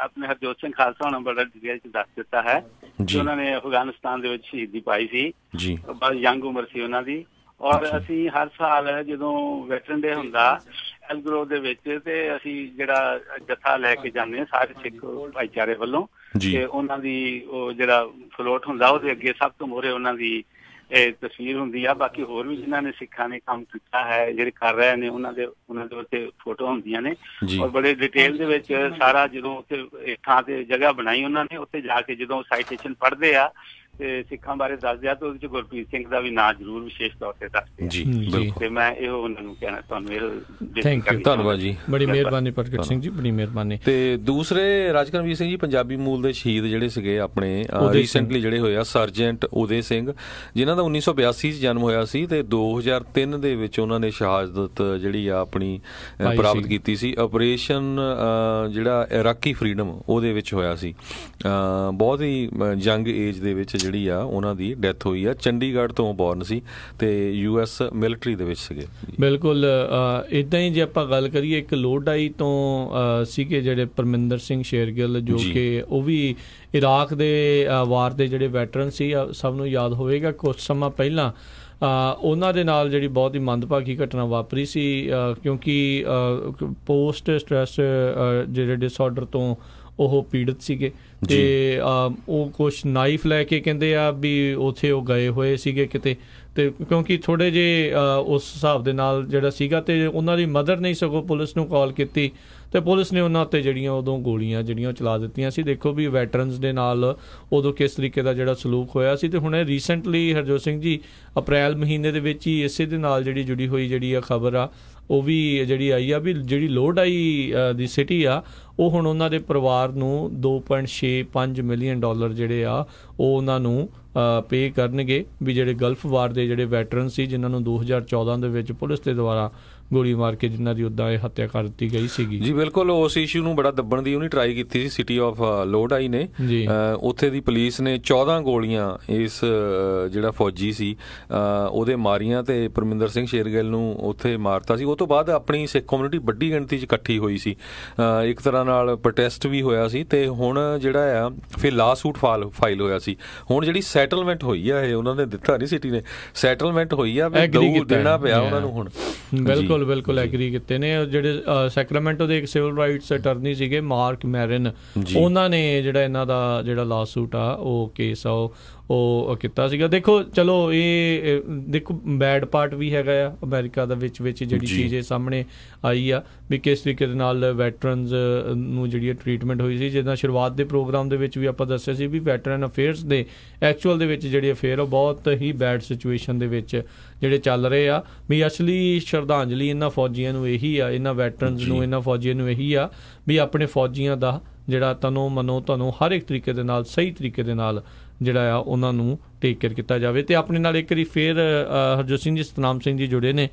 ਆਪਣੇ ਹਰਜੋਤ ਸਿੰਘ ਖਾਲਸਾ ਹੋਣਾ ਬੜਾ ਡਿਟੇਲ ਚ ਦੱਸ ਦਿੱਤਾ ਹੈ ਕਿ ਉਹਨਾਂ ਨੇ ਅਫਗਾਨਿਸਤਾਨ ਦੇ ਵਿੱਚ ਸ਼ਹੀਦੀ ਪਾਈ ਸੀ ਜੀ, ਬਹੁਤ ਯੰਗ ਉਮਰ ਸੀ ਉਹਨਾਂ ਦੀ। ਔਰ ਅਸੀਂ ਹਰ ਸਾਲ ਜਦੋਂ ਵੈਟਰਨ ਡੇ ਹੁੰਦਾ ਐਲਗਰੋ ਦੇ ਵਿੱਚ, ਤੇ ਅਸੀਂ ਜਿਹੜਾ ਜੱਥਾ ਲੈ ਕੇ ਜਾਂਦੇ ਹਾਂ ਸਾਰੇ ਸਿੱਖ ਭਾਈਚਾਰੇ ਵੱਲੋਂ, ਤੇ ਉਹਨਾਂ ਦੀ ਉਹ ਜਿਹੜਾ ਫਲੋਟ ਹੁੰਦਾ ਉਹਦੇ ਅੱਗੇ ਸਭ ਤੋਂ ਮੋਹਰੇ ਉਹਨਾਂ ਦੀ ਇਹ ਤਸਵੀਰ ਹੁੰਦੀ ਆ। ਬਾਕੀ ਹੋਰ ਵੀ ਜਿਨ੍ਹਾਂ ਨੇ ਸਿੱਖਾਂ ਨੇ ਕੰਮ ਕੀਤਾ ਹੈ, ਜਿਹੜੇ ਕਰ ਰਹੇ ਨੇ, ਉਹਨਾਂ ਦੇ ਉੱਤੇ ਫੋਟੋ ਹੁੰਦੀਆਂ ਨੇ, ਔਰ ਬੜੇ ਡਿਟੇਲ ਦੇ ਵਿੱਚ ਸਾਰਾ। ਜਦੋਂ ਉੱਥੇ ਇੱਕ ਥਾਂ ਤੇ ਜਗ੍ਹਾ ਬਣਾਈ ਉਹਨਾਂ ਨੇ, ਉੱਥੇ ਜਾ ਕੇ ਜਦੋਂ ਸਾਈਟੇਸ਼ਨ ਪੜ੍ਹਦੇ ਆ ਤੇ ਸਿੱਖਾਂ ਬਾਰੇ ਦੱਸਦੇ ਆ, ਤੇ ਉਹਦੇ ਚ ਗੁਰਪ੍ਰੀਤ ਸਿੰਘ ਦਾ ਵੀ ਨਾਂ ਜ਼ਰੂਰ ਵਿਸ਼ੇਸ਼ ਤੌਰ ਤੇ ਦੱਸਦੇ ਜੀ। ਬਿਲਕੁਲ, ਤੇ ਮੈਂ ਇਹੋ ਉਹਨਾਂ ਨੂੰ ਕਹਿਣਾ, ਤੁਹਾਨੂੰ ਧੰਨਵਾਦ ਜੀ, ਬੜੀ ਮਿਹਰਬਾਨੀ ਪ੍ਰਗਟ ਸਿੰਘ ਜੀ, ਬੜੀ ਮਿਹਰਬਾਨੀ। ਤੇ ਦੂਸਰੇ ਰਾਜਕਰਮਵੀਰ ਸਿੰਘ ਜੀ, ਪੰਜਾਬੀ ਮੂਲ ਦੇ ਸ਼ਹੀਦ ਜਿਹੜੇ ਸੀਗੇ ਆਪਣੇ ਰੀਸੈਂਟਲੀ ਜਿਹੜੇ ਹੋਏ ਆ, ਸਰਜੈਂਟ ਉਦੇ ਸਿੰਘ, ਜਿਨ੍ਹਾਂ ਦਾ 1982 ਚ ਜਨਮ ਹੋਇਆ ਸੀ ਤੇ 2003 ਦੇ ਵਿੱਚ ਉਹਨਾਂ ਨੇ ਸ਼ਹਾਦਤ ਜਿਹੜੀ ਆ ਆਪਣੀ ਪ੍ਰਾਪਤ ਕੀਤੀ ਸੀ। ਆਪਰੇਸ਼ਨ ਜਿਹੜਾ ਇਰਾਕੀ ਫਰੀਡਮ ਉਹਦੇ ਵਿੱਚ ਹੋਇਆ ਸੀ। ਬਹੁਤ ਹੀ ਯੰਗ ਏਜ ਦੇ ਵਿੱਚ ਜਿਹੜੀ ਆ ਉਹਨਾਂ ਦੀ ਡੈਥ ਹੋਈ ਆ। ਚੰਡੀਗੜ੍ਹ ਤੋਂ ਬੋਰਨ ਸੀ ਤੇ US ਮਿਲਟਰੀ ਦੇ ਵਿੱਚ ਸੀਗੇ। ਬਿਲਕੁਲ ਇੱਦਾਂ ਹੀ ਜੇ ਆਪਾਂ ਗੱਲ ਕਰੀਏ, ਇੱਕ ਲੋਹਡਾਈ ਤੋਂ ਸੀਗੇ ਜਿਹੜੇ ਪਰਮਿੰਦਰ ਸਿੰਘ ਸ਼ੇਰਗਿੱਲ, ਜੋ ਕਿ ਉਹ ਵੀ ਇਰਾਕ ਦੇ ਵਾਰ ਦੇ ਜਿਹੜੇ ਵੈਟਰਨ ਸੀ। ਸਭ ਨੂੰ ਯਾਦ ਹੋਵੇਗਾ ਕੁਝ ਸਮਾਂ ਪਹਿਲਾਂ ਉਹਨਾਂ ਦੇ ਨਾਲ ਜਿਹੜੀ ਬਹੁਤ ਹੀ ਮੰਦਭਾਗੀ ਘਟਨਾ ਵਾਪਰੀ ਸੀ, ਕਿਉਂਕਿ ਪੋਸਟ ਸਟ੍ਰੈਸ ਜਿਹੜੇ ਡਿਸਆਰਡਰ ਤੋਂ ਉਹ ਪੀੜਤ ਸੀਗੇ, ਤੇ ਉਹ ਕੁਛ ਨਾਈਫ ਲੈ ਕੇ ਕਹਿੰਦੇ ਆ ਵੀ ਉੱਥੇ ਉਹ ਗਏ ਹੋਏ ਸੀਗੇ ਕਿਤੇ, ਤੇ ਕਿਉਂਕਿ ਥੋੜ੍ਹੇ ਜਿਹੇ ਉਸ ਹਿਸਾਬ ਦੇ ਨਾਲ ਜਿਹੜਾ ਸੀਗਾ, ਤੇ ਉਹਨਾਂ ਦੀ ਮਦਰ ਨੇ ਸਗੋਂ ਪੁਲਿਸ ਨੂੰ ਕਾਲ ਕੀਤੀ, ਤੇ ਪੁਲਿਸ ਨੇ ਉਹਨਾਂ ਉੱਤੇ ਜਿਹੜੀਆਂ ਉਦੋਂ ਗੋਲੀਆਂ ਜਿਹੜੀਆਂ ਚਲਾ ਦਿੱਤੀਆਂ ਸੀ। ਦੇਖੋ ਵੀ ਵੈਟਰਨਸ ਦੇ ਨਾਲ ਉਦੋਂ ਕਿਸ ਤਰੀਕੇ ਦਾ ਜਿਹੜਾ ਸਲੂਕ ਹੋਇਆ ਸੀ। ਤੇ ਹੁਣ ਰੀਸੈਂਟਲੀ ਹਰਜੋਤ ਸਿੰਘ ਜੀ ਅਪ੍ਰੈਲ ਮਹੀਨੇ ਦੇ ਵਿੱਚ ਹੀ ਇਸੇ ਦੇ ਨਾਲ ਜਿਹੜੀ ਜੁੜੀ ਹੋਈ ਜਿਹੜੀ ਆ ਖਬਰ ਆ, ਉਹ ਵੀ ਜਿਹੜੀ ਆਈ ਆ ਵੀ ਜਿਹੜੀ ਲੋਹਡਾਈ ਦੀ ਸਿਟੀ ਆ, ਉਹ ਹੁਣ ਉਹਨਾਂ ਦੇ ਪਰਿਵਾਰ ਨੂੰ $2.65 ਮਿਲੀਅਨ ਜਿਹੜੇ ਆ ਉਹ ਉਹਨਾਂ ਨੂੰ ਪੇ ਕਰਨਗੇ, ਵੀ ਜਿਹੜੇ ਗਲਫ ਵਾਰ ਦੇ ਜਿਹੜੇ ਵੈਟਰਨ ਸੀ, ਜਿਨ੍ਹਾਂ ਨੂੰ 2014 ਦੇ ਵਿੱਚ ਪੁਲਿਸ ਦੇ ਦੁਆਰਾ ਗੋਲੀ ਮਾਰ ਕੇ ਜਿਨ੍ਹਾਂ ਦੀ ਉੱਦਾਂ ਇਹ ਹੱਤਿਆ ਕਰ ਦਿੱਤੀ ਗਈ ਸੀਗੀ। ਜੀ ਬਿਲਕੁਲ, ਉਸ ਇਸ਼ੂ ਨੂੰ ਬੜਾ ਦੱਬਣ ਦੀ ਉਹਨੇ ਟਰਾਈ ਕੀਤੀ ਸੀ ਸਿਟੀ ਆਫ ਲੋਹਡਾਈ ਨੇ। ਉੱਥੇ ਦੀ ਪੁਲਿਸ ਨੇ 14 ਗੋਲੀਆਂ ਇਸ ਜਿਹੜਾ ਫੌਜੀ ਸੀ ਉਹਦੇ ਮਾਰੀਆਂ, ਤੇ ਪਰਮਿੰਦਰ ਸਿੰਘ ਸ਼ੇਰਗਿੱਲ ਨੂੰ ਉੱਥੇ ਮਾਰਤਾ ਸੀ। ਉਹ ਤੋਂ ਬਾਅਦ ਆਪਣੀ ਸਿੱਖ ਕਮਿਊਨਿਟੀ ਵੱਡੀ ਗਿਣਤੀ 'ਚ ਇਕੱਠੀ ਹੋਈ ਸੀ, ਇੱਕ ਤਰ੍ਹਾਂ ਨਾਲ ਪ੍ਰੋਟੈਸਟ ਵੀ ਹੋਇਆ ਸੀ। ਤੇ ਹੁਣ ਜਿਹੜਾ ਆ ਫਿਰ ਲਾ ਸੂਟ ਫਾਈਲ ਹੋਇਆ ਸੀ। ਹੁਣ ਜਿਹੜੀ ਸੈਟਲਮੈਂਟ ਹੋਈ ਆ, ਇਹ ਉਹਨਾਂ ਨੇ ਦਿੱਤਾ ਨਹੀਂ, ਸਿਟੀ ਨੇ ਸੈਟਲਮੈਂਟ ਹੋਈ ਆ, ਦੇਣਾ ਪਿਆ ਉਹਨਾਂ ਨੂੰ ਹੁਣ। ਬਿਲਕੁਲ ਐਗਰੀ ਕੀਤੇ ਨੇ। ਜਿਹੜੇ ਸੈਕਰਾਮੈਂਟੋ ਦੇ ਇੱਕ ਸਿਵਲ ਰਾਈਟਸ ਅਟਰਨੀ ਸੀਗੇ ਮਾਰਕ ਮੈਰਨ, ਉਹਨਾਂ ਨੇ ਜਿਹੜਾ ਇਹਨਾਂ ਦਾ ਜਿਹੜਾ ਲਾ ਸੂਟ ਆ ਉਹ ਕੇਸ ਆ ਉਹ ਕੀਤਾ ਸੀਗਾ। ਦੇਖੋ ਚਲੋ ਇਹ ਦੇਖੋ ਬੈਡ ਪਾਰਟ ਵੀ ਹੈਗਾ ਆ ਅਮਰੀਕਾ ਦਾ ਵਿੱਚ ਜਿਹੜੀ ਚੀਜ਼ ਇਹ ਸਾਹਮਣੇ ਆਈ ਆ ਵੀ ਕਿਸ ਤਰੀਕੇ ਦੇ ਨਾਲ ਵੈਟਰਨਸ ਨੂੰ ਜਿਹੜੀ ਟਰੀਟਮੈਂਟ ਹੋਈ ਸੀ। ਜਿੱਦਾਂ ਸ਼ੁਰੂਆਤ ਦੇ ਪ੍ਰੋਗਰਾਮ ਦੇ ਵਿੱਚ ਵੀ ਆਪਾਂ ਦੱਸਿਆ ਸੀ ਵੀ ਵੈਟਰਨ ਅਫੇਅਰਸ ਦੇ ਐਕਚੁਅਲ ਦੇ ਵਿੱਚ ਜਿਹੜੇ ਅਫੇਅਰ ਉਹ ਬਹੁਤ ਹੀ ਬੈਡ ਸਿਚੁਏਸ਼ਨ ਦੇ ਵਿੱਚ ਜਿਹੜੇ ਚੱਲ ਰਹੇ ਆ। ਵੀ ਅਸਲੀ ਸ਼ਰਧਾਂਜਲੀ ਇਹਨਾਂ ਫੌਜੀਆਂ ਨੂੰ ਇਹੀ ਆ, ਇਹਨਾਂ ਵੈਟਰਨਸ ਨੂੰ, ਇਹਨਾਂ ਫੌਜੀਆਂ ਨੂੰ ਇਹੀ ਆ ਵੀ ਆਪਣੇ ਫੌਜੀਆਂ ਦਾ ਜਿਹੜਾ ਤਨੋਂ ਮਨੋਂ ਤੁਹਾਨੂੰ ਹਰ ਇੱਕ ਤਰੀਕੇ ਦੇ ਨਾਲ ਸਹੀ ਤਰੀਕੇ ਦੇ ਨਾਲ ਜਿਹੜਾ ਆ ਉਹਨਾਂ ਨੂੰ ਟੇਕ ਕੇਅਰ ਕੀਤਾ ਜਾਵੇ। ਤੇ ਆਪਣੇ ਨਾਲ ਇੱਕ ਵਾਰੀ ਫੇਰ ਹਰਜੋਤ ਸਿੰਘ ਜੀ, ਸਤਨਾਮ ਸਿੰਘ ਜੀ ਜੁੜੇ ਨੇ,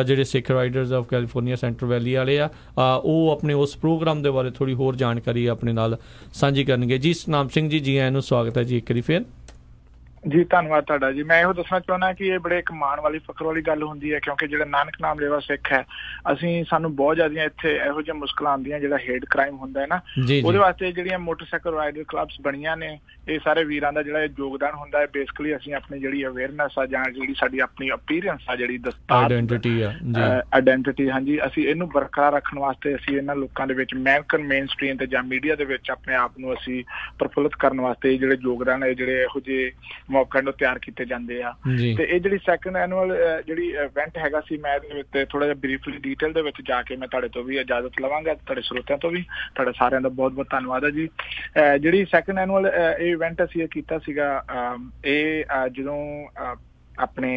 ਜਿਹੜੇ ਸਿੱਖ ਰਾਈਡਰਸ ਆਫ ਕੈਲੀਫੋਰਨੀਆ ਸੈਂਟਰ ਵੈਲੀ ਵਾਲੇ ਆ, ਉਹ ਆਪਣੇ ਉਸ ਪ੍ਰੋਗਰਾਮ ਦੇ ਬਾਰੇ ਥੋੜ੍ਹੀ ਹੋਰ ਜਾਣਕਾਰੀ ਆਪਣੇ ਨਾਲ ਸਾਂਝੀ ਕਰਨਗੇ। ਜੀ ਸਤਨਾਮ ਸਿੰਘ ਜੀ, ਜੀ ਆਇਆਂ ਨੂੰ ਸਵਾਗਤ ਹੈ ਜੀ ਇੱਕ ਵਾਰੀ ਫੇਰ। ਜੀ ਧੰਨਵਾਦ ਤੁਹਾਡਾ ਜੀ। ਮੈਂ ਇਹੋ ਦੱਸਣਾ ਚਾਹੁੰਦਾ ਕਿ ਇਹ ਬੜੇ ਇੱਕ ਮਾਣ ਵਾਲੀ ਫਖਰ ਵਾਲੀ ਗੱਲ ਹੁੰਦੀ ਹੈ, ਕਿਉਂਕਿ ਜਿਹੜਾ ਨਾਨਕ ਨਾਮ ਲੇਵਾ ਸਿੱਖ ਹੈ, ਸਾਨੂੰ ਬਹੁਤ ਜ਼ਿਆਦੀਆਂ ਇੱਥੇ ਇਹੋ ਜਿਹੀਆਂ ਮੁਸ਼ਕਲਾਂ ਆਉਂਦੀਆਂ, ਜਿਹੜਾ ਹੇਟ ਕ੍ਰਾਈਮ ਹੁੰਦਾ ਹੈ ਨਾ, ਉਹਦੇ ਵਾਸਤੇ ਜਿਹੜੀਆਂ ਮੋਟਰਸਾਈਕਲ ਰਾਈਡਰ ਕਲੱਬਸ ਬਣੀਆਂ ਨੇ, ਇਹ ਸਾਰੇ ਵੀਰਾਂ ਦਾ ਜਿਹੜਾ ਯੋਗਦਾਨ ਹੁੰਦਾ ਹੈ। ਬੇਸਿਕਲੀ ਅਸੀਂ ਆਪਣੀ ਜਿਹੜੀ ਅਵੇਅਰਨੈਸ ਆ ਜਾਂ ਜਿਹੜੀ ਸਾਡੀ ਆਪਣੀ ਅਪੀਅਰੈਂਸ ਆ, ਜਿਹੜੀ ਆਇਡੈਂਟੀਟੀ, ਹਾਂਜੀ, ਅਸੀਂ ਇਹਨੂੰ ਬਰਕਰਾਰ ਰੱਖਣ ਵਾਸਤੇ ਅਸੀਂ ਇਹਨਾਂ ਲੋਕਾਂ ਦੇ ਵਿੱਚ ਮੇਨ ਸਟ੍ਰੀਮ ਤੇ ਜਾਂ ਮੀਡੀਆ ਦੇ ਵਿੱਚ ਆਪਣੇ ਆਪ ਨੂੰ ਅਸੀਂ ਪ੍ਰਫੁੱਲਿਤ ਕਰਨ ਵਾਸਤੇ ਜਿਹੜੇ ਯੋਗਦਾਨ ਹੈ, ਜਿਹੜੇ ਇਹੋ ਜਿਹੇ ਮੌਕਿਆਂ ਨੂੰ ਤਿਆਰ ਕੀਤੇ ਜਾਂਦੇ ਆ। ਤੇ ਇਹ ਜਿਹੜੀ ਸੈਕੰਡ ਐਨੂਅਲ ਜਿਹੜੀ ਇਵੈਂਟ ਹੈਗਾ ਸੀ, ਮੈਂ ਇਹਦੇ ਵਿੱਚ ਥੋੜਾ ਜਿਹਾ ਬਰੀਫਲੀ ਡਿਟੇਲ ਦੇ ਵਿੱਚ ਜਾ ਕੇ ਮੈਂ ਤੁਹਾਡੇ ਤੋਂ ਵੀ ਇਜਾਜ਼ਤ ਲਵਾਂਗਾ, ਤੁਹਾਡੇ ਸਰੋਤਿਆਂ ਤੋਂ ਵੀ। ਤੁਹਾਡਾ ਸਾਰਿਆਂ ਦਾ ਬਹੁਤ ਬਹੁਤ ਧੰਨਵਾਦ ਹੈ ਜੀ। ਜਿਹੜੀ ਸੈਕੰਡ ਐਨੂਅਲ ਇਹ ਇਵੈਂਟ ਅਸੀਂ ਕੀਤਾ ਸੀਗਾ, ਇਹ ਜਦੋਂ ਆਪਣੇ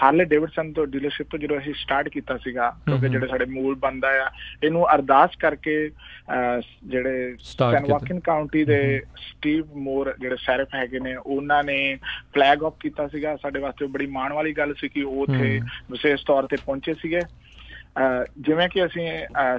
ਹਾਰਲੇ ਡੇਵਿਡਸਨ ਤੋਂ ਡੀਲਰਸ਼ਿਪ ਤੋਂ ਜਦੋਂ ਅਸੀਂ ਸਟਾਰਟ ਕੀਤਾ ਸੀਗਾ, ਕਿਉਂਕਿ ਜਿਹੜੇ ਸਾਡੇ ਮੂਲ ਬੰਦਾ ਆ, ਇਹਨੂੰ ਅਰਦਾਸ ਕਰਕੇ ਜਿਹੜੇ ਸੈਨ ਵਾਕਿਨ ਕਾਉਂਟੀ ਦੇ ਸਟੀਵ ਮੋਰ ਜਿਹੜੇ ਸ਼ੈਰਿਫ ਹੈਗੇ ਨੇ, ਉਹਨਾਂ ਨੇ ਫਲੈਗ ਆਫ ਕੀਤਾ ਸੀਗਾ। ਸਾਡੇ ਵਾਸਤੇ ਬੜੀ ਮਾਣ ਵਾਲੀ ਗੱਲ ਸੀ ਕਿ ਉਹ ਉੱਥੇ ਵਿਸ਼ੇਸ਼ ਤੌਰ ਤੇ ਪਹੁੰਚੇ ਸੀਗੇ। ਜਿਵੇਂ ਕਿ ਅਸੀਂ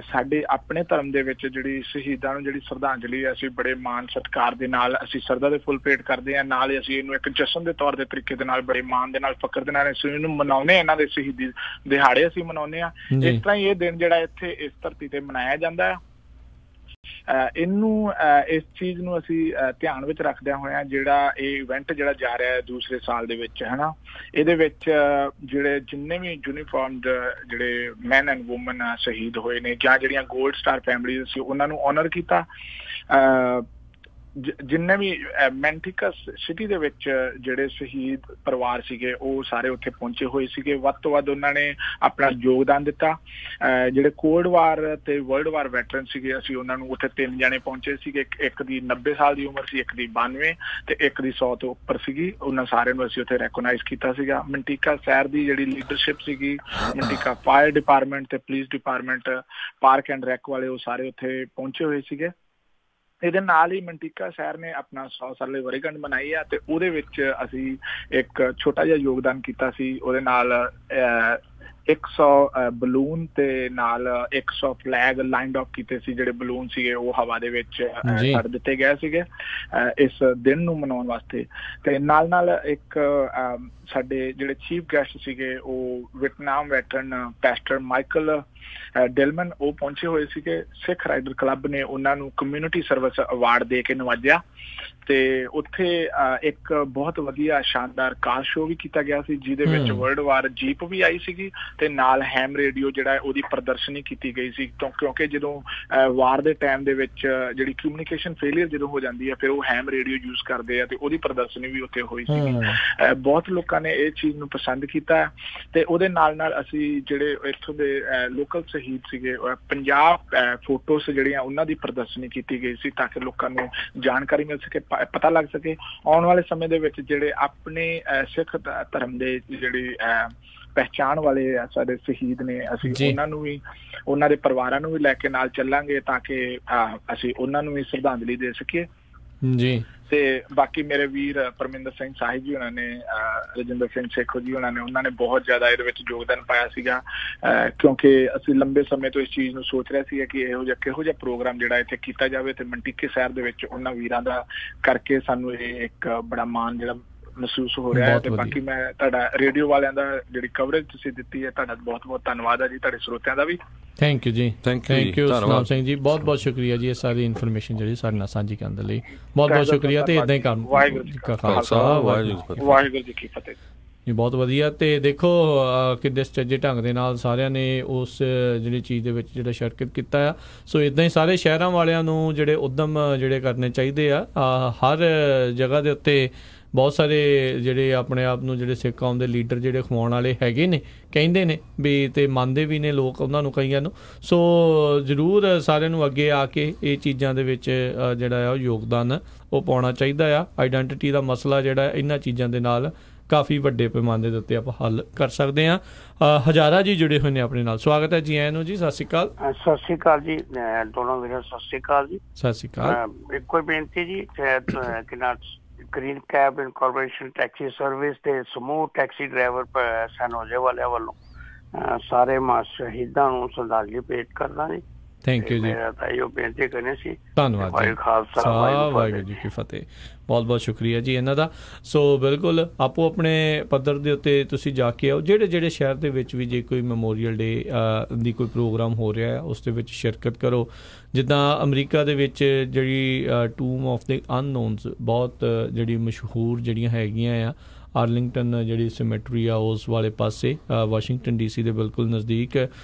ਸਾਡੇ ਆਪਣੇ ਧਰਮ ਦੇ ਵਿੱਚ ਜਿਹੜੀ ਸ਼ਹੀਦਾਂ ਨੂੰ ਜਿਹੜੀ ਸ਼ਰਧਾਂਜਲੀ ਹੈ, ਅਸੀਂ ਬੜੇ ਮਾਣ ਸਤਿਕਾਰ ਦੇ ਨਾਲ ਅਸੀਂ ਸ਼ਰਧਾ ਦੇ ਫੁੱਲ ਭੇਟ ਕਰਦੇ ਹਾਂ। ਨਾਲ ਹੀ ਅਸੀਂ ਇਹਨੂੰ ਇੱਕ ਜਸ਼ਨ ਦੇ ਤੌਰ ਦੇ ਤਰੀਕੇ ਦੇ ਨਾਲ ਬੜੇ ਮਾਣ ਦੇ ਨਾਲ ਫਕਰ ਦੇ ਨਾਲ ਅਸੀਂ ਇਹਨੂੰ ਮਨਾਉਂਦੇ ਹਾਂ। ਇਹਨਾਂ ਦੇ ਸ਼ਹੀਦੀ ਦਿਹਾੜੇ ਅਸੀਂ ਮਨਾਉਂਦੇ ਹਾਂ। ਇਸ ਤਰ੍ਹਾਂ ਹੀ ਇਹ ਦਿਨ ਜਿਹੜਾ ਇੱਥੇ ਇਸ ਧਰਤੀ ਤੇ ਮਨਾਇਆ ਜਾਂਦਾ ਹੈ। ਇਹਨੂੰ ਇਸ ਚੀਜ਼ ਨੂੰ ਅਸੀਂ ਧਿਆਨ ਵਿੱਚ ਰੱਖਦਿਆਂ ਹੋਇਆਂ ਜਿਹੜਾ ਇਹ ਇਵੈਂਟ ਜਿਹੜਾ ਜਾ ਰਿਹਾ ਹੈ ਦੂਸਰੇ ਸਾਲ ਦੇ ਵਿੱਚ ਹੈ ਨਾ, ਇਹਦੇ ਵਿੱਚ ਜਿਹੜੇ ਜਿੰਨੇ ਵੀ ਯੂਨੀਫਾਰਮਡ ਜਿਹੜੇ ਮੈਨ ਐਂਡ ਵੂਮਨ ਸ਼ਹੀਦ ਹੋਏ ਨੇ ਜਾਂ ਜਿਹੜੀਆਂ ਗੋਲਡ ਸਟਾਰ ਫੈਮਿਲੀਜ਼ ਸੀ ਉਹਨਾਂ ਨੂੰ ਆਨਰ ਕੀਤਾ। ਜਿੰਨੇ ਵੀ ਮੈਂਟਿਕਸ ਸਿਟੀ ਦੇ ਵਿੱਚ ਜਿਹੜੇ ਸ਼ਹੀਦ ਪਰਿਵਾਰ ਸੀਗੇ ਉਹ ਸਾਰੇ ਉੱਥੇ ਪਹੁੰਚੇ ਹੋਏ ਸੀਗੇ। ਵੱਧ ਤੋਂ ਵੱਧ ਉਹਨਾਂ ਨੇ ਆਪਣਾ ਯੋਗਦਾਨ ਦਿੱਤਾ। ਜਿਹੜੇ ਕੋਲਡ ਵਾਰ ਤੇ ਵਰਲਡ ਵਾਰ ਵੈਟਰਨ ਸੀਗੇ ਅਸੀਂ ਉਹਨਾਂ ਨੂੰ ਉੱਥੇ 3 ਜਣੇ ਪਹੁੰਚੇ ਸੀਗੇ। ਇੱਕ ਦੀ 90 ਸਾਲ ਦੀ ਉਮਰ ਸੀ, ਇੱਕ ਦੀ 92 ਤੇ ਇੱਕ ਦੀ 100 ਤੋਂ ਉੱਪਰ ਸੀਗੀ। ਉਹਨਾਂ ਸਾਰਿਆਂ ਨੂੰ ਅਸੀਂ ਉੱਥੇ ਰੈਕੋਗਨਾਈਜ਼ ਕੀਤਾ ਸੀਗਾ। ਮੰਟਿਕਾ ਸ਼ਹਿਰ ਦੀ ਜਿਹੜੀ ਲੀਡਰਸ਼ਿਪ ਸੀਗੀ, ਮੰਟਿਕਾ ਫਾਇਰ ਡਿਪਾਰਟਮੈਂਟ ਤੇ police department, park and rack ਵਾਲੇ, ਉਹ ਸਾਰੇ ਉੱਥੇ ਪਹੁੰਚੇ ਹੋਏ ਸੀਗੇ। ਇਹਦੇ ਨਾਲ ਹੀ ਮੰਟਿਕਾ ਸ਼ਹਿਰ ਨੇ ਆਪਣਾ 100 ਸਾਲੇ ਵਰ੍ਹੇਗੰਢ ਮਨਾਈ ਆ ਤੇ ਉਹਦੇ ਵਿੱਚ ਅਸੀਂ ਇੱਕ ਛੋਟਾ ਜਿਹਾ ਯੋਗਦਾਨ ਕੀਤਾ ਸੀ। ਉਹਦੇ ਨਾਲ 100 ਬਲੂਨ ਤੇ ਨਾਲ 100 ਫਲੈਗ ਲਾਈਨਡ ਅਪ ਕੀਤੇ ਸੀ। ਜਿਹੜੇ ਬਲੂਨ ਸੀਗੇ ਉਹ ਹਵਾ ਦੇ ਵਿੱਚ ਛੱਡ ਦਿੱਤੇ ਗਏ ਸੀਗੇ ਇਸ ਦਿਨ ਨੂੰ ਮਨਾਉਣ ਵਾਸਤੇ। ਤੇ ਨਾਲ ਨਾਲ ਇੱਕ ਸਾਡੇ ਜਿਹੜੇ ਚੀਫ ਗੈਸਟ ਸੀਗੇ ਉਹ ਵਿetnam ਵੈਟਰਨ ਪੈਸਟਰ ਮਾਈਕਲ ਡਿਲਮਨ, ਉਹ ਪਹੁੰਚੇ ਹੋਏ ਸੀਗੇ। ਸਿੱਖ ਰਾਈਡਰ ਕਲੱਬ ਨੇ ਉਹਨਾਂ ਨੂੰ ਕਮਿਊਨਿਟੀ ਸਰਵਿਸ ਅਵਾਰਡ ਦੇ ਕੇ ਨਵਾਜਿਆ ਤੇ ਉੱਥੇ ਇੱਕ ਬਹੁਤ ਵਧੀਆ ਸ਼ਾਨਦਾਰ ਕਾਰ ਸ਼ੋਅ ਵੀ ਕੀਤਾ ਗਿਆ ਸੀ ਜਿਹਦੇ ਵਿੱਚ ਵਰਲਡ ਵਾਰ ਜੀਪ ਵੀ ਆਈ ਸੀਗੀ ਤੇ ਨਾਲ ਹੈਮ ਰੇਡੀਓ ਜਿਹੜਾ ਉਹਦੀ ਪ੍ਰਦਰਸ਼ਨੀ ਕੀਤੀ ਗਈ ਸੀ। ਕਿਉਂਕਿ ਜਦੋਂ ਵਾਰ ਦੇ ਟਾਈਮ ਦੇ ਵਿੱਚ ਜਿਹੜੀ ਕਮਿਊਨੀਕੇਸ਼ਨ ਫੇਲੀਅਰ ਜਦੋਂ ਹੋ ਜਾਂਦੀ ਹੈ ਫਿਰ ਉਹ ਹੈਮ ਰੇਡੀਓ ਯੂਜ਼ ਕਰਦੇ ਆ ਤੇ ਉਹਦੀ ਪ੍ਰਦਰਸ਼ਨੀ ਵੀ ਉੱਥੇ ਹੋਈ ਸੀਗੀ। ਬਹੁਤ ਲੋਕਾਂ ਨੇ ਇਹ ਚੀਜ਼ ਨੂੰ ਪਸੰਦ ਕੀਤਾ ਤੇ ਉਹਦੇ ਨਾਲ ਨਾਲ ਅਸੀਂ ਜਿਹੜੇ ਇੱਥੋਂ ਦੇ ਲੋਕਲ ਸ਼ਹੀਦ ਸੀਗੇ 50 ਫੋਟੋਸ ਜਿਹੜੀਆਂ ਉਹਨਾਂ ਦੀ ਪ੍ਰਦਰਸ਼ਨੀ ਕੀਤੀ ਗਈ ਸੀ ਤਾਂ ਕਿ ਲੋਕਾਂ ਨੂੰ ਜਾਣਕਾਰੀ ਮਿਲ ਸਕੇ, ਪਤਾ ਲੱਗ ਸਕੇ ਆਉਣ ਵਾਲੇ ਸਮੇਂ ਦੇ ਵਿੱਚ ਜਿਹੜੇ ਆਪਣੇ ਸਿੱਖ ਧਰਮ ਦੇ ਜਿਹੜੀ ਪਹਿਚਾਣ ਵਾਲੇ ਸਾਡੇ ਸ਼ਹੀਦ ਨੇ ਅਸੀਂ ਉਹਨਾਂ ਨੂੰ ਵੀ, ਉਹਨਾਂ ਦੇ ਪਰਿਵਾਰਾਂ ਨੂੰ ਵੀ ਲੈ ਕੇ ਨਾਲ ਚੱਲਾਂਗੇ ਤਾਂ ਕਿ ਅਸੀਂ ਉਹਨਾਂ ਨੂੰ ਵੀ ਸ਼ਰਧਾਂਜਲੀ ਦੇ ਸਕੀਏ ਜੀ। ਤੇ ਬਾਕੀ ਮੇਰੇ ਵੀਰ ਪਰਮਿੰਦਰ ਸਿੰਘ ਸਾਹਿਬ ਜੀ ਉਹਨਾਂ ਨੇ, ਰਜਿੰਦਰ ਸਿੰਘ ਸੇਖੋ ਜੀ ਉਹਨਾਂ ਨੇ ਬਹੁਤ ਜ਼ਿਆਦਾ ਇਹਦੇ ਵਿੱਚ ਯੋਗਦਾਨ ਪਾਇਆ ਸੀਗਾ ਕਿਉਂਕਿ ਅਸੀਂ ਲੰਬੇ ਸਮੇਂ ਤੋਂ ਇਸ ਚੀਜ਼ ਨੂੰ ਸੋਚ ਰਹੇ ਸੀਗੇ ਕਿ ਕਿਹੋ ਜਿਹਾ ਪ੍ਰੋਗਰਾਮ ਜਿਹੜਾ ਇੱਥੇ ਕੀਤਾ ਜਾਵੇ ਤੇ ਮੰਟਿਕੇ ਸ਼ਹਿਰ ਦੇ ਵਿੱਚ ਉਹਨਾਂ ਵੀਰਾਂ ਦਾ ਕਰਕੇ ਸਾਨੂੰ ਇਹ ਇੱਕ ਬੜਾ ਮਾਣ ਜਿਹੜਾ ਮਹਿਸੂਸ ਹੋ ਰਿਹਾ ਹੈ। ਤੇ ਬਾਕੀ ਮੈਂ ਤੁਹਾਡਾ ਰੇਡੀਓ ਵਾਲਿਆਂ ਦਾ ਜਿਹੜੀ ਕਵਰੇਜ ਤੁਸੀਂ ਦਿੱਤੀ ਹੈ ਤੁਹਾਡਾ ਬਹੁਤ ਬਹੁਤ ਧੰਨਵਾਦ ਹੈ ਜੀ, ਤੁਹਾਡੇ ਸਰੋਤਿਆਂ ਦਾ ਵੀ ਥੈਂਕ ਯੂ ਜੀ। ਥੈਂਕ ਯੂ ਸਤਨਾਮ ਸਿੰਘ ਜੀ, ਬਹੁਤ ਬਹੁਤ ਸ਼ੁਕਰੀਆ ਜੀ ਇਹ ਸਾਰੀ ਇਨਫੋਰਮੇਸ਼ਨ ਜਿਹੜੀ ਸਾਡੇ ਨਾਲ ਸਾਂਝੀ ਕਰਨ ਦੇ ਲਈ। ਬਹੁਤ ਬਹੁਤ ਸ਼ੁਕਰੀਆ ਤੇ ਇੱਦਾਂ ਹੀ ਕੰਮ। ਵਾਹਿਗੁਰੂ ਜੀ ਕਾ ਖਾਲਸਾ, ਵਾਹਿਗੁਰੂ ਜੀ ਕੀ ਫਤਿਹ ਜੀ। ਬਹੁਤ ਵਧੀਆ। ਤੇ ਦੇਖੋ ਕਿੱਡੇ ਸੁਚੱਜੇ ਢੰਗ ਦੇ ਨਾਲ ਸਾਰਿਆਂ ਨੇ ਉਸ ਜਿਹੜੀ ਚੀਜ਼ ਦੇ ਵਿੱਚ ਜਿਹੜਾ ਸ਼ਿਰਕਤ ਕੀਤਾ ਆ। ਸੋ ਇੱਦਾਂ ਹੀ ਸਾਰੇ ਸ਼ਹਿਰਾਂ ਵਾਲਿਆਂ ਨੂੰ ਜਿਹੜੇ ਉੱਦਮ ਜਿਹੜੇ ਕਰਨੇ ਚਾਹੀਦੇ ਆ। ਹਰ ਜਗ੍ਹਾ ਦੇ ਉੱਤੇ ਬਹੁਤ ਸਾਰੇ ਜਿਹੜੇ ਆਪਣੇ ਆਪ ਨੂੰ ਜਿਹੜੇ ਸਿੱਖ ਕੌਮ ਦੇ ਲੀਡਰ ਜਿਹੜੇ ਖਵਾਉਣ ਵਾਲੇ ਹੈਗੇ ਨੇ, ਕਹਿੰਦੇ ਨੇ ਵੀ ਤੇ ਮੰਨਦੇ ਵੀ ਨੇ ਲੋਕ ਉਹਨਾਂ ਨੂੰ, ਕਈਆਂ ਨੂੰ। ਸੋ ਜ਼ਰੂਰ ਸਾਰਿਆਂ ਨੂੰ ਅੱਗੇ ਆ ਕੇ ਇਹ ਚੀਜ਼ਾਂ ਦੇ ਵਿੱਚ ਜਿਹੜਾ ਆ ਉਹ ਯੋਗਦਾਨ ਉਹ ਪਾਉਣਾ ਚਾਹੀਦਾ ਆ। ਆਈਡੈਂਟਿਟੀ ਦਾ ਮਸਲਾ ਜਿਹੜਾ ਇਹਨਾਂ ਚੀਜ਼ਾਂ ਦੇ ਨਾਲ ਕਾਫੀ ਵੱਡੇ ਪੈਮਾਨੇ ਦੇ ਉੱਤੇ ਆਪਾਂ ਹੱਲ ਕਰ ਸਕਦੇ ਹਾਂ। ਹਜ਼ਾਰਾ ਜੀ ਜੁੜੇ ਹੋਏ ਨੇ ਆਪਣੇ ਨਾਲ, ਸਵਾਗਤ ਹੈ ਜੀ ਆਇਆਂ ਨੂੰ ਜੀ। ਸਤਿ ਸ਼੍ਰੀ ਅਕਾਲ। ਸਤਿ ਸ਼੍ਰੀ ਅਕਾਲ ਜੀ ਦੋਨੋਂ ਵੀਰਾਂ, ਸਤਿ ਸ਼੍ਰੀ ਅਕਾਲ ਜੀ। ਸਤਿ ਸ਼੍ਰੀ ਅਕਾਲ। ਇੱਕੋ ਬੇਨਤੀ ਜੀ ਕਿ green cab incorporation taxi service ਤੇ ਸਮੂਹ ਟੈਕਸੀ ਡਰਾਈਵਰ ਸਨੋਜੇ ਵਾਲਿਆਂ ਵੱਲੋਂ ਸਾਰੇ ਸ਼ਹੀਦਾਂ ਨੂੰ ਸ਼ਰਧਾਂਜਲੀ ਭੇਟ ਕਰਦਾ ਜੀ। ਥੈਂਕ ਯੂ ਜੀ। ਮੇਰਾ ਤਾਂ ਇਹੋ ਬੇਨਤੀ ਕਰਨੀ ਸੀ। ਧੰਨਵਾਦ ਜੀ। ਖਾਲਸਾ ਵਾਹਿਗੁਰੂ ਜੀ ਕੀ ਫਤਿਹ। ਬਹੁਤ ਬਹੁਤ ਸ਼ੁਕਰੀਆ ਜੀ ਇਹਨਾਂ ਦਾ। ਸੋ ਬਿਲਕੁਲ ਆਪੋ ਆਪਣੇ ਪੱਧਰ ਦੇ ਉੱਤੇ ਤੁਸੀਂ ਜਾ ਕੇ ਆਓ। ਜਿਹੜੇ ਸ਼ਹਿਰ ਦੇ ਵਿੱਚ ਵੀ ਜੇ ਕੋਈ ਮੈਮੋਰੀਅਲ ਡੇ ਦੀ ਕੋਈ ਪ੍ਰੋਗਰਾਮ ਹੋ ਰਿਹਾ ਹੈ ਉਸ ਦੇ ਵਿੱਚ ਸ਼ਿਰਕਤ ਕਰੋ। ਜਿੱਦਾਂ ਅਮਰੀਕਾ ਦੇ ਵਿੱਚ ਜਿਹੜੀ ਟੂਮ ਆਫ ਦੇ ਅਨਨੋਨਸ ਬਹੁਤ ਜਿਹੜੀ ਮਸ਼ਹੂਰ ਜਿਹੜੀਆਂ ਹੈਗੀਆਂ ਆ, ਆਰਲਿੰਗਟਨ ਜਿਹੜੀ ਸਿਮੈਟਰੀ ਆ ਉਸ ਵਾਲੇ ਪਾਸੇ ਵਾਸ਼ਿੰਗਟਨ DC ਦੇ ਬਿਲਕੁਲ ਨਜ਼ਦੀਕ,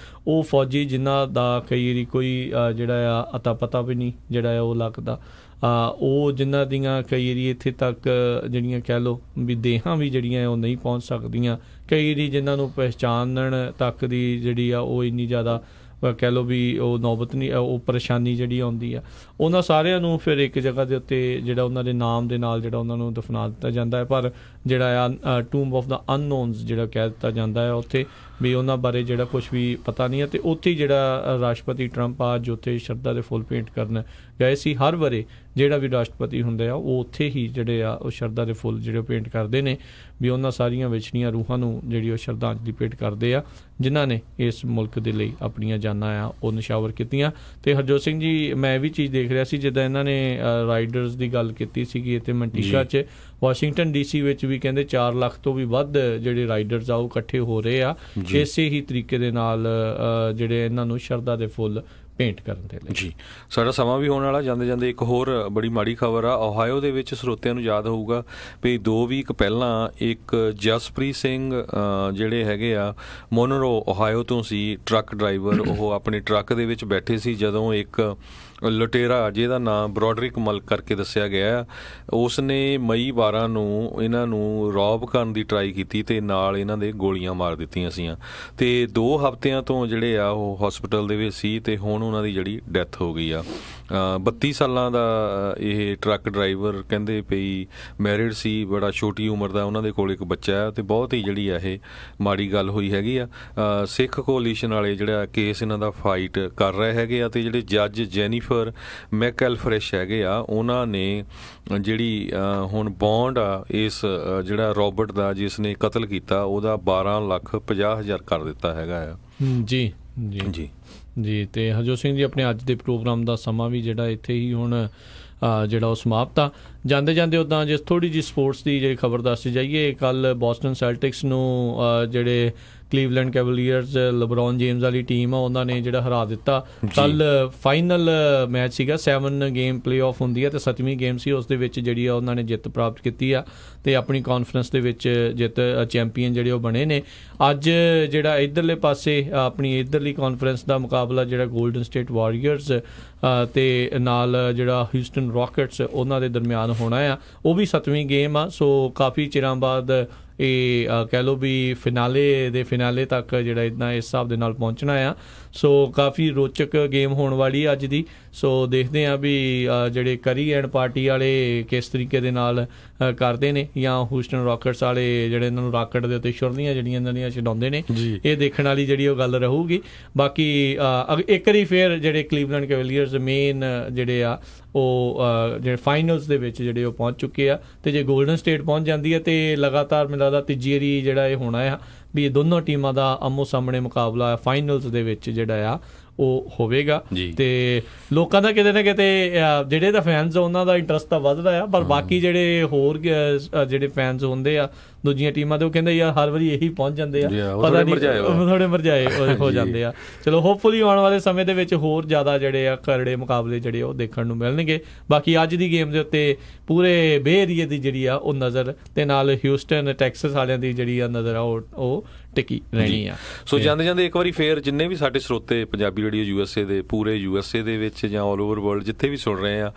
ਉਹ ਫੌਜੀ ਜਿਨ੍ਹਾਂ ਦਾ ਕਈ ਵਾਰੀ ਕੋਈ ਜਿਹੜਾ ਆ ਅਤਾ ਪਤਾ ਵੀ ਨਹੀਂ ਜਿਹੜਾ ਆ ਉਹ ਲੱਗਦਾ, ਉਹ ਜਿਨ੍ਹਾਂ ਦੀਆਂ ਕਈ ਵਾਰੀ ਇੱਥੇ ਤੱਕ ਜਿਹੜੀਆਂ ਕਹਿ ਲਓ ਵੀ ਦੇਹਾਂ ਵੀ ਜਿਹੜੀਆਂ ਉਹ ਨਹੀਂ ਪਹੁੰਚ ਸਕਦੀਆਂ, ਕਈ ਵਾਰੀ ਜਿਨ੍ਹਾਂ ਨੂੰ ਪਹਿਚਾਣਨ ਤੱਕ ਦੀ ਜਿਹੜੀ ਆ ਉਹ ਇੰਨੀ ਜ਼ਿਆਦਾ ਕਹਿ ਲਓ ਵੀ ਉਹ ਨੌਬਤ ਨਹੀਂ, ਉਹ ਪਰੇਸ਼ਾਨੀ ਜਿਹੜੀ ਆਉਂਦੀ ਆ, ਉਹਨਾਂ ਸਾਰਿਆਂ ਨੂੰ ਫਿਰ ਇੱਕ ਜਗ੍ਹਾ ਦੇ ਉੱਤੇ ਜਿਹੜਾ ਉਹਨਾਂ ਦੇ ਨਾਮ ਦੇ ਨਾਲ ਜਿਹੜਾ ਉਹਨਾਂ ਨੂੰ ਦਫਨਾ ਦਿੱਤਾ ਜਾਂਦਾ ਹੈ। ਪਰ ਜਿਹੜਾ ਆ ਟੂਮ ਆਫ ਦਾ ਅਨਨੋਨਸ ਜਿਹੜਾ ਕਹਿ ਦਿੱਤਾ ਜਾਂਦਾ ਹੈ ਉੱਥੇ ਵੀ ਉਹਨਾਂ ਬਾਰੇ ਜਿਹੜਾ ਕੁਛ ਵੀ ਪਤਾ ਨਹੀਂ ਹੈ। ਅਤੇ ਉੱਥੇ ਜਿਹੜਾ ਰਾਸ਼ਟਰਪਤੀ ਟਰੰਪ ਅੱਜ ਉੱਥੇ ਸ਼ਰਧਾ ਦੇ ਫੁੱਲ ਭੇਂਟ ਕਰਨ ਗਏ ਸੀ। ਹਰ ਵਾਰੇ ਜਿਹੜਾ ਵੀ ਰਾਸ਼ਟਰਪਤੀ ਹੁੰਦੇ ਆ ਉਹ ਉੱਥੇ ਹੀ ਜਿਹੜੇ ਆ ਉਹ ਸ਼ਰਧਾ ਦੇ ਫੁੱਲ ਜਿਹੜੇ ਭੇਂਟ ਕਰਦੇ ਨੇ ਵੀ ਉਹਨਾਂ ਸਾਰੀਆਂ ਵਿਛੜੀਆਂ ਰੂਹਾਂ ਨੂੰ ਜਿਹੜੀ ਉਹ ਸ਼ਰਧਾਂਜਲੀ ਭੇਟ ਕਰਦੇ ਆ ਜਿਨ੍ਹਾਂ ਨੇ ਇਸ ਮੁਲਕ ਦੇ ਲਈ ਆਪਣੀਆਂ ਜਾਨਾਂ ਆ ਉਹ ਨਿਸ਼ਾਵਰ ਕੀਤੀਆਂ। ਅਤੇ ਹਰਜੋਤ ਸਿੰਘ ਜੀ, ਮੈਂ ਇਹ ਵੀ ਚੀਜ਼ ਦੇਖ ਰਿਹਾ ਸੀ ਜਿੱਦਾਂ ਇਹਨਾਂ ਨੇ ਰਾਈਡਰਸ ਦੀ ਗੱਲ ਕੀਤੀ ਸੀਗੀ ਇੱਥੇ ਮੰਟਿਕਾ 'ਚ, ਵਾਸ਼ਿੰਗਟਨ DC ਵਿੱਚ ਵੀ ਕਹਿੰਦੇ 4 ਲੱਖ ਤੋਂ ਵੀ ਵੱਧ ਜਿਹੜੇ ਰਾਈਡਰਸ ਆ ਉਹ ਇਕੱਠੇ ਹੋ ਰਹੇ ਆ ਇਸੇ ਹੀ ਤਰੀਕੇ ਦੇ ਨਾਲ ਜਿਹੜੇ ਇਹਨਾਂ ਨੂੰ ਸ਼ਰਧਾ ਦੇ ਫੁੱਲ ਪੇਂਟ ਕਰਨ ਦੇ ਲਈ। ਜੀ, ਸਾਡਾ ਸਮਾਂ ਵੀ ਹੋਣ ਵਾਲਾ। ਜਾਂਦੇ ਜਾਂਦੇ ਇੱਕ ਹੋਰ ਬੜੀ ਮਾੜੀ ਖਬਰ ਆ। ਓਹਾਇਓ ਦੇ ਵਿੱਚ ਸਰੋਤਿਆਂ ਨੂੰ ਯਾਦ ਹੋਊਗਾ ਵੀ 2 ਵੀਕ ਪਹਿਲਾਂ ਇੱਕ ਜਸਪ੍ਰੀਤ ਸਿੰਘ ਜਿਹੜੇ ਹੈਗੇ ਆ ਮੋਨਰੋ ਓਹਾਇਓ ਤੋਂ ਸੀ, ਟਰੱਕ ਡਰਾਈਵਰ। ਉਹ ਆਪਣੇ ਟਰੱਕ ਦੇ ਵਿੱਚ ਬੈਠੇ ਸੀ ਜਦੋਂ ਇੱਕ ਲੁਟੇਰਾ ਜਿਹਦਾ ਨਾਮ ਬਰੋਡਰਿਕ ਮਲਕ ਕਰਕੇ ਦੱਸਿਆ ਗਿਆ, ਉਸ ਨੇ ਮਈ 12 ਨੂੰ ਇਹਨਾਂ ਨੂੰ ਰੌਬ ਕਰਨ ਦੀ ਟਰਾਈ ਕੀਤੀ ਤੇ ਨਾਲ ਇਹਨਾਂ ਦੇ ਗੋਲੀਆਂ ਮਾਰ ਦਿੱਤੀਆਂ ਸੀਆਂ ਤੇ 2 ਹਫ਼ਤਿਆਂ ਤੋਂ ਜਿਹੜੇ ਆ ਉਹ ਹਸਪੀਟਲ ਦੇ ਵਿੱਚ ਸੀ ਤੇ ਹੁਣ ਉਹਨਾਂ ਦੀ ਜਿਹੜੀ ਡੈਥ ਹੋ ਗਈ ਆ। 32 ਸਾਲਾਂ ਦਾ ਇਹ ਟਰੱਕ ਡਰਾਈਵਰ, ਕਹਿੰਦੇ ਪਈ ਮੈਰਿਡ ਸੀ, ਬੜਾ ਛੋਟੀ ਉਮਰ ਦਾ ਉਹਨਾਂ ਦੇ ਕੋਲ ਇੱਕ ਬੱਚਾ ਹੈ ਤੇ ਬਹੁਤ ਹੀ ਜਿਹੜੀ ਆ ਇਹ ਮਾੜੀ ਗੱਲ ਹੋਈ ਹੈਗੀ ਆ। ਸਿੱਖ ਕੋਲੀਸ਼ਨ ਵਾਲੇ ਜਿਹੜਾ ਕੇਸ ਇਹਨਾਂ ਦਾ ਫਾਈਟ ਕਰ ਰਹੇ ਹੈਗੇ ਆ ਤੇ ਜਿਹੜੇ ਜੱਜ ਜੈਨੀਫਰ ਮੈਕਐਲਫਰੈਸ਼ ਹੈਗੇ ਆ, ਉਹਨਾਂ ਨੇ ਜਿਹੜੀ ਹੁਣ ਬੌਂਡ ਆ ਇਸ ਜਿਹੜਾ ਰੋਬਰਟ ਦਾ ਜਿਸ ਨੇ ਕਤਲ ਕੀਤਾ ਉਹਦਾ 12,50,000 ਕਰ ਦਿੱਤਾ ਹੈਗਾ ਆ। ਜੀ ਜੀ ਜੀ ਜੀ। ਤੇ ਹਰਜੋਤ ਸਿੰਘ ਜੀ, ਆਪਣੇ ਅੱਜ ਦੇ ਪ੍ਰੋਗਰਾਮ ਦਾ ਸਮਾਂ ਵੀ ਜਿਹੜਾ ਇੱਥੇ ਹੀ ਹੁਣ ਜਿਹੜਾ ਉਹ ਸਮਾਪਤ ਆ। ਜਾਂਦੇ ਜਾਂਦੇ ਉੱਦਾਂ ਜੇ ਥੋੜ੍ਹੀ ਜਿਹੀ ਸਪੋਰਟਸ ਦੀ ਜਿਹੜੀ ਖਬਰ ਦੱਸੀ ਜਾਈਏ, ਕੱਲ੍ਹ ਬੋਸਟਨ ਸੈਲਟਿਕਸ ਨੂੰ ਜਿਹੜੇ ਕਲੀਵਲੈਂਡ ਕੈਵਲੀਅਰਸ ਲੈਬਰੋਨ ਜੇਮਸ ਵਾਲੀ ਟੀਮ ਆ ਉਹਨਾਂ ਨੇ ਜਿਹੜਾ ਹਰਾ ਦਿੱਤਾ। ਕੱਲ ਫਾਈਨਲ ਮੈਚ ਸੀਗਾ, 7 ਗੇਮ ਪਲੇ ਆਫ ਹੁੰਦੀ ਆ ਤੇ 7ਵੀਂ ਗੇਮ ਸੀ, ਉਸ ਦੇ ਵਿੱਚ ਜਿਹੜੀ ਆ ਉਹਨਾਂ ਨੇ ਜਿੱਤ ਪ੍ਰਾਪਤ ਕੀਤੀ ਆ ਤੇ ਆਪਣੀ ਕਾਨਫਰੰਸ ਦੇ ਵਿੱਚ ਜਿੱਤ ਚੈਂਪੀਅਨ ਜਿਹੜੇ ਉਹ ਬਣੇ ਨੇ। ਅੱਜ ਜਿਹੜਾ ਇੱਧਰਲੇ ਪਾਸੇ ਆਪਣੀ ਇੱਧਰਲੀ ਕਾਨਫਰੰਸ ਦਾ ਮੁਕਾਬਲਾ ਜਿਹੜਾ ਗੋਲਡਨ ਸਟੇਟ ਵਾਰੀਅਰਸ ਤੇ ਨਾਲ ਜਿਹੜਾ ਹਿਊਸਟਨ ਰੌਕਟਸ ਉਹਨਾਂ ਦੇ ਦਰਮਿਆਨ ਹੋਣਾ ਆ। ਉਹ ਵੀ 7ਵੀਂ ਗੇਮ ਆ, ਸੋ ਕਾਫੀ ਚਿਰਾਂ ਬਾਅਦ ਇਹ ਕਹਿ ਲਓ ਵੀ ਫਿਨਾਲੇ ਤੱਕ ਜਿਹੜਾ ਇੱਦਾਂ ਇਸ ਹਿਸਾਬ ਦੇ ਨਾਲ ਪਹੁੰਚਣਾ ਆ। ਸੋ ਕਾਫੀ ਰੋਚਕ ਗੇਮ ਹੋਣ ਵਾਲੀ ਅੱਜ ਦੀ। ਸੋ ਦੇਖਦੇ ਹਾਂ ਵੀ ਜਿਹੜੇ ਕਰੀ ਐਂਡ ਪਾਰਟੀ ਵਾਲੇ ਕਿਸ ਤਰੀਕੇ ਦੇ ਨਾਲ ਕਰਦੇ ਨੇ ਜਾਂ ਹਿਊਸਟਨ ਰੌਕਟਸ ਵਾਲੇ ਜਿਹੜੇ ਇਹਨਾਂ ਨੂੰ ਰਾਕਟ ਦੇ ਉੱਤੇ ਛੁਰਲੀਆਂ ਜਿਹੜੀਆਂ ਇਹਨਾਂ ਦੀਆਂ ਛਡਾਉਂਦੇ ਨੇ, ਇਹ ਦੇਖਣ ਵਾਲੀ ਜਿਹੜੀ ਉਹ ਗੱਲ ਰਹੂਗੀ। ਬਾਕੀ ਇੱਕ ਵਾਰੀ ਫਿਰ ਜਿਹੜੇ ਕਲੀਵਲੈਂਡ ਕੈਵਲੀਅਰਸ ਮੇਨ ਜਿਹੜੇ ਆ ਉਹ ਜਿਹੜੇ ਫਾਈਨਲਸ ਦੇ ਵਿੱਚ ਜਿਹੜੇ ਉਹ ਪਹੁੰਚ ਚੁੱਕੇ ਆ ਤੇ ਜੇ ਗੋਲਡਨ ਸਟੇਟ ਪਹੁੰਚ ਜਾਂਦੀ ਹੈ ਤੇ ਲਗਾਤਾਰ ਮੈਨੂੰ ਲੱਗਦਾ ਤੀਜੀ ਵਾਰੀ ਜਿਹੜਾ ਇਹ ਹੋਣਾ ਆ ਵੀ ਇਹ ਦੋਨੋਂ ਟੀਮਾਂ ਦਾ ਆਮੋ ਸਾਹਮਣੇ ਮੁਕਾਬਲਾ ਫਾਈਨਲਸ ਦੇ ਵਿੱਚ ਜਿਹੜਾ ਆ ਉਹ ਹੋਵੇਗਾ। ਤੇ ਲੋਕਾਂ ਦਾ ਕਿਤੇ ਨਾ ਕਿਤੇ ਜਿਹੜੇ ਤਾਂ ਫੈਨਸ ਉਹਨਾਂ ਦਾ ਇੰਟਰਸਟ ਤਾਂ ਵੱਧਦਾ ਆ, ਪਰ ਬਾਕੀ ਜਿਹੜੇ ਹੋਰ ਜਿਹੜੇ ਫੈਨਸ ਹੁੰਦੇ ਆ ਦੂਜੀਆਂ ਟੀਮਾਂ ਦੇ, ਉਹ ਕਹਿੰਦੇ ਯਾਰ ਹਰ ਵਾਰੀ ਇਹੀ ਪਹੁੰਚ ਜਾਂਦੇ ਆ, ਪਤਾ ਨਹੀਂ ਥੋੜੇ ਮਰਜਾਏ ਹੋ ਜਾਂਦੇ ਆ। ਚਲੋ ਹੋਪਫੁਲੀ ਆਉਣ ਵਾਲੇ ਸਮੇਂ ਦੇ ਵਿੱਚ ਹੋਰ ਜ਼ਿਆਦਾ ਜਿਹੜੇ ਆ ਕਰੜੇ ਮੁਕਾਬਲੇ ਜਿਹੜੇ ਉਹ ਦੇਖਣ ਨੂੰ ਮਿਲਣਗੇ। ਬਾਕੀ ਅੱਜ ਦੀ ਗੇਮ ਦੇ ਉੱਤੇ ਪੂਰੇ ਬੇ ਏਰੀਏ ਦੀ ਜਿਹੜੀ ਆ ਉਹ ਨਜ਼ਰ ਤੇ ਨਾਲ ਹਿਊਸਟਨ ਟੈਕਸਸ ਵਾਲਿਆਂ ਦੀ ਜਿਹੜੀ ਆ ਨਜ਼ਰ ਆ ਉਹ ਟਿਕੀ ਰਹਿਣੀ ਆ। ਸੋ ਜਾਂਦੇ ਜਾਂਦੇ ਇੱਕ ਵਾਰੀ ਫੇਰ ਜਿੰਨੇ ਵੀ ਸਾਡੇ ਸਰੋਤੇ ਪੰਜਾਬੀ ਰੇਡੀਓ USA ਦੇ ਪੂਰੇ USA ਦੇ ਵਿੱਚ ਜਾਂ ਆਲ ਓਵਰ ਵਰਲਡ ਜਿੱਥੇ ਵੀ ਸੁਣ ਰਹੇ ਆ,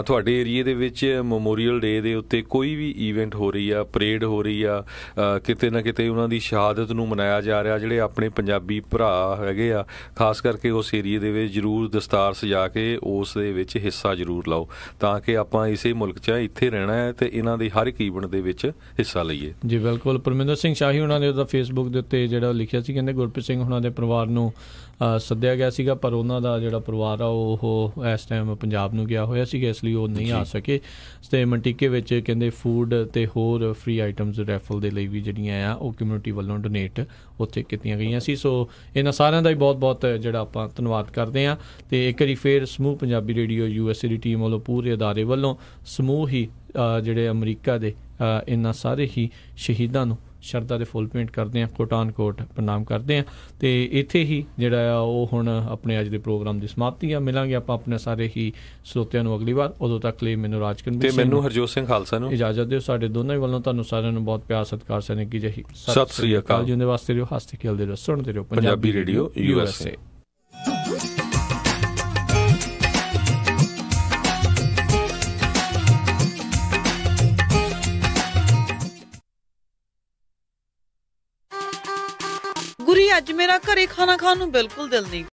ਤੁਹਾਡੇ ਏਰੀਏ ਦੇ ਵਿੱਚ ਮੈਮੋਰੀਅਲ ਡੇ ਦੇ ਉੱਤੇ ਕੋਈ ਵੀ ਈਵੈਂਟ ਹੋ ਰਹੀ ਆ, ਪਰੇਡ ਹੋ ਰਹੀ ਆ, ਕਿਤੇ ਨਾ ਕਿਤੇ ਉਹਨਾਂ ਦੀ ਸ਼ਹਾਦਤ ਨੂੰ ਮਨਾਇਆ ਜਾ ਰਿਹਾ, ਜਿਹੜੇ ਆਪਣੇ ਪੰਜਾਬੀ ਭਰਾ ਹੈਗੇ ਆ ਖਾਸ ਕਰਕੇ ਉਸ ਏਰੀਏ ਦੇ ਵਿੱਚ ਜ਼ਰੂਰ ਦਸਤਾਰ ਸਜਾ ਕੇ ਉਸ ਦੇ ਵਿੱਚ ਹਿੱਸਾ ਜ਼ਰੂਰ ਲਾਓ ਤਾਂ ਕਿ ਆਪਾਂ ਇਸੇ ਮੁਲਕ 'ਚ ਇੱਥੇ ਰਹਿਣਾ ਹੈ ਤੇ ਇਹਨਾਂ ਦੇ ਹਰ ਇੱਕ ਈਵੈਂਟ ਦੇ ਵਿੱਚ ਹਿੱਸਾ ਲਈਏ। ਜੀ ਬਿਲਕੁਲ। ਪਰਮਿੰਦਰ ਸਿੰਘ ਸ਼ਾਹੀ ਉਹਨਾਂ ਨੇ ਉਹਦਾ ਫੇਸਬੁੱਕ ਦੇ ਉੱਤੇ ਜਿਹੜਾ ਲਿਖਿਆ ਸੀ, ਕਹਿੰਦੇ ਗੁਰਪ੍ਰੀਤ ਸਿੰਘ ਉਹਨਾਂ ਦੇ ਪਰਿਵਾਰ ਨੂੰ ਸੱਦਿਆ ਗਿਆ ਸੀਗਾ ਪਰ ਉਹਨਾਂ ਦਾ ਜਿਹੜਾ ਪਰਿਵਾਰ ਆ ਉਹ ਇਸ ਟਾਈਮ ਪੰਜਾਬ ਨੂੰ ਗਿਆ ਹੋਇਆ ਸੀਗਾ, ਇਸ ਲਈ ਉਹ ਨਹੀਂ ਆ ਸਕੇ। ਤੇ ਮੰਟੀਕੇ ਵਿੱਚ ਕਹਿੰਦੇ ਫੂਡ ਤੇ ਹੋਰ ਫ੍ਰੀ ਆਈਟਮਸ ਰੈਫਲ ਦੇ ਲਈ ਵੀ ਜਿਹੜੀਆਂ ਆ ਉਹ ਕਮਿਊਨਿਟੀ ਵੱਲੋਂ ਡੋਨੇਟ ਉੱਥੇ ਕੀਤੀਆਂ ਗਈਆਂ ਸੀ। ਸੋ ਇਹਨਾਂ ਸਾਰਿਆਂ ਦਾ ਹੀ ਬਹੁਤ ਬਹੁਤ ਜਿਹੜਾ ਆਪਾਂ ਧੰਨਵਾਦ ਕਰਦੇ ਹਾਂ। ਤੇ ਇੱਕ ਵਾਰੀ ਫੇਰ ਸਮੂਹ ਪੰਜਾਬੀ ਰੇਡੀਓ USA ਦੀ ਟੀਮ ਵੱਲੋਂ ਪੂਰੇ ਅਦਾਰੇ ਵੱਲੋਂ ਸਮੂਹ ਹੀ ਜਿਹੜੇ ਅਮਰੀਕਾ ਦੇ ਇਹਨਾਂ ਸਾਰੇ ਹੀ ਸ਼ਹੀਦਾਂ ਨੂੰ ਸ਼ਰਧਾ ਦੇ ਫੁੱਲ ਭੇਂਟ ਕਰਦੇ ਹਾਂ, ਕੋਟਾਨ ਕੋਟ ਪ੍ਰਣਾਮ ਕਰਦੇ ਹਾਂ। ਤੇ ਇੱਥੇ ਹੀ ਜਿਹੜਾ ਆ ਉਹ ਹੁਣ ਆਪਣੇ ਅੱਜ ਦੇ ਪ੍ਰੋਗਰਾਮ ਦੀ ਸਮਾਪਤੀ ਆ। ਮਿਲਾਂਗੇ ਆਪਾਂ ਆਪਣੇ ਸਾਰੇ ਹੀ ਸਰੋਤਿਆਂ ਨੂੰ ਅਗਲੀ ਵਾਰ। ਉਦੋਂ ਤੱਕ ਲਈ ਮੈਨੂੰ ਰਾਜਕਰਨ ਤੇ ਮੈਨੂੰ ਹਰਜੋਤ ਸਿੰਘ ਖਾਲਸਾ ਨੂੰ ਇਜਾਜ਼ਤ ਦਿਓ। ਸਾਡੇ ਦੋਨਾਂ ਹੀ ਵੱਲੋਂ ਤੁਹਾਨੂੰ ਸਾਰਿਆਂ ਨੂੰ ਬਹੁਤ ਪਿਆਰ ਸਤਿਕਾਰ ਸਨ ਕੀ ਜਹੀ ਸਤਿ ਸ੍ਰੀ ਅਕਾਲ। ਜਿਉਂਦੇ ਵਾਸਤੇ ਰਹੋ, ਹੱਸਦੇ ਖੇਡਦੇ ਰਹੋ, ਸੁਣਦੇ ਰਹੋ ਪੰਜਾਬੀ ਰੇਡੀਓ USA। ਗੁਰੀ ਅੱਜ ਮੇਰਾ ਘਰੇ ਖਾਣਾ ਖਾਣ ਨੂੰ ਬਿਲਕੁਲ ਦਿਲ ਨਹੀਂ